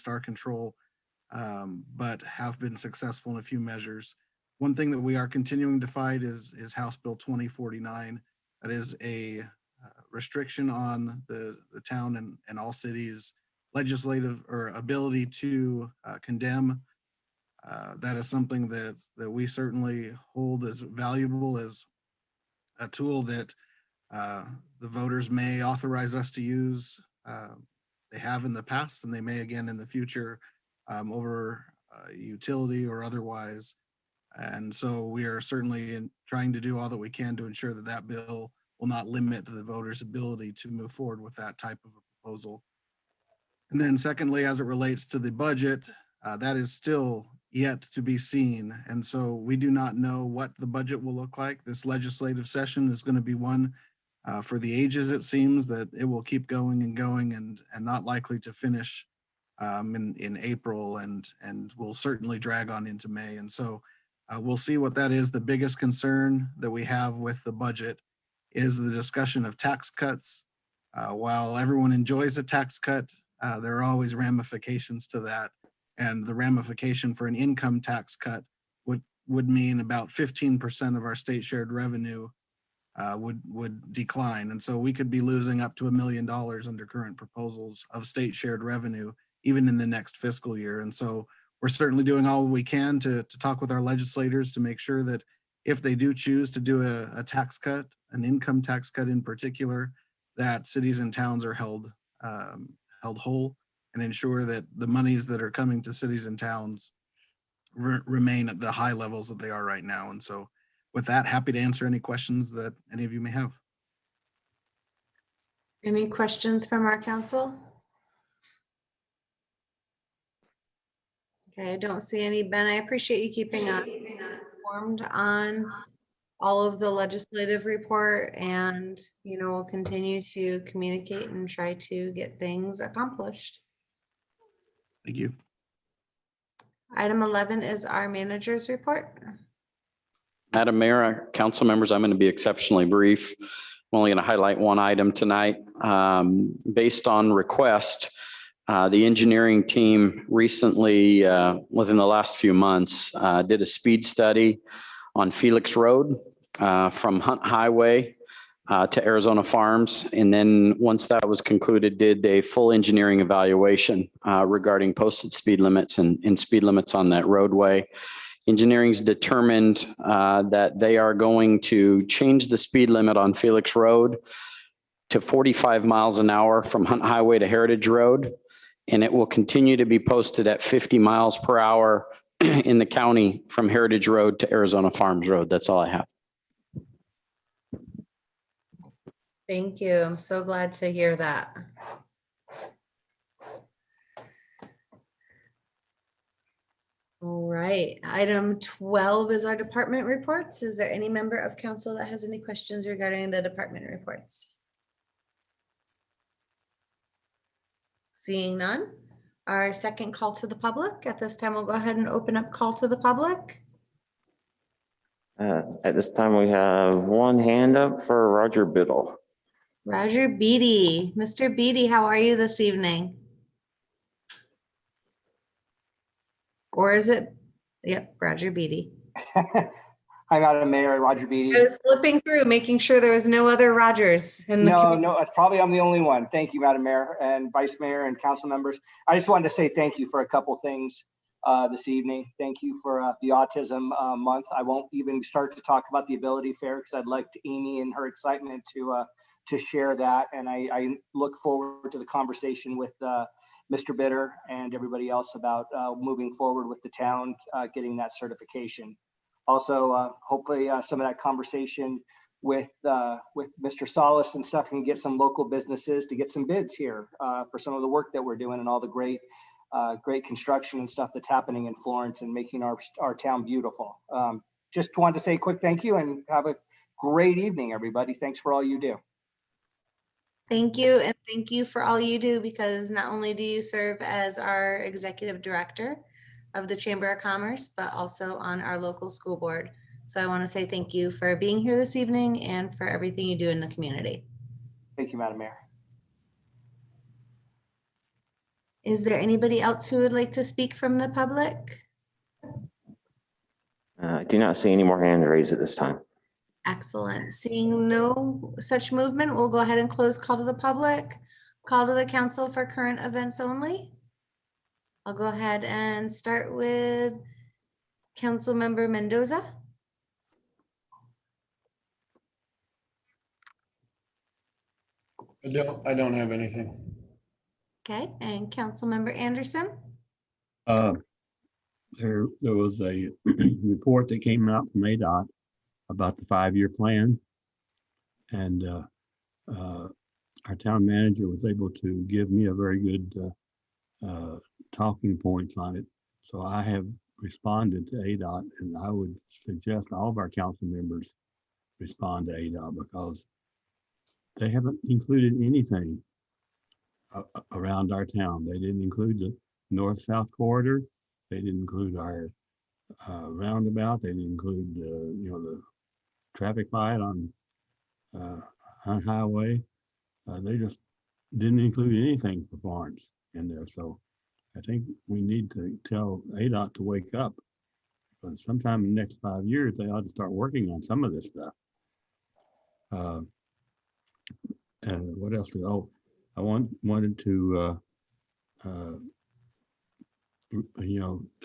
[SPEAKER 13] our control, but have been successful in a few measures. One thing that we are continuing to fight is House Bill 2049. That is a restriction on the town and all cities' legislative or ability to condemn. That is something that we certainly hold as valuable as a tool that the voters may authorize us to use. They have in the past, and they may again in the future over utility or otherwise. And so we are certainly trying to do all that we can to ensure that that bill will not limit the voters' ability to move forward with that type of a proposal. And then secondly, as it relates to the budget, that is still yet to be seen. And so we do not know what the budget will look like. This legislative session is going to be one for the ages, it seems, that it will keep going and not likely to finish in April and will certainly drag on into May. And so we'll see what that is. The biggest concern that we have with the budget is the discussion of tax cuts. While everyone enjoys a tax cut, there are always ramifications to that. And the ramification for an income tax cut would mean about 15% of our state shared revenue would decline. And so we could be losing up to $1 million under current proposals of state shared revenue, even in the next fiscal year. And so we're certainly doing all we can to talk with our legislators to make sure that if they do choose to do a tax cut, an income tax cut in particular, that cities and towns are held whole and ensure that the monies that are coming to cities and towns remain at the high levels that they are right now. And so with that, happy to answer any questions that any of you may have.
[SPEAKER 16] Any questions from our council? Okay, I don't see any. Ben, I appreciate you keeping us informed on all of the legislative report, and we'll continue to communicate and try to get things accomplished.
[SPEAKER 13] Thank you.
[SPEAKER 16] Item 11 is our manager's report.
[SPEAKER 12] Madam Mayor, council members, I'm going to be exceptionally brief. I'm only going to highlight one item tonight. Based on request, the engineering team recently, within the last few months, did a speed study on Felix Road from Hunt Highway to Arizona Farms. And then once that was concluded, did a full engineering evaluation regarding posted speed limits and speed limits on that roadway. Engineering's determined that they are going to change the speed limit on Felix Road to 45 miles an hour from Hunt Highway to Heritage Road. And it will continue to be posted at 50 miles per hour in the county from Heritage Road to Arizona Farms Road. That's all I have.
[SPEAKER 16] Thank you. I'm so glad to hear that. All right, item 12 is our department reports. Is there any member of council that has any questions regarding the department reports? Seeing none, our second call to the public. At this time, we'll go ahead and open up call to the public.
[SPEAKER 4] At this time, we have one hand up for Roger Biddle.
[SPEAKER 16] Roger Beatty. Mr. Beatty, how are you this evening? Or is it? Yep, Roger Beatty.
[SPEAKER 18] Hi, Madam Mayor, Roger
[SPEAKER 16] I
[SPEAKER 18] Beatty.
[SPEAKER 16] was flipping through, making sure there was no other Rogers in the
[SPEAKER 18] No,
[SPEAKER 16] community.
[SPEAKER 18] no, it's probably I'm the only one. Thank you, Madam Mayor and Vice Mayor and council members. I just wanted to say thank you for a couple things this evening. Thank you for the Autism Month. I won't even start to talk about the Ability Fair because I'd like Amy and her excitement to share that. And I look forward to the conversation with Mr. Bitter and everybody else about moving forward with the town getting that certification. Also, hopefully some of that conversation with Mr. Solis and stuff can get some local businesses to get some bids here for some of the work that we're doing and all the great construction and stuff that's happening in Florence and making our town beautiful. Just wanted to say a quick thank you and have a great evening, everybody. Thanks for all you do.
[SPEAKER 16] Thank you, and thank you for all you do, because not only do you serve as our executive director of the Chamber of Commerce, but also on our local school board. So I want to say thank you for being here this evening and for everything you do in the community.
[SPEAKER 18] Thank you, Madam Mayor.
[SPEAKER 16] Is there anybody else who would like to speak from the public?
[SPEAKER 4] I do not see any more hands raised at this time.
[SPEAKER 16] Excellent. Seeing no such movement, we'll go ahead and close call to the public. Call to the council for current events only. I'll go ahead and start with Councilmember Mendoza.
[SPEAKER 9] I don't have anything.
[SPEAKER 16] Okay, and Councilmember Anderson.
[SPEAKER 3] There was a report that came out from ADOT about the 5-year plan. And our town manager was able to give me a very good talking points on it. So I have responded to ADOT, and I would suggest all of our council members respond to ADOT because they haven't included anything around our town. They didn't include the north-south corridor. They didn't include our roundabout. They didn't include the traffic light on highway. They just didn't include anything for Florence in there. So I think we need to tell ADOT to wake up. But sometime in the next 5 years, they ought to start working on some of this stuff. And what else? I wanted to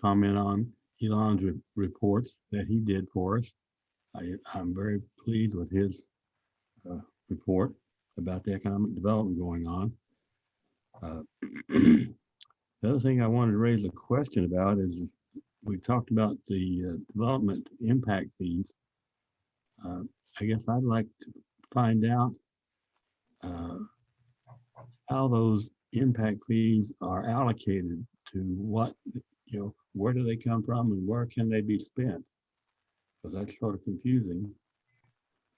[SPEAKER 3] comment on Elon's reports that he did for us. I'm very pleased with his report about the economic development going on. The other thing I wanted to raise a question about is we talked about the development impact fees. I guess I'd like to find out how those impact fees are allocated to what, where do they come from and where can they be spent? Because that's sort of confusing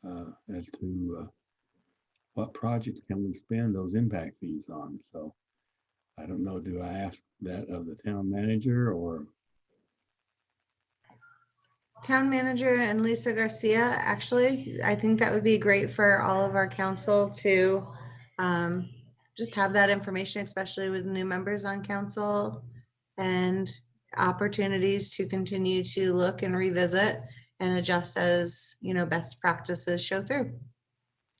[SPEAKER 3] as to what projects can we spend those impact fees on. So I don't know, do I ask that of the town manager or?
[SPEAKER 16] Town manager and Lisa Garcia, actually, I think that would be great for all of our council to just have that information, especially with new members on council and opportunities to continue to look and revisit and adjust as, best practices show through.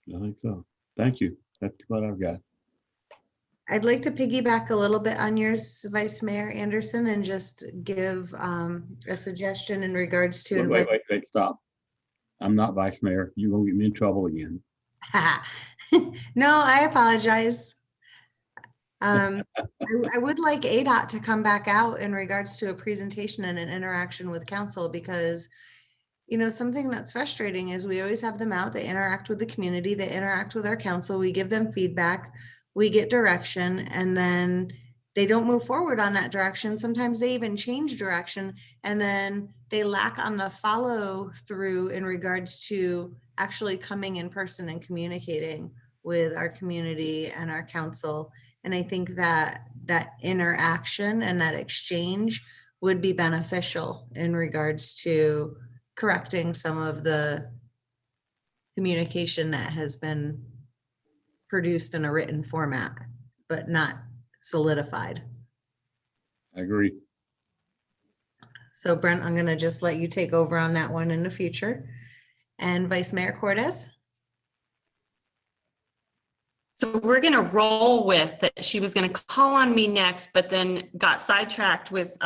[SPEAKER 3] I think so. Thank you. That's what I've got.
[SPEAKER 16] I'd like to piggyback a little bit on yours, Vice Mayor Anderson, and just give a suggestion in regards to.
[SPEAKER 3] Wait, stop. I'm not vice mayor. You're gonna get me in trouble again.
[SPEAKER 16] No, I apologize. I would like ADOT to come back out in regards to a presentation and an interaction with council, because something that's frustrating is we always have them out. They interact with the community, they interact with our council, we give them feedback, we get direction, and then
[SPEAKER 1] they don't move forward on that direction. Sometimes they even change direction, and then they lack on the follow through in regards to actually coming in person and communicating with our community and our council. And I think that that interaction and that exchange would be beneficial in regards to correcting some of the communication that has been produced in a written format, but not solidified.
[SPEAKER 3] I agree.
[SPEAKER 1] So Brent, I'm gonna just let you take over on that one in the future. And Vice Mayor Cordes?
[SPEAKER 7] So we're going to roll with that. She was going to call on me next, but then got sidetracked with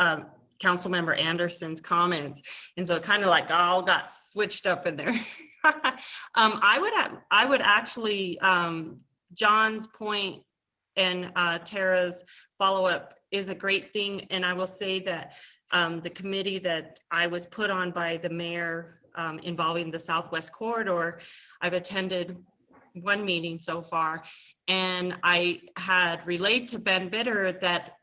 [SPEAKER 7] Councilmember Anderson's comments. And so it kind of like all got switched up in there. I would actually, John's point and Tara's follow-up is a great thing. And I will say that the committee that I was put on by the mayor involving the Southwest Corridor, I've attended one meeting so far, and I had relayed to Ben Bitter that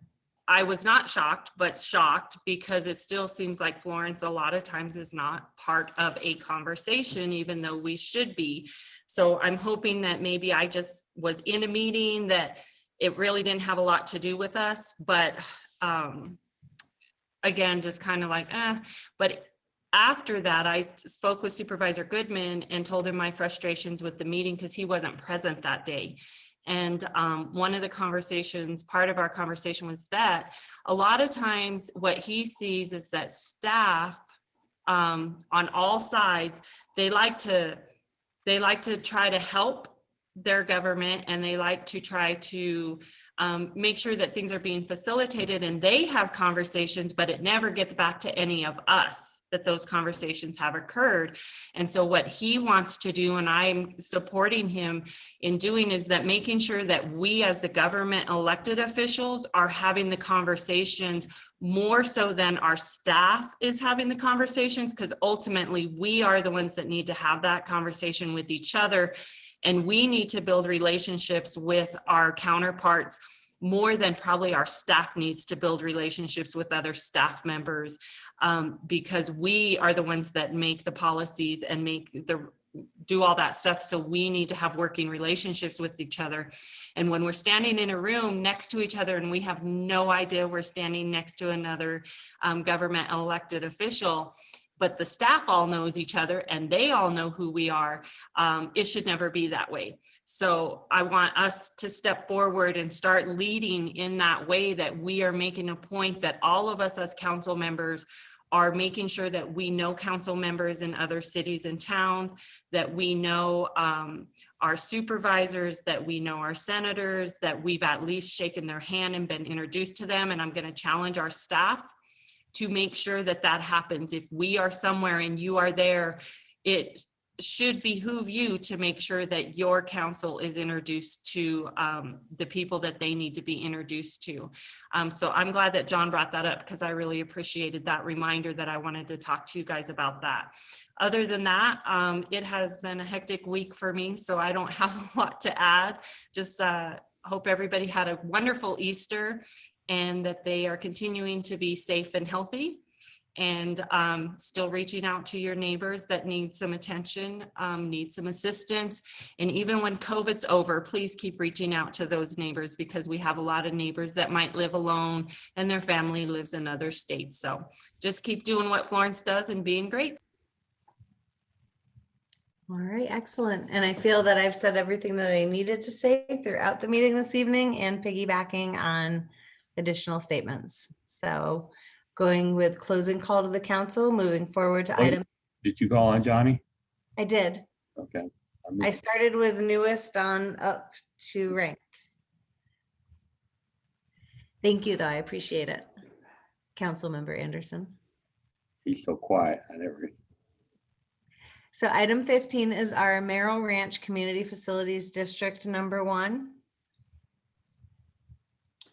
[SPEAKER 7] I was not shocked, but shocked because it still seems like Florence a lot of times is not part of a conversation, even though we should be. So I'm hoping that maybe I just was in a meeting that it really didn't have a lot to do with us, but again, just kind of like, but after that, I spoke with Supervisor Goodman and told him my frustrations with the meeting because he wasn't present that day. And one of the conversations, part of our conversation was that a lot of times what he sees is that staff on all sides, they like to try to help their government, and they like to try to make sure that things are being facilitated, and they have conversations, but it never gets back to any of us that those conversations have occurred. And so what he wants to do, and I'm supporting him in doing, is that making sure that we as the government elected officials are having the conversations more so than our staff is having the conversations, because ultimately we are the ones that need to have that conversation with each other. And we need to build relationships with our counterparts more than probably our staff needs to build relationships with other staff members, because we are the ones that make the policies and do all that stuff. So we need to have working relationships with each other. And when we're standing in a room next to each other and we have no idea we're standing next to another government elected official, but the staff all knows each other and they all know who we are, it should never be that way. So I want us to step forward and start leading in that way, that we are making a point that all of us as council members are making sure that we know council members in other cities and towns, that we know our supervisors, that we know our senators, that we've at least shaken their hand and been introduced to them. And I'm going to challenge our staff to make sure that that happens. If we are somewhere and you are there, it should behoove you to make sure that your council is introduced to the people that they need to be introduced to. So I'm glad that John brought that up, because I really appreciated that reminder that I wanted to talk to you guys about that. Other than that, it has been a hectic week for me, so I don't have a lot to add. Just hope everybody had a wonderful Easter and that they are continuing to be safe and healthy, and still reaching out to your neighbors that need some attention, need some assistance. And even when COVID's over, please keep reaching out to those neighbors, because we have a lot of neighbors that might live alone and their family lives in other states. So just keep doing what Florence does and being great.
[SPEAKER 1] All right, excellent. And I feel that I've said everything that I needed to say throughout the meeting this evening, and piggybacking on additional statements. So going with closing call to the council, moving forward to item.
[SPEAKER 3] Did you call on Johnny?
[SPEAKER 1] I did.
[SPEAKER 3] Okay.
[SPEAKER 1] I started with newest on up to rank. Thank you, though. I appreciate it. Councilmember Anderson.
[SPEAKER 3] He's so quiet. I never.
[SPEAKER 1] So item 15 is our Merrill Ranch Community Facilities District number 1.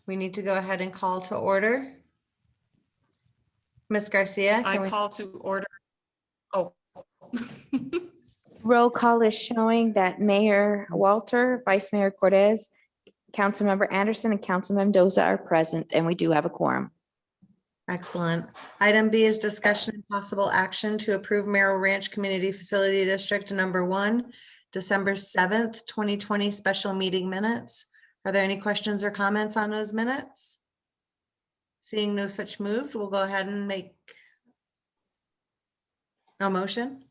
[SPEAKER 1] We need to go ahead and call to order. Ms. Garcia,
[SPEAKER 7] I call to order. Oh.
[SPEAKER 2] Roll call is showing that Mayor Walter, Vice Mayor Cordes, Councilmember Anderson and Councilmember Mendoza are present, and we do have a quorum.
[SPEAKER 16] Excellent. Item B is discussion and possible action to approve Merrill Ranch Community Facility District Number 1, December 7th, 2020 special meeting minutes. Are there any questions or comments on those minutes? Seeing no such moved, we'll go ahead and make a motion.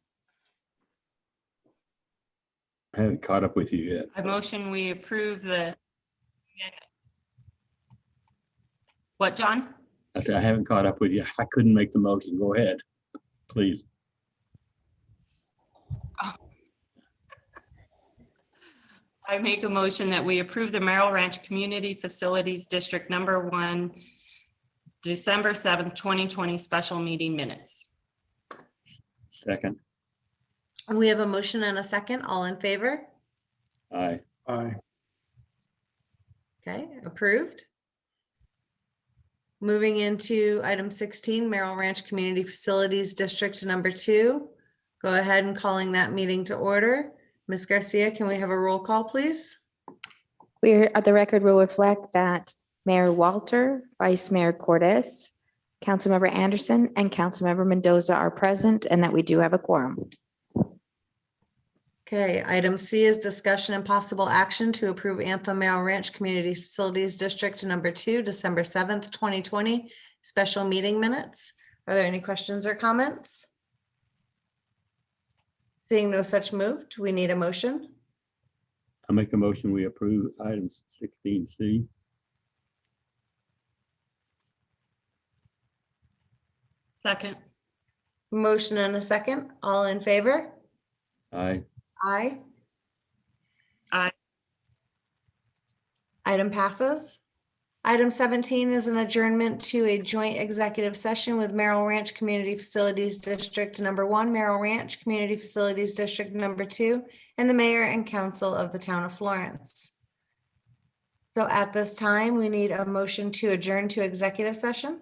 [SPEAKER 3] I haven't caught up with you yet.
[SPEAKER 7] I motion we approve the. What, John?
[SPEAKER 3] I said, I haven't caught up with you. I couldn't make the motion. Go ahead, please.
[SPEAKER 7] I make a motion that we approve the Merrill Ranch Community Facilities District Number 1, December 7th, 2020 special meeting minutes.
[SPEAKER 3] Second.
[SPEAKER 16] And we have a motion and a second. All in favor?
[SPEAKER 3] Aye.
[SPEAKER 9] Aye.
[SPEAKER 16] Okay, approved. Moving into item 16, Merrill Ranch Community Facilities District Number 2. Go ahead and calling that meeting to order. Ms. Garcia, can we have a roll call, please?
[SPEAKER 2] The record will reflect that Mayor Walter, Vice Mayor Cordes, Councilmember Anderson, and Councilmember Mendoza are present, and that we do have a quorum.
[SPEAKER 16] Okay, item C is discussion and possible action to approve Anthem Merrill Ranch Community Facilities District Number 2, December 7th, 2020 special meeting minutes. Are there any questions or comments? Seeing no such moved, we need a motion.
[SPEAKER 3] I make a motion, we approve item 16C.
[SPEAKER 7] Second.
[SPEAKER 16] Motion and a second. All in favor?
[SPEAKER 3] Aye.
[SPEAKER 16] Aye.
[SPEAKER 7] Aye.
[SPEAKER 16] Item passes. Item 17 is an adjournment to a joint executive session with Merrill Ranch Community Facilities District Number 1, Merrill Ranch Community Facilities District Number 2, and the mayor and council of the town of Florence. So at this time, we need a motion to adjourn to executive session.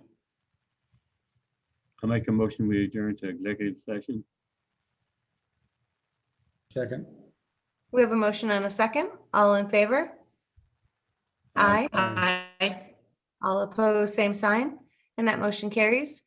[SPEAKER 3] I make a motion, we adjourn to executive session.
[SPEAKER 9] Second.
[SPEAKER 16] We have a motion and a second. All in favor? Aye.
[SPEAKER 7] Aye.
[SPEAKER 16] All opposed, same sign, and that motion carries.